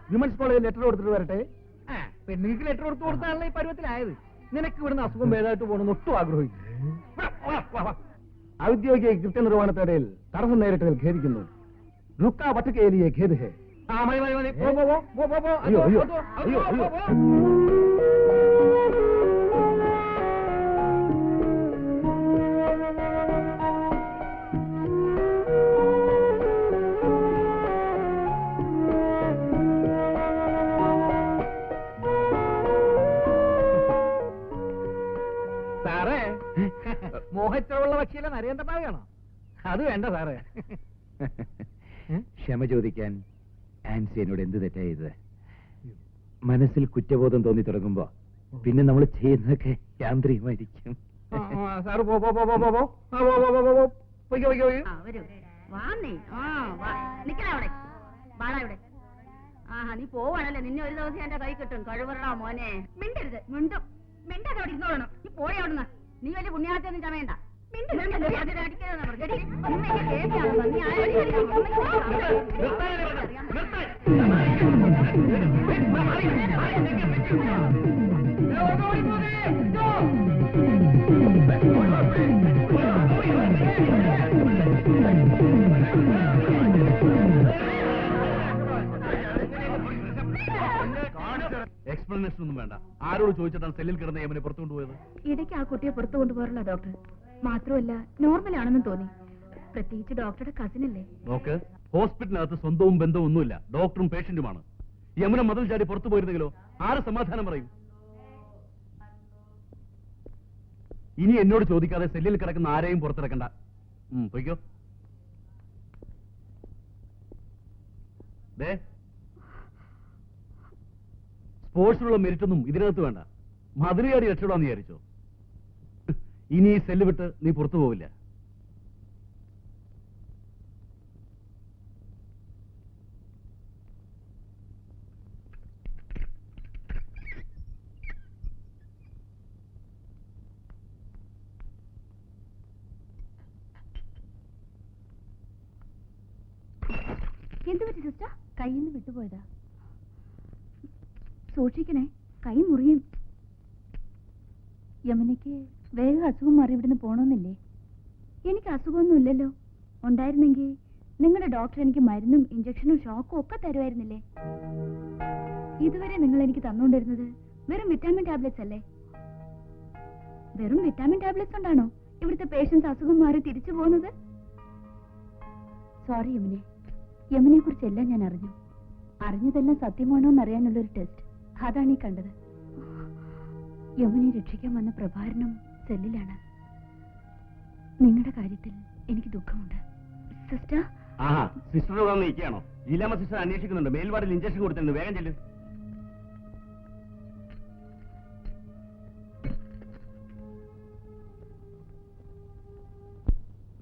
വിമൻസ് കോളേജിൽ ലെറ്റർ കൊടുത്തിട്ട് വരട്ടെ. പെണ്ണുങ്ങൾക്ക് ലെറ്റർ കൊടുത്താണല്ലോ ഈ പരുവത്തിലായത്. നിനക്ക് ഇവിടുന്ന് അസുഖം ഭേദമായിട്ട് പോകണമെന്ന് ഒട്ടും ആഗ്രഹിക്കും. ഔദ്യോഗിക കൃത്യനിർവഹണത്തിനിടയിൽ തടസ്സം നേരിട്ടതിൽ ഖേദിക്കുന്നു. റുക്ക വട്ടുകേലിയെ ഖേദ് ഹേ. അയ്യോ അയ്യോ അയ്യോ അയ്യോ. സാറേ, മോഹച്ചുള്ള പക്ഷിയിലെ നരേന്ദ്രനാഥാണോ? അത് വേണ്ട സാറേ. ക്ഷമ ചോദിക്കാൻ ആൻസി എന്നോട് എന്ത് തെറ്റായത്? മനസ്സിൽ കുറ്റബോധം തോന്നി തുടങ്ങുമ്പോ പിന്നെ നമ്മൾ ചെയ്യുന്നതൊക്കെ യാന്ത്രികമായിരിക്കും. സാറ് നീ പോവാണല്ലേ, നിന്നെ ഒരു ദിവസം എന്റെ കൈ കിട്ടും. കഴിവറടാ മോനെ. മിണ്ടരുത്. മിണ്ടും മിണ്ടാതെ അവിടെ ഇരുന്നോളണം. നീ പോയി അവിടുന്ന്. നീ വലിയ പുണ്യാഹത്തൊന്നും ചമയണ്ട. എക്സ്പ്ലനേഷൻ ഒന്നും വേണ്ട. ആരോട് ചോദിച്ചിട്ടാണ് സെല്ലിൽ കിടന്ന യമനെ പുറത്തു കൊണ്ടുപോയത്? ഇടയ്ക്ക് ആ കുട്ടിയെ പുറത്തു കൊണ്ടുപോകാറില്ല ഡോക്ടർ. മാത്രമല്ല നോർമൽ ആണെന്നും തോന്നി. പ്രത്യേകിച്ച് ഡോക്ടറുടെ കസിൻ അല്ലേ. നോക്ക്, ഹോസ്പിറ്റലിനകത്ത് സ്വന്തവും ബന്ധവും ഒന്നുമില്ല. ഡോക്ടറും പേഷ്യന്റുമാണ്. യമന മതിൽ ചാടി പുറത്തു പോയിരുന്നെങ്കിലോ ആര് സമാധാനം പറയും? ഇനി എന്നോട് ചോദിക്കാതെ സെല്ലിൽ കിടക്കുന്ന ആരെയും പുറത്തിറക്കണ്ട. പൊയ്ക്കോ. സ്പോർട്സിലുള്ള മെരിറ്റ് ഒന്നും ഇതിനകത്ത് വേണ്ട. മതിലുകാരി രക്ഷപ്പെടാന്ന് വിചാരിച്ചോ? ഇനി ഈ സെല്ല് വിട്ട് നീ പുറത്തു പോവില്ല. എന്ത് പറ്റി സിസ്റ്റർ? കയ്യിൽ നിന്ന് വിട്ടുപോയതാ. സൂക്ഷിക്കണേ, കൈ മുറിയും. യമനയ്ക്ക് വേഗം അസുഖം മാറി ഇവിടുന്ന് പോണമെന്നില്ലേ? എനിക്ക് അസുഖമൊന്നുമില്ലല്ലോ. ഉണ്ടായിരുന്നെങ്കിൽ നിങ്ങളുടെ ഡോക്ടർ എനിക്ക് മരുന്നും ഇഞ്ചക്ഷനും ഷോക്കും ഒക്കെ തരുമായിരുന്നില്ലേ? ഇതുവരെ നിങ്ങൾ എനിക്ക് തന്നുകൊണ്ടിരുന്നത് വെറും വിറ്റാമിൻ ടാബ്ലറ്റ്സ് അല്ലേ? വെറും വിറ്റാമിൻ ടാബ്ലറ്റ്സ് കൊണ്ടാണോ ഇവിടുത്തെ പേഷ്യൻസ് അസുഖം മാറി തിരിച്ചു പോകുന്നത്? സോറി യമനെ. യമനെ കുറിച്ചെല്ലാം ഞാൻ അറിഞ്ഞു. അറിഞ്ഞതെല്ലാം സത്യമാണോ എന്നറിയാനുള്ളൊരു ടെസ്റ്റ്, അതാണ് ഈ കണ്ടത്. യമനെ രക്ഷിക്കാൻ വന്ന പ്രഭാരനും സെല്ലിലാണ്. നിങ്ങളുടെ കാര്യത്തിൽ എനിക്ക് ദുഃഖമുണ്ട് സിസ്റ്റർ. സിസ്റ്റർ നിൽക്കുകയാണോ? ലീലാമ്മ സിസ്റ്റർ അന്വേഷിക്കുന്നുണ്ട്. മേൽവാർഡിൽ ഇഞ്ചക്ഷൻ കൊടുത്തിട്ടുണ്ട്. വേഗം ചെല്ലു.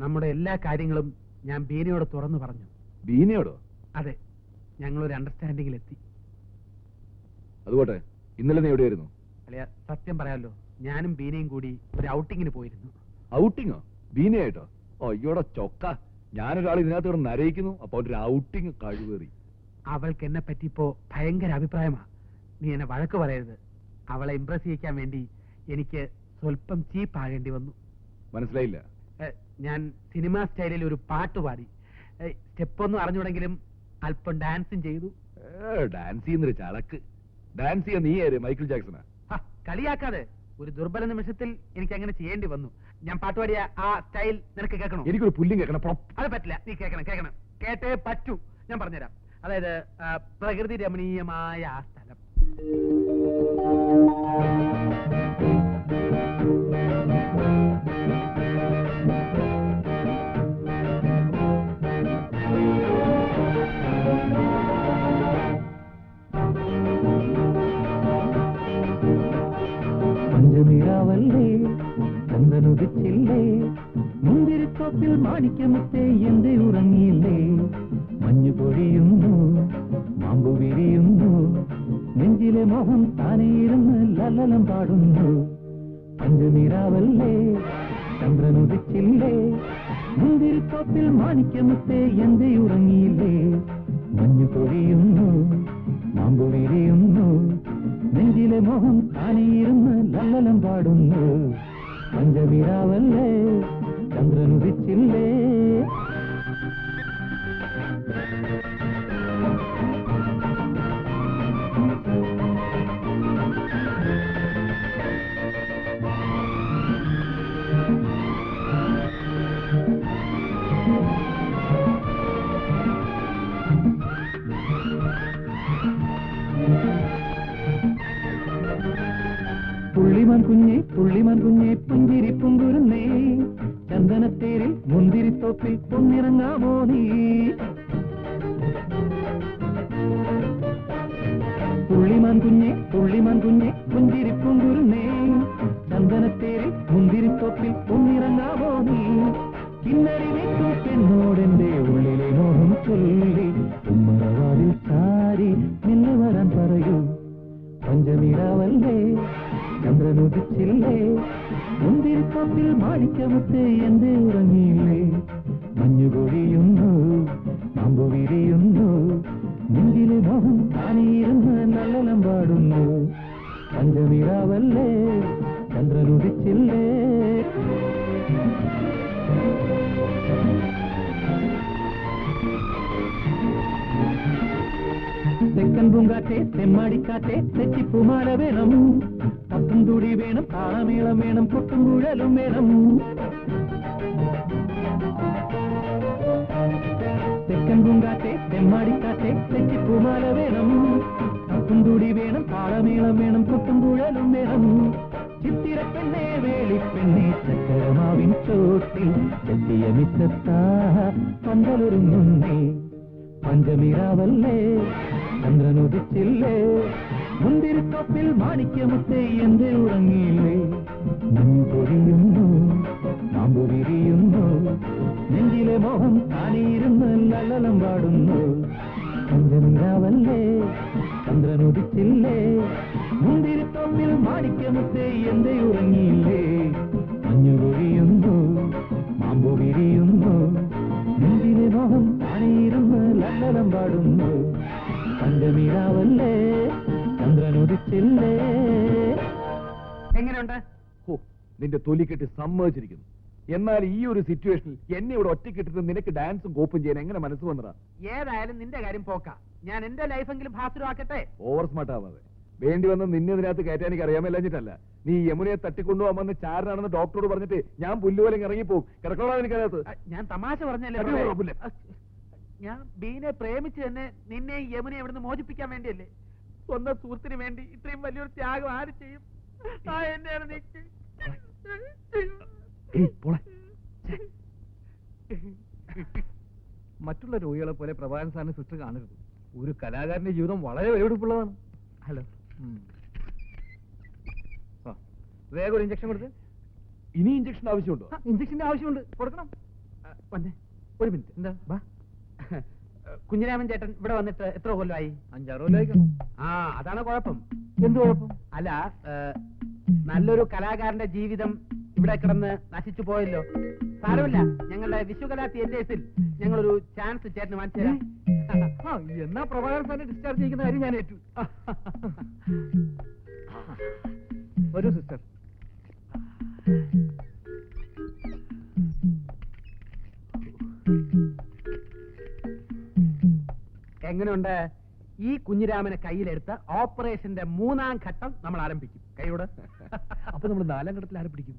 നമ്മുടെ എല്ലാ കാര്യങ്ങളും ഞാൻ ബീനയോട് തുറന്നു പറഞ്ഞു. ബീനയോടോ? അതെ, ഞങ്ങളൊരു അണ്ടർസ്റ്റാൻഡിങ്ങിലെത്തി. അതുപോട്ടെ, ഇന്നലെ നീ എവിടെയായിരുന്നു? അല്ലയാ, സത്യം പറയാമല്ലോ, ഞാനും ബീനയും കൂടി ഒരു ഔട്ടിങ്ങിന് പോയിരുന്നു. ഔട്ടിങ്ങോ? ബീനയായിട്ടോ? അയ്യോടെ ചൊക്ക. ഞാനൊരാൾ ഇതിനകത്ത് ഇവിടെ നരയിക്കുന്നു, അപ്പൊ ഒരു ഔട്ടിങ് കഴിവേറി. അവൾക്ക് എന്നെ പറ്റി ഇപ്പോ ഭയങ്കര അഭിപ്രായമാ. നീ എന്നെ വഴക്ക് പറയരുത്. അവളെ ഇംപ്രസ് ചെയ്യിക്കാൻ വേണ്ടി എനിക്ക് സ്വല്പം ചീപ്പ് ആകേണ്ടി വന്നു. മനസ്സിലായില്ല. ഞാൻ സിനിമ സ്റ്റൈലിൽ ഒരു പാട്ട് പാടി. സ്റ്റെപ്പൊന്നും അറിഞ്ഞുകൂടെങ്കിലും അല്പം ഡാൻസും ചെയ്തു. ഡാൻസ് ചെയ്യുന്നൊരു ചളക്ക്. ഡാൻസ് ചെയ്യാൻ നീ ആര്? മൈക്കിൾ ജാക്സനാ? കളിയാക്കാതെ. ഒരു ദുർബല നിമിഷത്തിൽ എനിക്ക് അങ്ങനെ ചെയ്യേണ്ടി വന്നു. ഞാൻ പാട്ടുപാടിയ ആ സ്റ്റൈൽ നിനക്ക് കേൾക്കണോ? എനിക്കൊരു പുല്ലിങ് കേൾക്കണം. അത് പറ്റില്ല. നീ കേൾക്കണം, കേൾക്കണം. കേട്ടേ പറ്റൂ. ഞാൻ പറഞ്ഞുതരാം. അതായത് പ്രകൃതി രമണീയമായ ആ സ്ഥലം. മുന്തിരിത്തോപ്പിൽ മാണിക്യമുത്തേ എന്തേ ഉറങ്ങിയില്ലേ മഞ്ഞു പൊഴിയുന്നു മാമ്പു വിരിയുന്നു നെഞ്ചിലെ മോഹം താനേയിരുന്ന് ലല്ലലം പാടുന്നു പഞ്ചനിരാവല്ലേ ചന്ദ്രനുദിച്ചില്ലേ മുന്തിരിത്തോപ്പിൽ മാണിക്യമുത്തേ എന്തേ ഉറങ്ങിയില്ലേ മഞ്ഞു പൊഴിയുന്നു മാമ്പു വിരിയുന്നു നെഞ്ചിലെ മോഹം താനേയിരുന്ന് ലല്ലലം പാടുന്നു പഞ്ചനിരാവല്ലേ ചന്ദ്രനുദിച്ചില്ലേ പുള്ളിമാൻ കുഞ്ഞെ പുഞ്ചിരി പുങ്കുരുന്നേ ചന്ദനത്തേരിൽ മുന്തിരിത്തോപ്പിൽ പൊന്നിറങ്ങാമോ നീ പുള്ളിമാൻ കുഞ്ഞെ പുഞ്ചിരി പുങ്കുരുന്നേ ചന്ദനത്തേരിൽ മുന്തിരിത്തോപ്പിൽ പൊന്നിറങ്ങാമോ നീ കിന്നരി വെക്കും പെണ്ണോടെന്റെ ഉള്ളിലെ മോഹം ചൊല്ലി ഉമ്മറവാതിൽ ചാരി നിന്ന് വരാൻ പറയൂ പഞ്ചനിരാവല്ലേ ചന്ദ്രനുദിച്ചില്ലേ മുന്തിരിത്തോപ്പിൽ മാണിക്യമുത്തേ എന്തേ ഉറങ്ങിയില്ലേ മഞ്ഞു പൊഴിയുന്നു മാമ്പു വിരിയുന്നു നെഞ്ചിലെ മോഹം താനേയിരുന്ന് നല്ലലം പാടുന്നു പഞ്ചനിരാവല്ലേ ചന്ദ്രനുദിച്ചില്ലേ തെക്കൻ പൂങ്കാറ്റെ തെമ്മാടിക്കാറ്റെ തെച്ചിപ്പുമാല വേണം പത്തും തുടി വേണം താളമേളം വേണം കൊട്ടും കുഴലും വേണം തെക്കൻ പൂങ്കാറ്റെ തെമ്മാടിക്കാറ്റെ തെച്ചിപ്പുമാല വേണം പത്തും തുടി വേണം താളമേളം വേണം കൊട്ടും കുഴലും വേണം ചിത്തിരപ്പെണ്ണേ വേളിപ്പെണ്ണേ ചക്കരമാവിൻ ചോട്ടിൽ ചെത്തിയ മിറ്റത്താ പന്തലൊരുങ്ങുന്നേ പഞ്ചനിരാവല്ലേ ചന്ദ്രനുദിച്ചില്ലേ മുന്തിരിത്തോപ്പിൽ മാണിക്യമുത്തേ എന്തേ ഉറങ്ങിയില്ലേ മഞ്ഞു പൊഴിയുന്നു മാമ്പു വിരിയുന്നു നെഞ്ചിലെ മോഹം താനേയിരുന്ന് ലല്ലലം പാടുന്നു പഞ്ചനിരാവല്ലേ ചന്ദ്രനുദിച്ചില്ലേ മുന്തിരിത്തോപ്പിൽ മാണിക്യമുത്തേ എന്തേ ഉറങ്ങിയില്ലേ മഞ്ഞു പൊഴിയുന്നു മാമ്പു വിരിയുന്നു നെഞ്ചിലെ മോഹം താനേയിരുന്ന് ലല്ലലം പാടുന്നു പഞ്ചനിരാവല്ലേ ചന്ദ്രനുദിച്ചില്ലേ എങ്ങനെയുണ്ട്? ഓ നിന്റെ തൊലിക്കെട്ടി സമ്മതിച്ചിരിക്കുന്നു. എന്നാൽ ഈ ഒരു സിറ്റുവേഷനിൽ എന്നെ ഇവിടെ ഒറ്റക്കിട്ടിട്ട് നിനക്ക് ഡാൻസും കോപ്പും ചെയ്യാൻ എങ്ങനെ മനസ്സ് വന്നടാ? ഏതായാലും നിന്റെ കാര്യം പോക്കാം. ഞാൻ എന്റെ ലൈഫെങ്കിലും ഭാസുരമാക്കട്ടെ. ഓവർ സ്മാർട്ട് ആവാതെ. വേണ്ടി വന്ന് നിന്നെ ഇതിനകത്ത് കയറ്റാൻ എനിക്ക് അറിയാമല്ലഞ്ഞിട്ടല്ല. നീ യമുനയെ തട്ടിക്കൊണ്ടുപോകാമെന്ന് ചാരനാണെന്ന് ഡോക്ടറോട് പറഞ്ഞിട്ട് ഞാൻ പുല്ലുപോലെ ഇറങ്ങിപ്പോവും. കിടക്കണോ എനിക്കകത്ത്? ഞാൻ തമാശ പറഞ്ഞല്ലേ. ഞാൻ ബീനെ പ്രേമിച്ച് തന്നെ നിന്നെ യമുനെ ഇവിടുന്ന് മോചിപ്പിക്കാൻ വേണ്ടിയല്ലേ. സ്വന്തം സുഹൃത്തിന് വേണ്ടി ഇത്രയും വലിയൊരു ത്യാഗം ആര് ചെയ്യും? എന്നെയാണ് നീക്ക്. മറ്റുള്ള രോഗികളെ പോലെ പ്രഭാകരൻ സാറിന് സിസ്റ്റർ കാണരുത്. ഒരു കലാകാരന്റെ ജീവിതം വളരെ വിലപിടിപ്പുള്ളതാണ്. ഹലോ, വേഗം ഒരു ഇഞ്ചക്ഷൻ കൊടുത്ത്. ഇനി ഇഞ്ചക്ഷൻ ആവശ്യമുണ്ടോ? ഇഞ്ചക്ഷന്റെ ആവശ്യമുണ്ട്, കൊടുക്കണം. വന്നേ ഒരു മിനിറ്റ്. എന്താ? വാ. കുഞ്ഞിരാമൻ ചേട്ടൻ ഇവിടെ വന്നിട്ട് എത്ര കൊല്ലമായി? 5-6 കൊല്ലമായിരിക്കും. ആ, അതാണ് കുഴപ്പം. എന്ത് കുഴപ്പം? അല്ല, നല്ലൊരു കലാകാരന്റെ ജീവിതം ഇവിടെ കിടന്ന് നശിച്ചു പോയല്ലോ. സാരമില്ല, ഞങ്ങളുടെ വിശ്വകലാ തിയേറ്റേഴ്സിൽ ഞങ്ങളൊരു ചാൻസ് ചേട്ടന് വാങ്ങിച്ചു തരാം. എന്നാ പ്രഭാകരൻ സാറിനെ ഡിസ്ചാർജ് ചെയ്യുന്ന കാര്യം ഞാൻ ഏറ്റു. വരൂ സിസ്റ്റർ. എങ്ങനെയുണ്ട്? ഈ കുഞ്ഞിരാമനെ കയ്യിലെടുത്ത് ഓപ്പറേഷന്റെ 3-ാം ഘട്ടം നമ്മൾ ആരംഭിക്കും. കൈയോട്. അപ്പൊ നമ്മൾ 4-ാം ഘട്ടത്തിൽ ആരംഭിക്കും.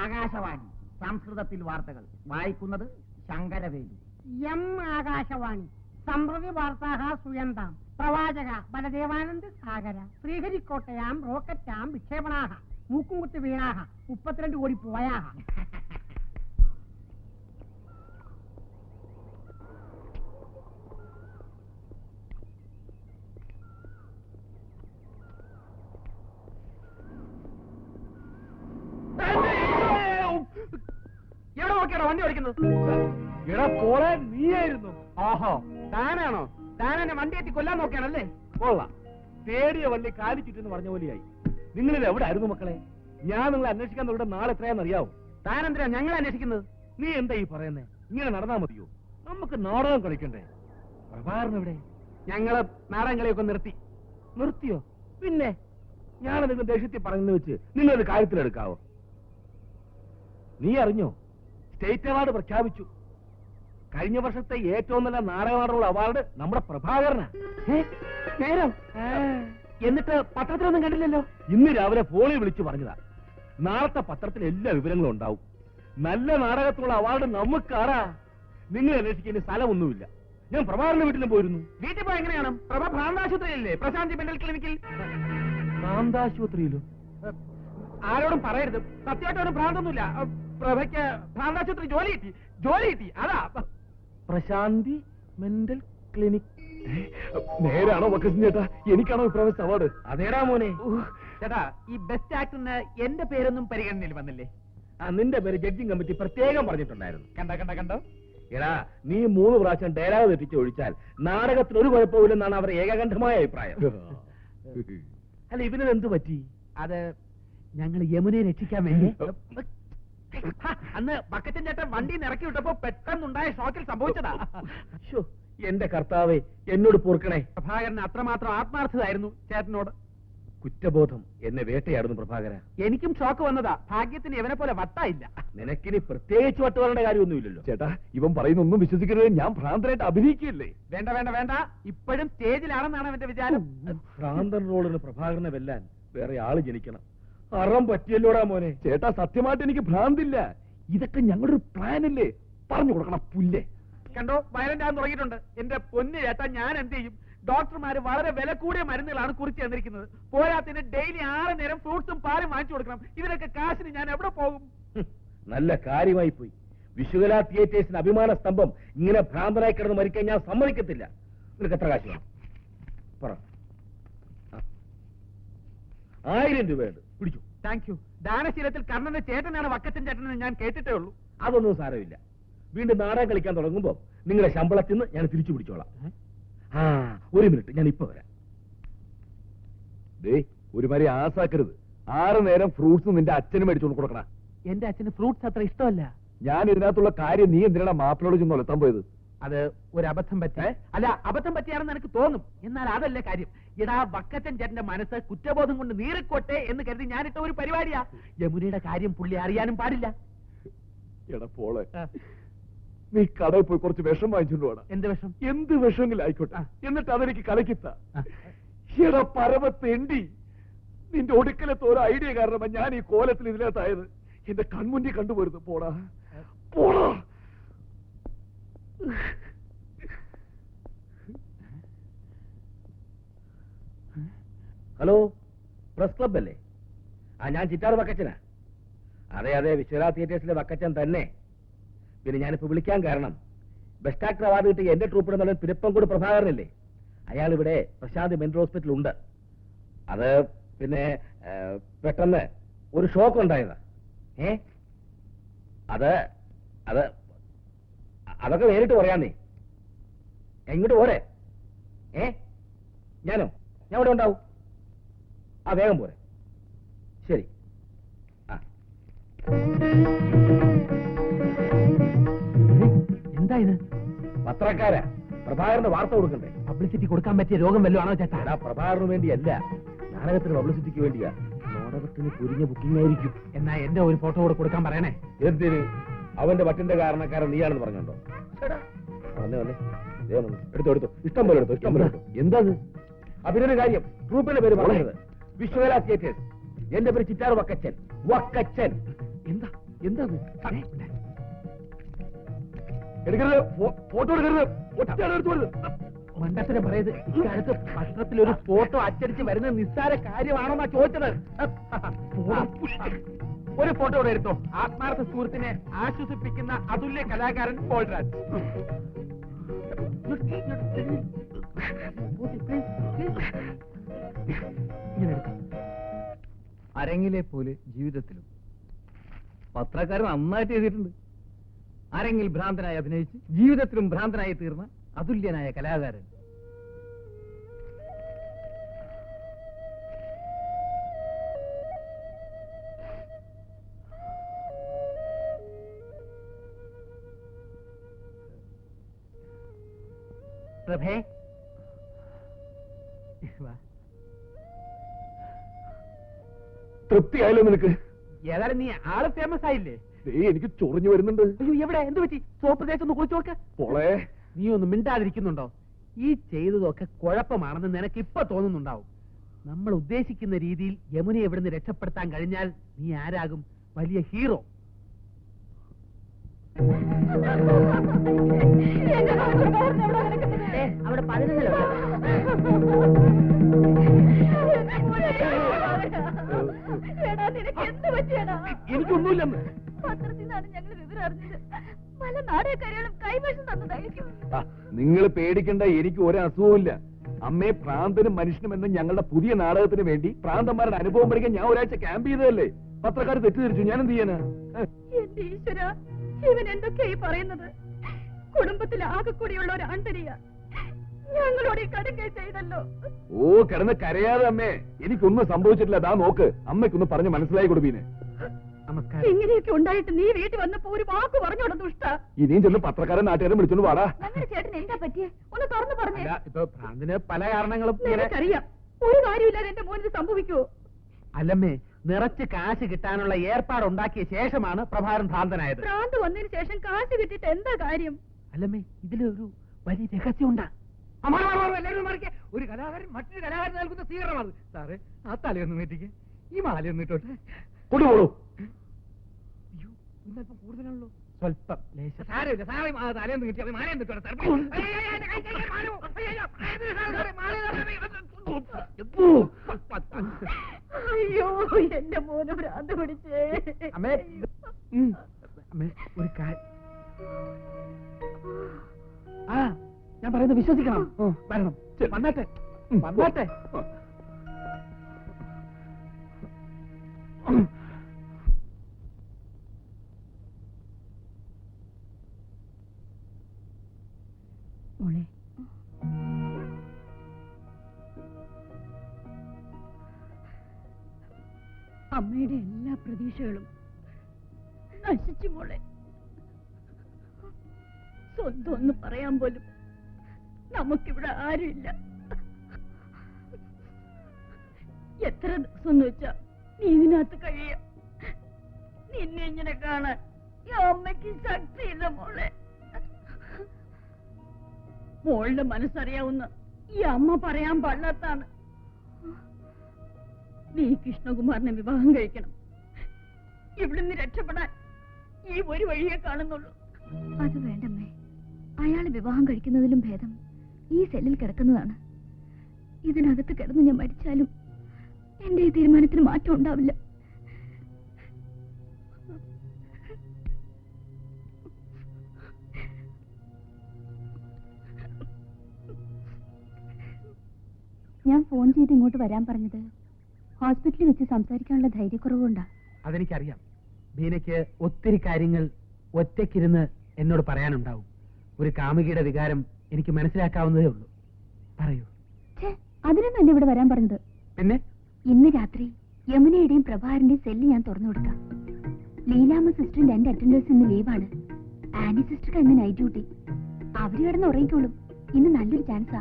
ആകാശവാണി സംസ്കൃതത്തിൽ വാർത്തകൾ വായിക്കുന്നത് ശങ്കരവേലു. എം ആകാശവാണി സംപ്രതി വാർത്താഹ സുയന്താം പ്രവാചക ബലദേവാനന്ദ സാഗര ശ്രീഹരിക്കോട്ടയാം റോക്കറ്റാം വിക്ഷേപണാഹ മൂക്കുംകുത്തി വീണാഹ 32 കോടി പോയാഹ. പറയുന്നത്? എടാ പോളെ, നീയായിരുന്നു. ഓഹോ, താനാണോ? താൻ എന്നെ വണ്ടി എത്തി കൊല്ലാൻ നോക്കിയാണല്ലേ? കൊള്ളാം. തേടിയ വള്ളി കാലി ചുറ്റെന്ന് പറഞ്ഞ പോലെയായി. നിങ്ങളിത് എവിടെ ആയിരുന്നു മക്കളെ? ഞാൻ നിങ്ങളെ അന്വേഷിക്കാൻ തുടങ്ങിയ നാളെ എത്രയാണെന്ന് അറിയാവോ? താൻ എന്തിനാ ഞങ്ങളെ അന്വേഷിക്കുന്നത്? നീ എന്താ ഈ പറയുന്നേ? ഇങ്ങനെ നടന്നാ മതിയോ? നമുക്ക് നാടകം കളിക്കണ്ടേ? പ്രഭാകരൻ എവിടെ? ഞങ്ങള് നാടകം കളിയൊക്കെ നിർത്തിയോ? പിന്നെ ഞാൻ നിങ്ങൾ ദേഷ്യത്തിൽ പറയുന്ന വെച്ച് നിങ്ങളത് കാര്യത്തിലെടുക്കാവോ? നീ അറിഞ്ഞോ? സ്റ്റേറ്റ് അവാർഡ് പ്രഖ്യാപിച്ചു. കഴിഞ്ഞ വർഷത്തെ ഏറ്റവും നല്ല നാടകമാടുള്ള അവാർഡ് നമ്മുടെ പ്രഭാകരനാ. നേരം എന്നിട്ട് പത്രത്തിലൊന്നും കണ്ടില്ലല്ലോ. ഇന്ന് രാവിലെ ഫോണിൽ വിളിച്ചു പറഞ്ഞതാ. നാളത്തെ പത്രത്തിൽ എല്ലാ വിവരങ്ങളും ഉണ്ടാവും. നല്ല നാടകത്തിലുള്ള അവാർഡ് നമുക്കാറാ. നിങ്ങൾ അന്വേഷിക്കുന്ന സ്ഥലമൊന്നുമില്ല. ഞാൻ പ്രഭാകരന്റെ വീട്ടിലും പോയിരുന്നു. വീട്ടിൽ പോയി എങ്ങനെയാണ്? പ്രഭ ഭ്രാന്താശുപത്രിയില്ലേ? പ്രശാന്തി മെന്റൽ ക്ലിനിക്കിൽ. ഭ്രാന്താശുപത്രിയിലോ? ആരോടും പറയരുത്. സത്യമായിട്ടൊന്നും ഭ്രാന്തൊന്നുമില്ല. പ്രഭയ്ക്ക് ഭ്രാന്താശുപത്രി ജോലി കിട്ടി. അതാ പ്രശാന്തി മെന്റൽ ക്ലിനിക്. നേരാണോ വക്കസിൻ ചേട്ടാ? എനിക്കാണോ ഇപ്രാവശ്യം അവാർഡ്? അതേടാ മോനെ. ചേട്ടാ, ഈ ബെസ്റ്റ് ആക്ടറിന് എന്റെ പേരൊന്നും പരിഗണനയിൽ വന്നില്ലേ? നിന്റെ പേര് ജഡ്ജിങ് കമ്മിറ്റി പ്രത്യേകം പറഞ്ഞിട്ടുണ്ടായിരുന്നു. കണ്ടോ? എടാ, നീ 3 പ്രാവശ്യം ഡയലോഗ് തെറ്റിച്ച് ഒഴിച്ചാൽ നാടകത്തിൽ ഒരു കുഴപ്പമില്ലെന്നാണ് അവരുടെ ഏകകണ്ഠമായ അഭിപ്രായം. അല്ല, ഇവന് എന്ത് പറ്റി? അത് ഞങ്ങൾ യമുനയെ രക്ഷിക്കാൻ വേണ്ടി അന്ന് ബക്കറ്റൻ ചേട്ടൻ വണ്ടി ഇറക്കി വിട്ടപ്പോ പെട്ടെന്നുണ്ടായ ഷോക്കിൽ സംഭവിച്ചതാ. എന്റെ കർത്താവേ, എന്നോട് പൊറുക്കണേ. പ്രഭാകരന് അത്രമാത്രം ആത്മാർത്ഥതായിരുന്നു ചേട്ടനോട്. കുറ്റബോധം എന്നെ വേട്ടയായിരുന്നു പ്രഭാകര. എനിക്കും ഷോക്ക് വന്നതാ. ഭാഗ്യത്തിന് ഇവനെ പോലെ വട്ടായില്ല. നിനക്കിനി പ്രത്യേകിച്ച് വട്ട് വരേണ്ട കാര്യമൊന്നുമില്ലല്ലോ. ചേട്ടാ, ഇവൻ പറയുന്നൊന്നും വിശ്വസിക്കരുത്. ഞാൻ ഭ്രാന്തനായിട്ട് അഭിനയിക്കില്ലേ? വേണ്ട. ഇപ്പോഴും സ്റ്റേജിലാണെന്നാണ് അവന്റെ വിചാരം. ഭ്രാന്തൻ റോളിന് പ്രഭാകരനെ വെല്ലാൻ വേറെ ആള് ജനിക്കണം. അറം പറ്റിയല്ലോടാ മോനെ. ചേട്ടാ, സത്യമായിട്ട് എനിക്ക് ഭ്രാന്തില്ല. ഇതൊക്കെ ഞങ്ങളുടെ ഒരു പ്ലാനല്ലേ? പറഞ്ഞു കൊടുക്കണം പുല്ലേ. കണ്ടോ, വയലന്റ് ആകാൻ തുടങ്ങിയിട്ടുണ്ട്. എന്റെ പൊന്നു ചേട്ടാ, ഞാൻ എന്ത് ചെയ്യും? ഡോക്ടർമാര് വളരെ വില കൂടിയ മരുന്നുകളാണ് കുറിച്ച് തന്നിരിക്കുന്നത്. പോരാത്തിന് ഡെയിലി 6 നേരം ഫ്രൂട്ട്സും പാലും വാങ്ങിച്ചു കൊടുക്കണം. ഇതിനൊക്കെ കാശിന് ഞാൻ എവിടെ പോകും? നല്ല കാര്യമായി പോയി. വിശുകല തിയേറ്റേഴ്സിന് അഭിമാന സ്തംഭം ഇങ്ങനെ ഭ്രാന്തനായി കിടന്ന് മരിക്കാൻ ഞാൻ സമ്മതിക്കത്തില്ല. നിനക്ക് എത്ര കാശ് വേണം? പറ. 1000 രൂപയുണ്ട്, പിടിച്ചു. Thank you. ദാനശീലത്തിൽ കർണന്റെ ചേട്ടനാണ് വക്കച്ചൻ ചേട്ടനെന്ന് ഞാൻ കേട്ടിട്ടേ ഉള്ളൂ. അതൊന്നും സാരമില്ല. വീണ്ടും നാടകം കളിക്കാൻ തുടങ്ങുമ്പോ നിങ്ങളുടെ ശമ്പളത്തിൽ നിന്ന് ഞാൻ തിരിച്ചു പിടിച്ചോളാം. 1 മിനിറ്റ്, ഞാൻ ഇപ്പൊ വരാം. ഒരുമാതിരി ആസാക്കരുത്. 6 നേരം ഫ്രൂട്ട്സ് നിന്റെ അച്ഛന് മേടിച്ചോണ്ട് കൊടുക്കണം. എന്റെ അച്ഛന് ഫ്രൂട്ട്സ് അത്ര ഇഷ്ടമല്ല. ഞാൻ ഇതിനകത്തുള്ള കാര്യം നീ എന്തിനാണ് മാപ്പിളോട് ചെന്ന് ഒലത്താൻ പോയത്? അത് ഒരു അബദ്ധം പറ്റേ? അല്ല, അബദ്ധം പറ്റിയാണെന്ന് എനിക്ക് തോന്നും. എന്നാൽ അതല്ല കാര്യം. ഇടാ, വക്കച്ചൻ ചേട്ടന്റെ മനസ്സ് കുറ്റബോധം കൊണ്ട് നീറിക്കോട്ടെ എന്ന് കരുതി ഞാനിട്ട ഒരു പരിപാടിയാ. യമുനയുടെ കാര്യം പുള്ളി അറിയാനും പാടില്ല. എടാ പോളെ, നീ കടയിൽ പോയി കുറച്ച് വിഷം വാങ്ങിച്ചോണ്ട് വേണം. എന്ത് വിഷം? എന്ത് വിഷമെങ്കിലും ആയിക്കോട്ടെ. എന്നിട്ട് അതെനിക്ക് കലക്കിത്ത. എടാ പരമത്തെണ്ടി, നിന്റെ ഒടുക്കലത്തെ ഒരു ഐഡിയ കാരണമാ ഞാൻ ഈ കോലത്തിൽ ഇതിനകത്തായത്. എന്റെ കൺമുന്നിൽ കണ്ടുപോരുന്നു. പോടാ. ഹലോ, പ്രസ് ക്ലബ് അല്ലേ? ഞാൻ ചിറ്റാർ വക്കച്ചനാ. അതെ, വിശ്വനാഥ തിയേറ്റേഴ്സിലെ വക്കച്ചൻ തന്നെ. പിന്നെ ഞാനിപ്പോ വിളിക്കാൻ കാരണം, ബെസ്റ്റ് ആക്ടർ അവാർഡ് കിട്ടിയ എന്റെ ട്രൂപ്പിടെ നല്ല പിരപ്പംകൂട് പ്രഭാകരനല്ലേ? അയാൾ ഇവിടെ പ്രശാന്തി മെന്റൽ ഹോസ്പിറ്റൽ ഉണ്ട്. അത് പിന്നെ പെട്ടെന്ന് ഒരു ഷോക്ക് ഉണ്ടായതാ. അതൊക്കെ നേരിട്ട് പറയാന്നേ. എങ്ങോട്ട് പോരെ? ഞാൻ ഇവിടെ ഉണ്ടാവും. വേഗം പോരെ. ശരി. എന്താ ഇത്? പത്രക്കാരാ. പ്രഭാകരന്റെ വാർത്ത കൊടുക്കണ്ടേ? പബ്ലിസിറ്റി കൊടുക്കാൻ പറ്റിയ രോഗം വല്ലതും ആണോ ചേട്ടാ? പ്രഭാകരന് വേണ്ടിയല്ല, നാടകത്തിന് പബ്ലിസിറ്റിക്ക് വേണ്ടിയാ. നാടകത്തിന് പൊരിഞ്ഞ ബുക്കിംഗ് ആയിരിക്കും. എന്നാ എന്റെ ഒരു ഫോട്ടോ കൂടെ കൊടുക്കാൻ പറയണേ. എന്തിന്? അവന്റെ വട്ടിന്റെ കാരണക്കാരൻ നീയാണെന്ന് പറഞ്ഞോണ്ടോ? വന്നേ എടുത്തോ. ഇഷ്ടം പോലെ എടുത്തോ. എന്താ അതിനൊരു കാര്യം, ഗ്രൂപ്പിന്റെ പേര് പറഞ്ഞത് വിശ്വകല തിയേറ്റേഴ്സ്. എന്റെ പേര് ചിറ്റാർ വക്കച്ചൻ. എന്താ എടുക്കരുത്, ഫോട്ടോ എടുക്കരുത്. മണ്ടത്തിന് പറയത്. ഇക്കാലത്ത് പത്രത്തിൽ ഒരു ഫോട്ടോ അച്ചടിച്ച് വരുന്നത് നിസ്സാര കാര്യമാണോന്നാ ചോദിച്ചത്. ഒരു ഫോട്ടോ ഇവിടെ എടുത്തോ. ആത്മാർത്ഥ സുഹൃത്തിനെ ആശ്വസിപ്പിക്കുന്ന അതുല്യ കലാകാരൻ പോൾരാജ്. അരങ്ങിലെ പോലെ ജീവിതത്തിലും പത്രക്കാരൻ നന്നായിട്ട് എഴുതിയിട്ടുണ്ട്. ആരെങ്കിലും ഭ്രാന്തനായി അഭിനയിച്ച് ജീവിതത്തിലും ഭ്രാന്തനായി തീർന്ന അതുല്യനായ കലാകാരൻ. പ്രഭേ, തൃപ്തിയായല്ലോ നിനക്ക്? ഏതായാലും നീ ആള് ഫേമസ് ആയില്ലേ? എനിക്ക് ചൊറിഞ്ഞു വരുന്നുണ്ട്. അയ്യോ, എവിടെ? എന്ത് പറ്റി? സോപ്പ് തേച്ചൊന്ന് കുളിച്ചു നോക്ക. പോളെ, നീ ഒന്ന് മിണ്ടാതിരിക്കുന്നുണ്ടോ? ഈ ചെയ്തതൊക്കെ കുഴപ്പമാണെന്ന് നിനക്ക് ഇപ്പൊ തോന്നുന്നുണ്ടാവും. നമ്മൾ ഉദ്ദേശിക്കുന്ന രീതിയിൽ യമുനയെ ഇവിടുന്ന് രക്ഷപ്പെടുത്താൻ കഴിഞ്ഞാൽ നീ ആരാകും? വലിയ ഹീറോ. അവിടെ 11 എനിക്കൊന്നുമില്ലെന്ന്. പത്രത്തിൽ നിന്നാണ് ഞങ്ങൾ വിവരം അറിഞ്ഞത്. പല നാടകക്കാരികളും കൈവശം തന്നതായിരിക്കും. നിങ്ങൾ പേടിക്കണ്ട, എനിക്ക് ഒരു അസുഖമില്ല. അമ്മേ, ഭ്രാന്തനും മനുഷ്യനും എന്ന ഞങ്ങളുടെ പുതിയ നാടകത്തിന് വേണ്ടി ഭ്രാന്തന്മാരുടെ അനുഭവം പഠിക്കാൻ ഞാൻ ഒരാഴ്ച ക്യാമ്പ് ചെയ്തതല്ലേ. പത്രക്കാർ തെറ്റിദ്ധരിച്ചു, ഞാൻ എന്ത് ചെയ്യാനാ? എന്റെ ഈശ്വര, ഇവൻ എന്തൊക്കെയായി പറയുന്നത്? കുടുംബത്തിൽ ആകെ കൂടിയുള്ള ഒരു ആന്തരിക ഞങ്ങളോട് ഈ കടുങ്കൈ ചെയ്തല്ലോ. ഓ, കിടന്ന് കരയാതെ അമ്മേ, എനിക്കൊന്നും സംഭവിച്ചിട്ടില്ല. ദാ നോക്ക്, അമ്മയ്ക്കൊന്ന് പറഞ്ഞ് മനസ്സിലായി കൊടുപ്പീനെ. നമസ്കാരം. ഇങ്ങനെയൊക്കെ ഉണ്ടായിട്ട് നീ വീട്ടിൽ വന്നപ്പോ ഒരു വാക്ക് പറഞ്ഞോട ദുഷ്ട. ഇനിയും ചെന്ന് പത്രക്കാരൻ നാട്ടുകാരെ വിളിച്ചോണ്ട് വാടാ. ഞങ്ങളുടെ ചേട്ടൻ എന്താ പറ്റിയേ? ഒന്ന് തുറന്നു പറഞ്ഞേ. അല്ല, ഇപ്പൊ ഭ്രാന്തിന് പല കാരണങ്ങളും ഇങ്ങനെ. നിനക്കറിയാം, ഒരു കാര്യമില്ലാതെ എന്റെ മോനിത് സംഭവിക്കുവോ? അല്ലമ്മേ, നിറച്ച് കാശ് കിട്ടാനുള്ള ഏർപ്പാടുണ്ടാക്കിയ ശേഷമാണ് പ്രഭാകരൻ ഭ്രാന്തനായത്. ഭ്രാന്ത് വന്നതിന് ശേഷം കാശ് കിട്ടിയിട്ട് എന്താ കാര്യം? അല്ലമ്മേ, ഇതിലൊരു വലിയ രഹസ്യമുണ്ടാ. ഒരു കലാകാരൻ മറ്റൊരു കലാകാരൻ നൽകുന്ന സ്വീകരണമാണ്. സാറേ, ആ തലയൊന്നും വീട്ടിക്ക്, ഈ മാലയൊന്നും ഇട്ടോട്ടെ. കൊണ്ടുപോളൂ. അയ്യോ, ഇന്നല്പം കൂടുതലാണല്ലോ. സ്വല്പം ലേശം. സാരമില്ല സാറേ, തലയൊന്നും കിട്ടിയാൽ മാലയൊന്നും ഇട്ടോട്ടെ. അയ്യോ, എന്റെ മോന് ഭ്രാന്ത് പിടിച്ചേ. അമ്മേ, അമ്മേ, ഒരു കാര്യം. ആ, ഞാൻ പറയുന്നത് വിശ്വസിക്കണം. വരണം, വന്നാട്ടെ, വന്നാട്ടെ. മോളെ, അമ്മയുടെ എല്ലാ പ്രതീക്ഷകളും നശിച്ചു മോളെ. സ്വന്തം ഒന്ന് പറയാൻ പോലും നമുക്കിവിടെ ആരുമില്ല. എത്ര ദിവസം എന്ന് വെച്ചാ നീ ഇതിനകത്ത് കഴിയ. നിന്നെ ഇങ്ങനെ കാണാൻ ഈ അമ്മയ്ക്ക് ശക്തിയില്ല മോളെ. മോളുടെ മനസ്സറിയാവുന്ന ഈ അമ്മ പറയാൻ പാടില്ലാത്താണ്. നീ കൃഷ്ണകുമാറിനെ വിവാഹം കഴിക്കണം. ഇവിടുന്ന് രക്ഷപ്പെടാൻ ഈ ഒരു വഴിയെ കാണുന്നുള്ളൂ. അത് വേണ്ടമ്മേ, അയാളെ വിവാഹം കഴിക്കുന്നതിലും ഭേദം ഈ സെല്ലിൽ കിടക്കുന്നതാണ്. ഇതിനകത്ത് കിടന്ന് ഞാൻ മരിച്ചാലും എന്റെ ഈ തീരുമാനത്തിന് മാറ്റം ഉണ്ടാവില്ല. ഞാൻ ഫോൺ ചെയ്ത് ഇങ്ങോട്ട് വരാൻ പറഞ്ഞത് ഹോസ്പിറ്റലിൽ വെച്ച് സംസാരിക്കാനുള്ള ധൈര്യക്കുറവുണ്ടാ. അതെനിക്കറിയാം. ബീനയ്ക്ക് ഒത്തിരി കാര്യങ്ങൾ ഒറ്റയ്ക്കിരുന്ന് എന്നോട് പറയാനുണ്ടാവും. ഒരു കാമുകിയുടെ വികാരം എനിക്ക് മനസ്സിലാക്കാവുന്നതേ ഉള്ളൂ. പറയൂ. അതിനൊന്നല്ല ഇവിടെ വരാൻ പറഞ്ഞത്. പിന്നെ ഇന്ന് രാത്രി യമുനയുടെയും പ്രഭാകരന്റെയും സെല്ല് ഞാൻ തുറന്നു കൊടുക്കാം. ലീലാമ്മ സിസ്റ്ററും 2 അറ്റൻഡേഴ്സ് ഇന്ന് ലീവാണ്. ആനി സിസ്റ്റർക്ക് ഇന്ന് നൈറ്റ് ഡ്യൂട്ടി. അവര് കിടന്ന് ഉറങ്ങിക്കോളും. ഇന്ന് നല്ലൊരു ചാൻസാ.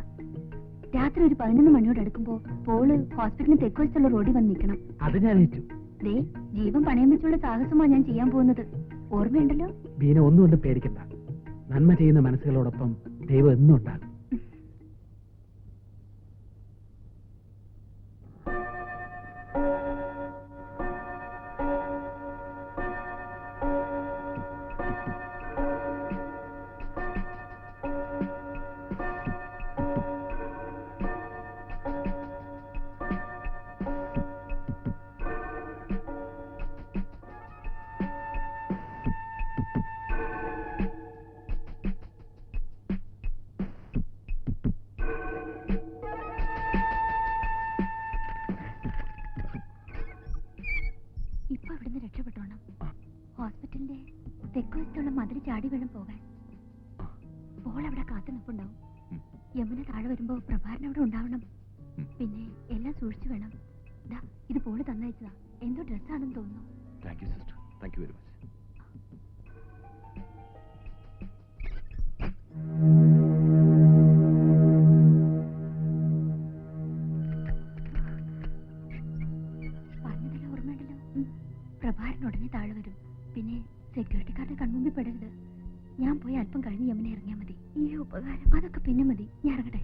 രാത്രി ഒരു 11 മണിയോട് അടുക്കുമ്പോ പോള് ഹോസ്പിറ്റലിന് തെക്കുവശത്തുള്ള റോഡിൽ വന്ന് നിൽക്കണം. അത് ഞാൻ ഏറ്റു. ദേ, ജീവൻ പണയം വെച്ചുള്ള സാഹസമാണ് ഞാൻ ചെയ്യാൻ പോകുന്നത്. ഓർമ്മയുണ്ടല്ലോ? ബീന ഒന്നുകൊണ്ട് പേടിക്കണ്ട. നന്മ ചെയ്യുന്ന മനസ്സുകളോടൊപ്പം ദൈവം എന്നും ഉണ്ടാകും. താഴെ വരുമ്പോ പ്രഭാകരൻ അവിടെ ഉണ്ടാവണം. പിന്നെ എല്ലാം സൂക്ഷിച്ചു വേണം. ദാ ഇത് പോള് തന്നയച്ചതാ. എന്തോ ഡ്രസ്സാണെന്ന് തോന്നുന്നു. Thank you sister, thank you very much. പറഞ്ഞതെല്ലാം ഓർമ്മയുണ്ടല്ലോ. പ്രഭാകരൻ ഉടനെ താഴെ വരും. പിന്നെ സെക്യൂരിറ്റിക്കാരുടെ കൺമുമ്പിൽ പെടരുത്. ഞാൻ പോയി അല്പം കഴിഞ്ഞ് യമുന ഇറങ്ങിയാൽ മതി. ഈ ഉപകാരം അതൊക്കെ പിന്നെ മതി. ഞാൻ ഇറങ്ങട്ടെ.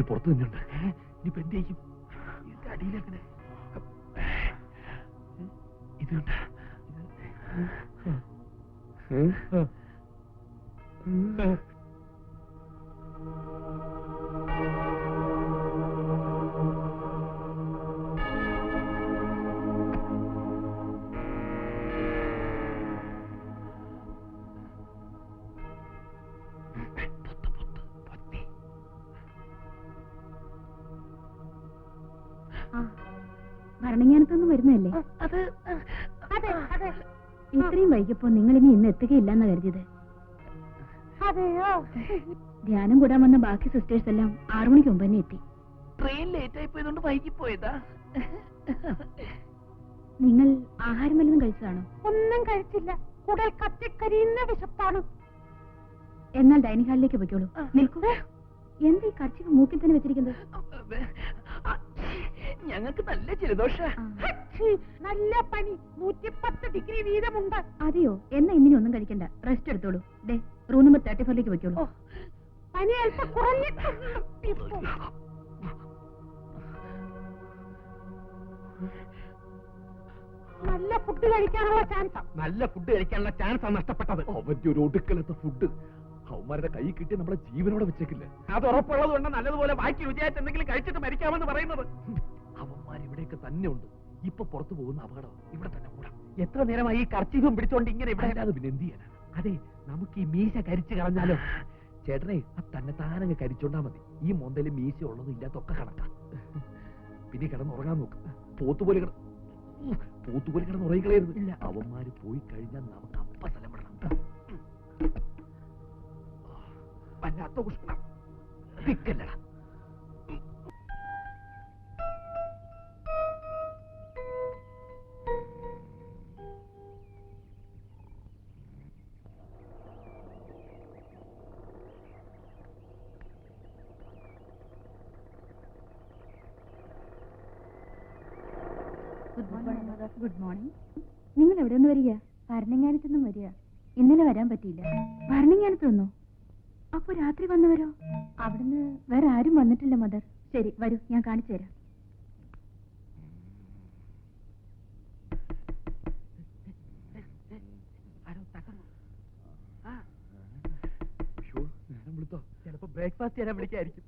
പുറത്തു തന്നെയുണ്ട്. ഇനിയിപ്പോ എന്ത് ചെയ്യും? ഇതിന്റെ അടിയിലെങ്ങനെ ഇത് കണ്ട ഭരണങ്ങാനത്തൊന്നും വരുന്നതല്ലേ? ഇത്രയും വൈകിയപ്പോ നിങ്ങൾ ഇനി ഇന്ന് എത്തുകയില്ലെന്നാ കരുതിയത്. ധ്യാനം കൂടാൻ വന്ന ബാക്കി സിസ്റ്റേഴ്സ് എല്ലാം 6 മണിക്ക് മുമ്പ് തന്നെ എത്തി. ട്രെയിൻ ലേറ്റ് ആയി പോയതുകൊണ്ട് വൈകി പോയതാ. നിങ്ങൾ ആഹാരം വല്ലതും കഴിച്ചതാണോ? ഒന്നും കഴിച്ചില്ല. കുടൽ കത്തിക്കരിയുന്ന വിശപ്പാണ്. എന്നാൽ ഡൈനിങ് ഹാളിലേക്ക് പോയിക്കോളൂ. നിൽക്കൂ. എന്ത് ഈ കർച്ചിക്ക് മൂക്കിൽ തന്നെ വെച്ചിരിക്കുന്നത്? ഞങ്ങൾക്ക് നല്ല ജലദോഷ. നല്ല പനി. 110 ഡിഗ്രി വീതമുണ്ട്. അതെയോ? എന്നാ ഇന്നിനി ഒന്നും കഴിക്കണ്ട. റെസ്റ്റ് എടുത്തോളൂ. ഡേ റൂം നമ്പർ 34ലേക്ക് വെക്കോളൂ. പനി അല്പം കുറഞ്ഞിട്ടുണ്ട്. നല്ല ഫുഡ് കഴിക്കാനുള്ള ചാൻസ്. നല്ല ഫുഡ് കഴിക്കാനുള്ള ചാൻസാണ് നഷ്ടപ്പെട്ടത്. അവന്റെ ഒരു ഒടുക്കലത്തെ ഫുഡ് അവന്മാരുടെ കൈ കിട്ടി നമ്മളെ ജീവനോടെ വെച്ചേക്കില്ല. അത് ഉറപ്പുള്ളത് കൊണ്ട് നല്ലതുപോലെ ബാക്കി രുചിയായിട്ട് എന്തെങ്കിലും കഴിച്ചിട്ട് മരിക്കാമെന്ന് പറയുന്നത്. അവന്മാര് അങ്ങനെയൊക്കെ തന്നെ ഉണ്ട്. ഇപ്പൊ പുറത്തു പോകുന്ന അപകടം ഇവിടെ തന്നെ കൂടാം. എത്ര നേരമായി ഈ കർച്ചീഫും പിടിച്ചോണ്ട് ഇങ്ങനെ ഇവിടെ? അല്ലാതെ പിന്നെ എന്ത് ചെയ്യാനാണ്? അതെ, നമുക്ക് ഈ മീശ കരിച്ചു കളഞ്ഞാലോ? ചേട്ടനെ തന്നെ താനങ്ങ് കരിച്ചോണ്ടാ മതി. ഈ മൊന്തയില് മീശ ഉള്ളതും ഇല്ലാത്തൊക്കെ കണക്കാം. പിന്നെ കിടന്നുറങ്ങാൻ നോക്ക്. പോത്തുപോലെ കിടന്നുറങ്ങിക്കളയരുത്. അവന്മാര് പോയി കഴിഞ്ഞാൽ നമുക്ക് അപ്പ സ്ഥലം വിടണം. വല്ലാത്ത ഉഷ്ണം തിക്കല്ലടാ. Good morning. നിങ്ങൾ എവിടെ നിന്ന് വരിക? ഭരണങ്ങാനത്തു നിന്നും വരിക. ഇന്നലെ വരാൻ പറ്റിയില്ല. ഭരണങ്ങാനത്ത് നിന്നോ? അപ്പൊ രാത്രി വന്നവരോ? അവിടുന്ന് വേറെ ആരും വന്നിട്ടില്ല മദർ. ശരി, വരൂ, ഞാൻ കാണിച്ചു തരാം. ചിലപ്പോ ബ്രേക്ക്ഫാസ്റ്റ് തരാൻ വിളിക്കായിരിക്കും.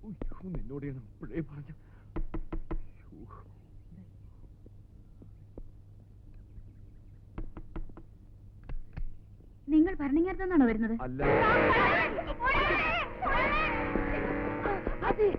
നിന്നോട് ഞാൻ അപ്പോഴേ പറഞ്ഞു. നിങ്ങൾ ഭരണങ്ങാനത്ത് നിന്നാണോ വരുന്നത്? അല്ല, അതെ.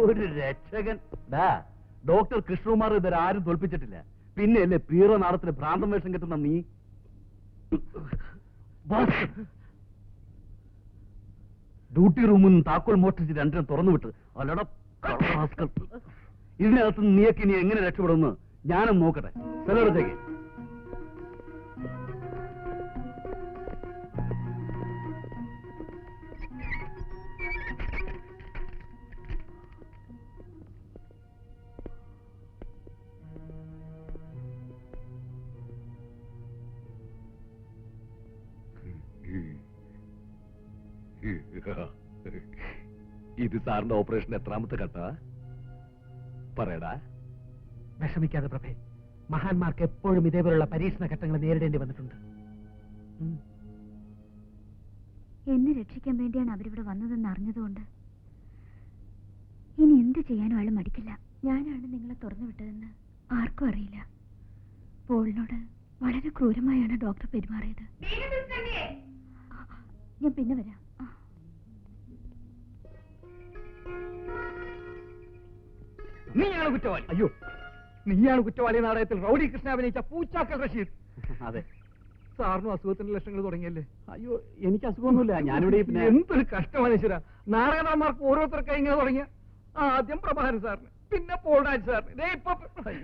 ഒരു രക്ഷകൻ. ഡോക്ടർ കൃഷ്ണകുമാർ ഇതുവരെ ആരും തോൽപ്പിച്ചിട്ടില്ല. പിന്നെയല്ലേ പീറ നാടത്തിന് ഭ്രാന്തം വേഷം കിട്ടുന്ന നീ. ഡ്യൂട്ടി റൂമിൽ നിന്ന് താക്കോൽ മോഷ്ടിച്ച് രണ്ടിനും തുറന്നു വിട്ട്. അല്ലട ഇതിനകത്ത് നീയൊക്കെ ഇനി എങ്ങനെ രക്ഷപ്പെടുമെന്ന് ഞാനും നോക്കട്ടെ. സ്ഥലത്തേക്ക് ഇത് സാറിന്റെ ഓപ്പറേഷൻ എത്രാമത്തെ ഘട്ട പറയടാ? വിഷമിക്കാതെ പ്രഭേ, മഹാന്മാർക്ക് എപ്പോഴും ഇതേപോലുള്ള പരീക്ഷണ ഘട്ടങ്ങൾ നേരിടേണ്ടി വന്നിട്ടുണ്ട്. എന്നെ രക്ഷിക്കാൻ വേണ്ടിയാണ് അവരിവിടെ വന്നതെന്ന് അറിഞ്ഞതുകൊണ്ട് ഇനി എന്ത് ചെയ്യാനും അയാൾ മടിക്കില്ല. ഞാനാണ് നിങ്ങളെ തുറന്നു വിട്ടതെന്ന് ആർക്കും അറിയില്ല. പോളിനോട് വളരെ ക്രൂരമായാണ് ഡോക്ടർ പെരുമാറിയത്. ഞാൻ പിന്നെ വരാം. നീയാണ് കുറ്റവാളി. അയ്യോ, നീയാണ് കുറ്റവാളി. നാടകത്തിൽ റൗഡി കൃഷ്ണ അഭിനയിച്ച പൂച്ചാക്കൽ റഷീദ്. അതെ, സാറിനും അസുഖത്തിന്റെ ലക്ഷണങ്ങൾ തുടങ്ങിയല്ലേ? അയ്യോ എനിക്ക് അസുഖമൊന്നുമില്ല. ഞാനിവിടെ എന്തൊരു കഷ്ടമാണ് ഈശ്വര. നാടകന്മാർക്ക് ഓരോരുത്തർക്കായി ഇങ്ങനെ തുടങ്ങിയ ആദ്യം പ്രഭാകരൻ സാറിന്, പിന്നെ പോൾരാജ് സാറിന്, ഇപ്പൊ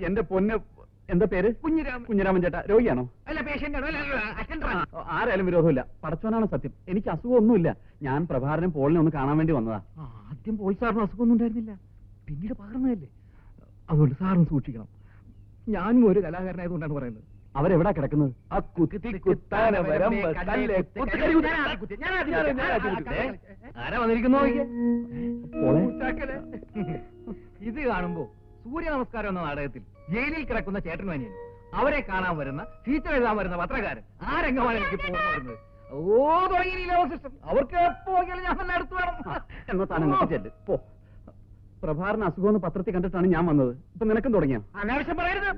എന്റെ പൊന്ന്. എന്താ പേര്? കുഞ്ഞിരാമൻ ചേട്ടാ. രോഗിയാണോ? അല്ല, പേഷ്യന്റ് ആണോ? ആരായാലും വിരോധമില്ല. പടച്ചോനാണ് സത്യം. എനിക്ക് അസുഖമൊന്നുമില്ല. ഞാൻ പ്രഭാകരനും പോളിനെ ഒന്ന് കാണാൻ വേണ്ടി വന്നതാ. ആദ്യം പോൾ സാറിന് അസുഖമൊന്നും ഉണ്ടായിരുന്നില്ല, പിന്നീട് പകർന്നതല്ലേ. അതുകൊണ്ട് സാറും സൂക്ഷിക്കണം. ഞാനും ഒരു കലാകാരനായതുകൊണ്ടാണ് പറയുന്നത്. അവരെവിടാ കിടക്കുന്നത്? ആരാ വന്നിരിക്കുന്നു? ഇത് കാണുമ്പോ സൂര്യ നമസ്കാരം എന്ന നാടകത്തിൽ ജയിലിൽ കിടക്കുന്ന ചേട്ടനും അനിയനും അവരെ കാണാൻ വരുന്ന ഫീച്ചർ എഴുതാൻ വരുന്ന പത്രക്കാരൻ ആ രംഗമാണ് എനിക്ക് പോകുന്നു വരുന്നത്. തുടങ്ങിയില്ല സിസ്റ്റം. അവർക്ക് എപ്പോ ഞാൻ തന്നെ അടുത്ത് വേണം. എന്നാ താൻ അങ്ങോട്ട് ചെല്ല്. പോ. പ്രഭാറിന് അസുഖമെന്ന് പത്രത്തിൽ കണ്ടിട്ടാണ് ഞാൻ വന്നത്. ഇപ്പൊ നിനക്കും തുടങ്ങിയ അനാവശ്യം പറയരുത്.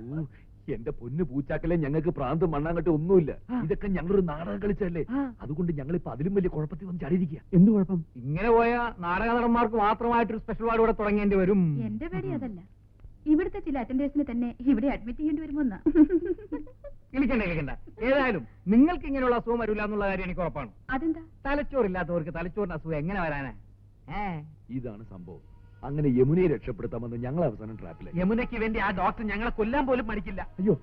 എന്റെ പൊന്ന് പൂച്ചാക്കലെ, ഞങ്ങൾക്ക് പ്രാന്ത് മണ്ണാങ്കട്ട് ഒന്നുമില്ല. ഇതൊക്കെ ഞങ്ങളൊരു നാടകം കളിച്ചല്ലേ. അതുകൊണ്ട് ഞങ്ങളിപ്പോ അതിലും വലിയ കുഴപ്പത്തിൽ വന്ന് ചാടിയിരിക്കുക. എന്ത് കുഴപ്പം? ഇങ്ങനെ പോയ നാടക നടന്മാർക്ക് മാത്രമായിട്ടൊരു സ്പെഷ്യൽ വാർഡ് ഇവിടെ തുടങ്ങേണ്ടി വരും. എന്റെ പേടി അതല്ല, ഇവിടുത്തെ ചില അറ്റൻഡേഴ്സിനെ തന്നെ ഇവിടെ അഡ്മിറ്റ് ചെയ്യേണ്ടി വരുമെന്നാ. ഇളിക്കണ്ട. ഏതായാലും നിങ്ങൾക്ക് ഇങ്ങനെയുള്ള അസുഖം വരില്ല എന്നുള്ള കാര്യം എനിക്ക് ഉറപ്പാണ്. അതെന്താ? തലച്ചോറില്ലാത്തവർക്ക് തലച്ചോറിന് അസുഖം എങ്ങനെ വരാനാ? ഇതാണ് സംഭവം. അങ്ങനെ യമുനയെ രക്ഷപ്പെടുത്താമെന്ന് ഞങ്ങൾ അവസാനം ട്രാപ്പിലായി. യമുനയ്ക്ക് വേണ്ടി ആ ഡോക്ടർ ഞങ്ങളെ കൊല്ലാൻ പോലും മടിക്കില്ല. അയ്യോ,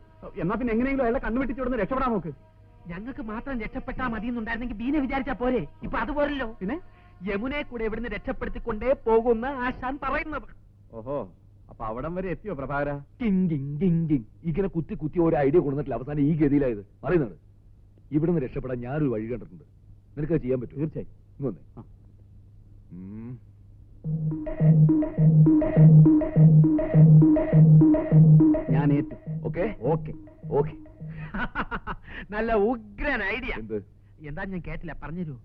എന്നാ പിന്നെ എങ്ങനെയെങ്കിലും അയാളെ കണ്ണുവെട്ടിച്ചോടുന്ന് രക്ഷപ്പെടാൻ നോക്ക്. ഞങ്ങൾക്ക് മാത്രം രക്ഷപ്പെട്ടാൽ മതി എന്നുണ്ടായിരുന്നെങ്കിൽ ബീനെ വിചാരിച്ചാ പോരെ. ഇപ്പൊ അതുപോലല്ലോ. പിന്നെ യമുനയെ കൂടെ ഇവിടുന്ന് രക്ഷപ്പെടുത്തിക്കൊണ്ടേ പോകുന്ന ആശാൻ പറയുന്നത്. ഓഹോ, അപ്പൊ അവിടം വരെ എത്തിയോ പ്രഭാകര? ഇങ്ങനെ കുത്തി കുത്തി ഒരു ഐഡിയ കൊടുത്തിട്ടില്ല, അവസാനം ഈ ഗതിയിലായത് പറയുന്നത്. ഇവിടുന്ന് രക്ഷപ്പെടാൻ ഞാനൊരു വഴി കണ്ടിട്ടുണ്ട്. നിനക്ക് ചെയ്യാൻ പറ്റും? തീർച്ചയായും. ഇങ്ങ് വന്നേ. ഞാൻ ഏറ്റു. Okay okay. ഓക്കെ. നല്ല ഉഗ്രൻ ഐഡിയ. എന്ത്? എന്താ ഞാൻ കേട്ടില്ല, പറഞ്ഞുതരൂ.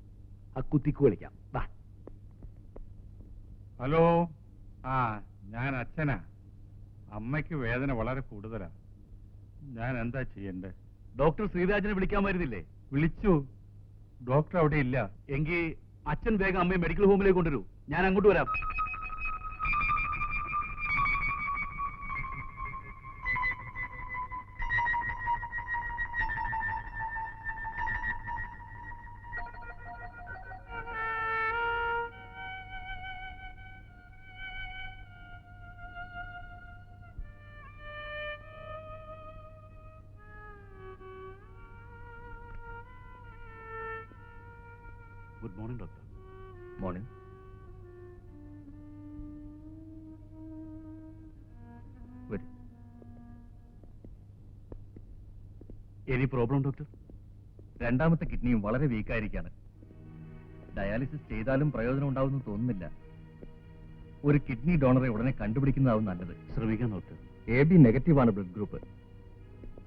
ആ കുത്തിക്ക് കളിക്കാം. വാ. ഹലോ, ഞാൻ അച്ഛനാ. അമ്മയ്ക്ക് വേദന വളരെ കൂടുതലാ. ഞാൻ എന്താ ചെയ്യണ്ടേ? ഡോക്ടർ ശ്രീരാജിനെ വിളിക്കാൻ വരുന്നില്ലേ? വിളിച്ചു. ഡോക്ടർ അവിടെ ഇല്ല. എങ്കിൽ അച്ഛൻ വേഗം അമ്മയെ മെഡിക്കൽ ഹോമിലേക്ക് കൊണ്ടുവരൂ. ഞാൻ അങ്ങോട്ട് വരാം. Good morning doctor. Morning. Any problem doctor? രണ്ടാമത്തെ കിഡ്നിയും വളരെ വീക്കായിരിക്കാണ്. ഡയാലിസിസ് ചെയ്താലും പ്രയോജനം ഉണ്ടാവുമെന്ന് തോന്നുന്നില്ല. ഒരു കിഡ്നി ഡോണറെ ഉടനെ കണ്ടുപിടിക്കുന്നതാവും നല്ലത്. ശ്രമിക്കാം ഡോക്ടർ. AB നെഗറ്റീവാണ് ബ്ലഡ് ഗ്രൂപ്പ്.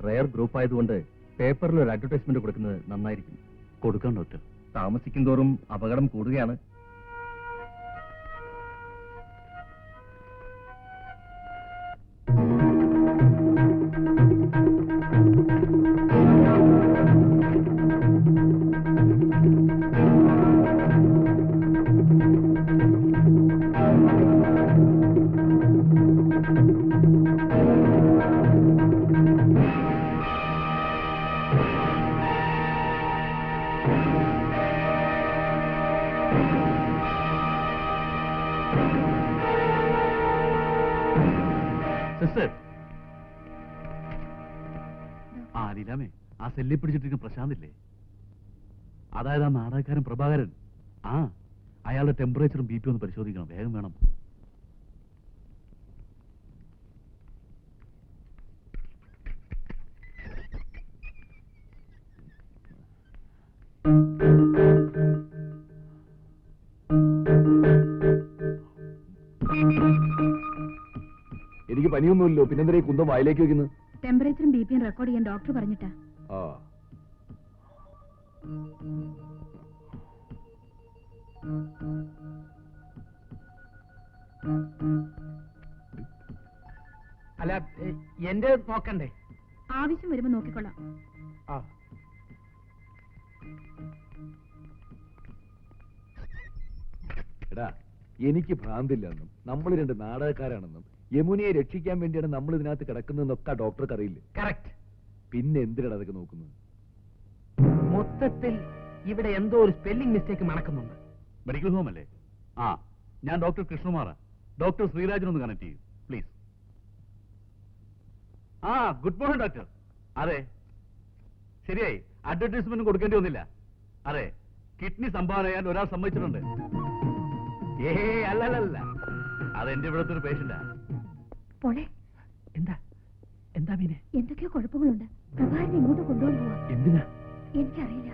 റെയർ ഗ്രൂപ്പ് ആയതുകൊണ്ട് പേപ്പറിൽ ഒരു അഡ്വർടൈസ്മെന്റ് കൊടുക്കുന്നത് നന്നായിരിക്കും. കൊടുക്കാം ഡോക്ടർ. താമസിക്കും തോറും അപകടം കൂടുകയാണ്. സിസ്റ്റർ. ലീലാമേ, ആ സെല്ലിൽ പിടിച്ചിട്ടിരിക്കുന്ന പ്രശാന്തില്ലേ, അതായത് ആ നാടകക്കാരൻ പ്രഭാകരൻ. അയാളുടെ ടെമ്പറേച്ചറും BP ഒന്ന് പരിശോധിക്കണം. വേഗം വേണം. എനിക്ക് പനിയൊന്നുമില്ലോ, പിന്നെന്തിനാ ഈ കുന്തം വായിലേക്ക് വെക്കുന്നത്? ടെമ്പറേച്ചറും ബിപിയും റെക്കോർഡ് ചെയ്യാൻ ഡോക്ടർ പറഞ്ഞിട്ടാ. അല്ല, എന്റെ നോക്കണ്ടേ? ആവശ്യം വരുമ്പോ നോക്കിക്കൊള്ളാം. എടാ, എനിക്ക് ഭ്രാന്തില്ലെന്നും നമ്മൾ രണ്ട് നാടകക്കാരാണെന്നും യമുനയെ രക്ഷിക്കാൻ വേണ്ടിയാണ് നമ്മൾ ഇതിനകത്ത് കിടക്കുന്നതെന്നൊക്കെ ഡോക്ടർക്ക് അറിയില്ലേ? കറക്റ്റ്. പിന്നെ എന്തിനാണ് അതൊക്കെ നോക്കുന്നത്? മൊത്തത്തിൽ ഇവിടെ എന്തോ ഒരു സ്പെല്ലിംഗ് മിസ്റ്റേക്ക് മണക്കുന്നുണ്ട്. മെഡിക്കൽ ഹോം അല്ലേ? ഞാൻ ഡോക്ടർ കൃഷ്ണകുമാറാ. ഡോക്ടർ ശ്രീരാജിനൊന്ന് കണക്ട് ചെയ്യൂ പ്ലീസ്. Good morning doctor. അതെ, ശരിയായി. അഡ്വർടൈസ്മെന്റ് കൊടുക്കേണ്ടി വന്നില്ല. അതെ, കിഡ്നി സംഭാവന ചെയ്യാൻ ഒരാൾ സമ്മതിച്ചിട്ടുണ്ട്. അല്ലല്ല, അതെന്റെ ഇവിടുത്തെ ഒരു പേഷ്യന്റാ. പോളെ, എന്താ എന്താ മീനെ? എന്തൊക്കെയോ കുഴപ്പങ്ങളുണ്ട്. പ്രഭാകരനെ ഇങ്ങോട്ട് കൊണ്ടുപോകാൻ പോവാ. എന്തിനാ? എനിക്കറിയില്ല.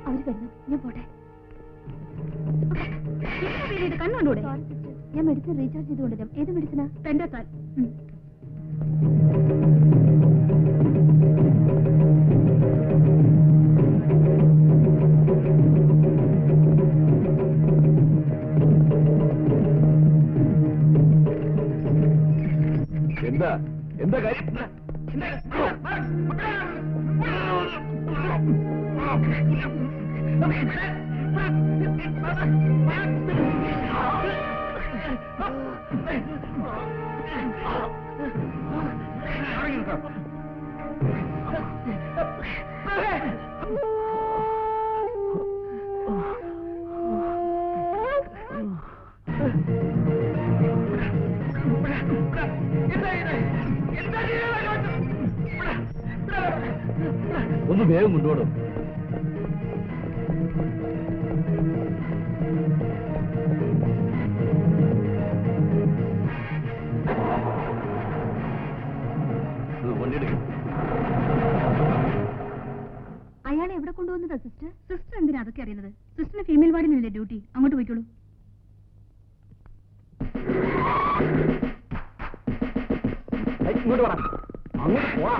അവര് വരുന്നു, ഞാൻ പോട്ടെ. കണ്ണുകൊണ്ടൂടെ? ഞാൻ മെഡിസിൻ റീചാർജ് ചെയ്ത് കൊണ്ടുവരാം. ഏത് മെഡിസിനാ? പെൻഡോത്താൻ. എന്താ എന്താ കാര്യം? ഒന്ന് വേഗം കൊണ്ടുപോടും. വണ്ടിയെടുക്കും. അയാളെ എവിടെ കൊണ്ടുവന്നതാ സിസ്റ്റർ? സിസ്റ്റർ എന്തിനാ അതൊക്കെ അറിയുന്നത്? സിസ്റ്ററിന് ഫീമെയിൽ വാർഡിനല്ലേ ഡ്യൂട്ടി? അങ്ങോട്ട് പോയിക്കോളൂ. ഇങ്ങോട്ട് പറ, അങ്ങോട്ട് പോവാ.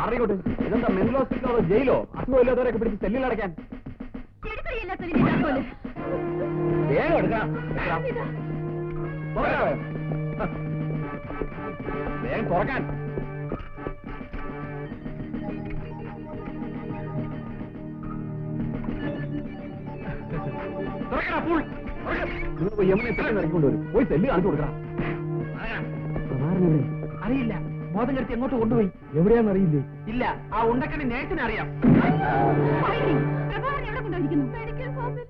അറിയിക്കോട്ടെ, ഇതെന്താ മെന്റൽ ഹോസ്പിറ്റലോ അതോ ജയിലോ? അസുഖമില്ലാത്തവരൊക്കെ പിടിച്ച് സെല്ലിൽ അടയ്ക്കാൻ. വേഗം എടുക്കാം. വേഗം തുറക്കാൻ. യമുനെ ഇറങ്ങിക്കൊണ്ടുവരും. പോയി സെല്ല് കാണിച്ചു കൊടുക്കണം. അറിയില്ല, ബോധം കെടുത്തി എങ്ങോട്ട് കൊണ്ടുപോയി. എവിടെയാണെന്ന് അറിയില്ലേ? ഇല്ല, ആ ഉണ്ടക്കണി നേഴ്സിനെ അറിയാം. എവിടെ കൊണ്ടുപോയിരിക്കുന്നു? മെഡിക്കൽ ഹോമിൽ.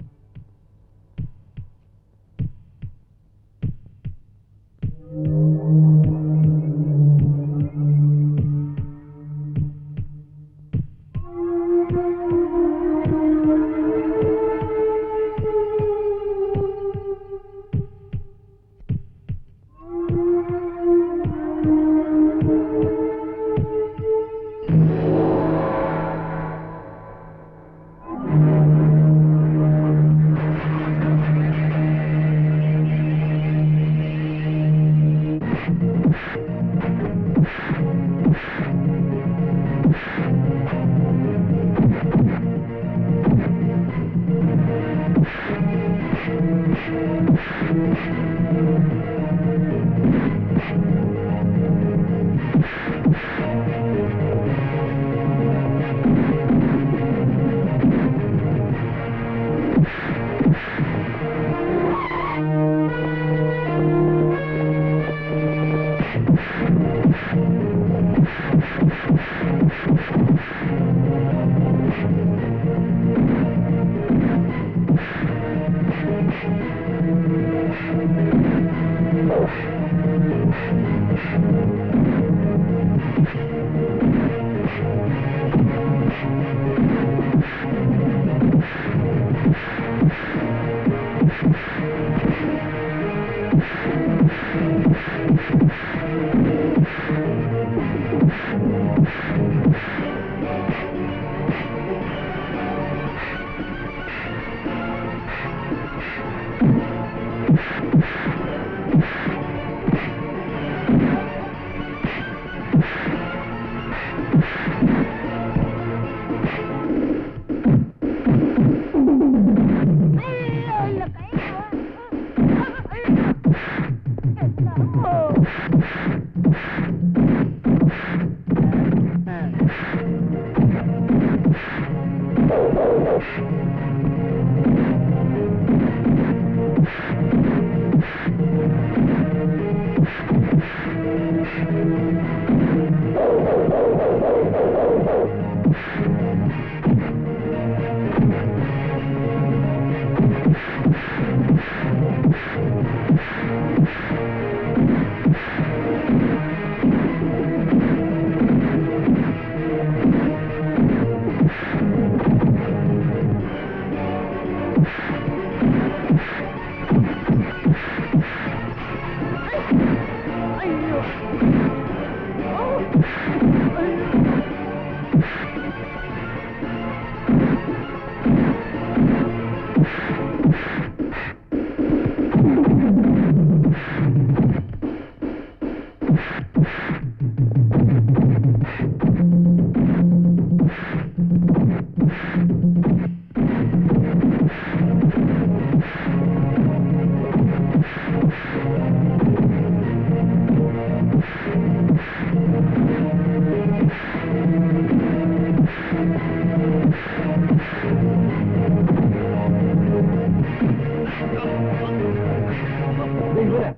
വരാം.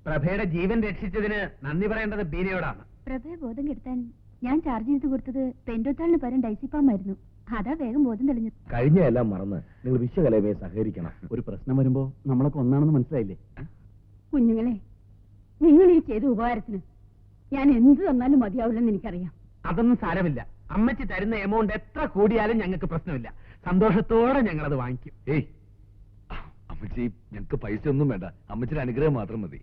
പ്രഭയുടെ ജീവൻ രക്ഷിച്ചതിന് നന്ദി പറയേണ്ടത് ബീനയോടാണ്. പ്രഭയെ ബോധം കെടുത്താൻ ഞാൻ ചാർജ് ചെയ്ത് കൊടുത്തത് പെൻഡോത്താളിന് പകരം ഡൈസിപ്പാമായിരുന്നു. അതാ വേഗം ബോധം തെളിഞ്ഞു. കഴിഞ്ഞ എല്ലാം മറന്ന് നിങ്ങൾ വിശ്വകലയുമായി സഹകരിക്കണം. ഒരു പ്രശ്നം വരുമ്പോ നമ്മളൊക്കെ ഒന്നാണെന്ന് മനസ്സിലായില്ലേ? കുഞ്ഞുങ്ങളെ, നിങ്ങൾ ഈ ചെയ്ത ഉപകാരത്തിന് ഞാൻ എന്ത് തന്നാലും മതിയാവില്ലെന്ന് എനിക്കറിയാം. അതൊന്നും സാരമില്ല. അമ്മച്ചി തരുന്ന എമൗണ്ട് എത്ര കൂടിയാലും ഞങ്ങൾക്ക് പ്രശ്നമില്ല. സന്തോഷത്തോടെ ഞങ്ങൾ അത് വാങ്ങിക്കും. ഏയ് അമ്മച്ചി, ഞങ്ങൾക്ക് പൈസ ഒന്നും വേണ്ട, അമ്മച്ചിയുടെ അനുഗ്രഹം മാത്രം മതി.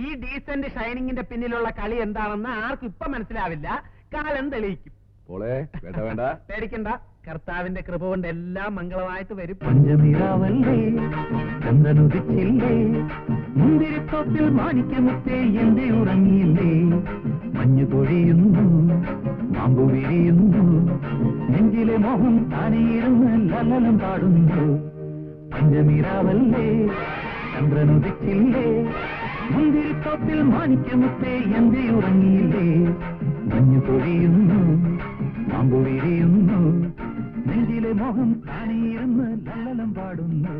ഈ ഡീസന്റ് ഷൈനിങ്ങിന്റെ പിന്നിലുള്ള കളി എന്താണെന്ന് ആർക്കും ഇപ്പൊ മനസ്സിലാവില്ല. കാലം തെളിയിക്കും. പോളെ വേണ്ട വേണ്ട, പേടിക്കണ്ട. കർത്താവിന്റെ കൃപ കൊണ്ട് എല്ലാം മംഗളമായിട്ട് വരും. പഞ്ചമിരാവല്ലേ ചന്ദ്രനുദിച്ചില്ലേ, മുന്തിരിത്തോപ്പിൽ മാണിക്യമുത്തേ എന്റെ ഉറങ്ങിയില്ലേ, മഞ്ഞു പൊഴിയുന്നു മാമ്പു വിരിയുന്നു, നെഞ്ചിലെ മോഹം താനെയിരുന്ന് ലലനം പാടുന്നു. പഞ്ചമിരാവല്ലേ ചന്ദ്രനുദിച്ചില്ലേ, മുന്തിരിത്തോപ്പിൽ മാണിക്യമുത്തേ എന്റെ ഉറങ്ങിയില്ലേ, മഞ്ഞു പൊഴിയുന്നു മാമ്പു വിരിയുന്നു, നെഞ്ചിലെ മോഹം താനെയിരുന്ന് ലല്ലലം പാടുന്നു.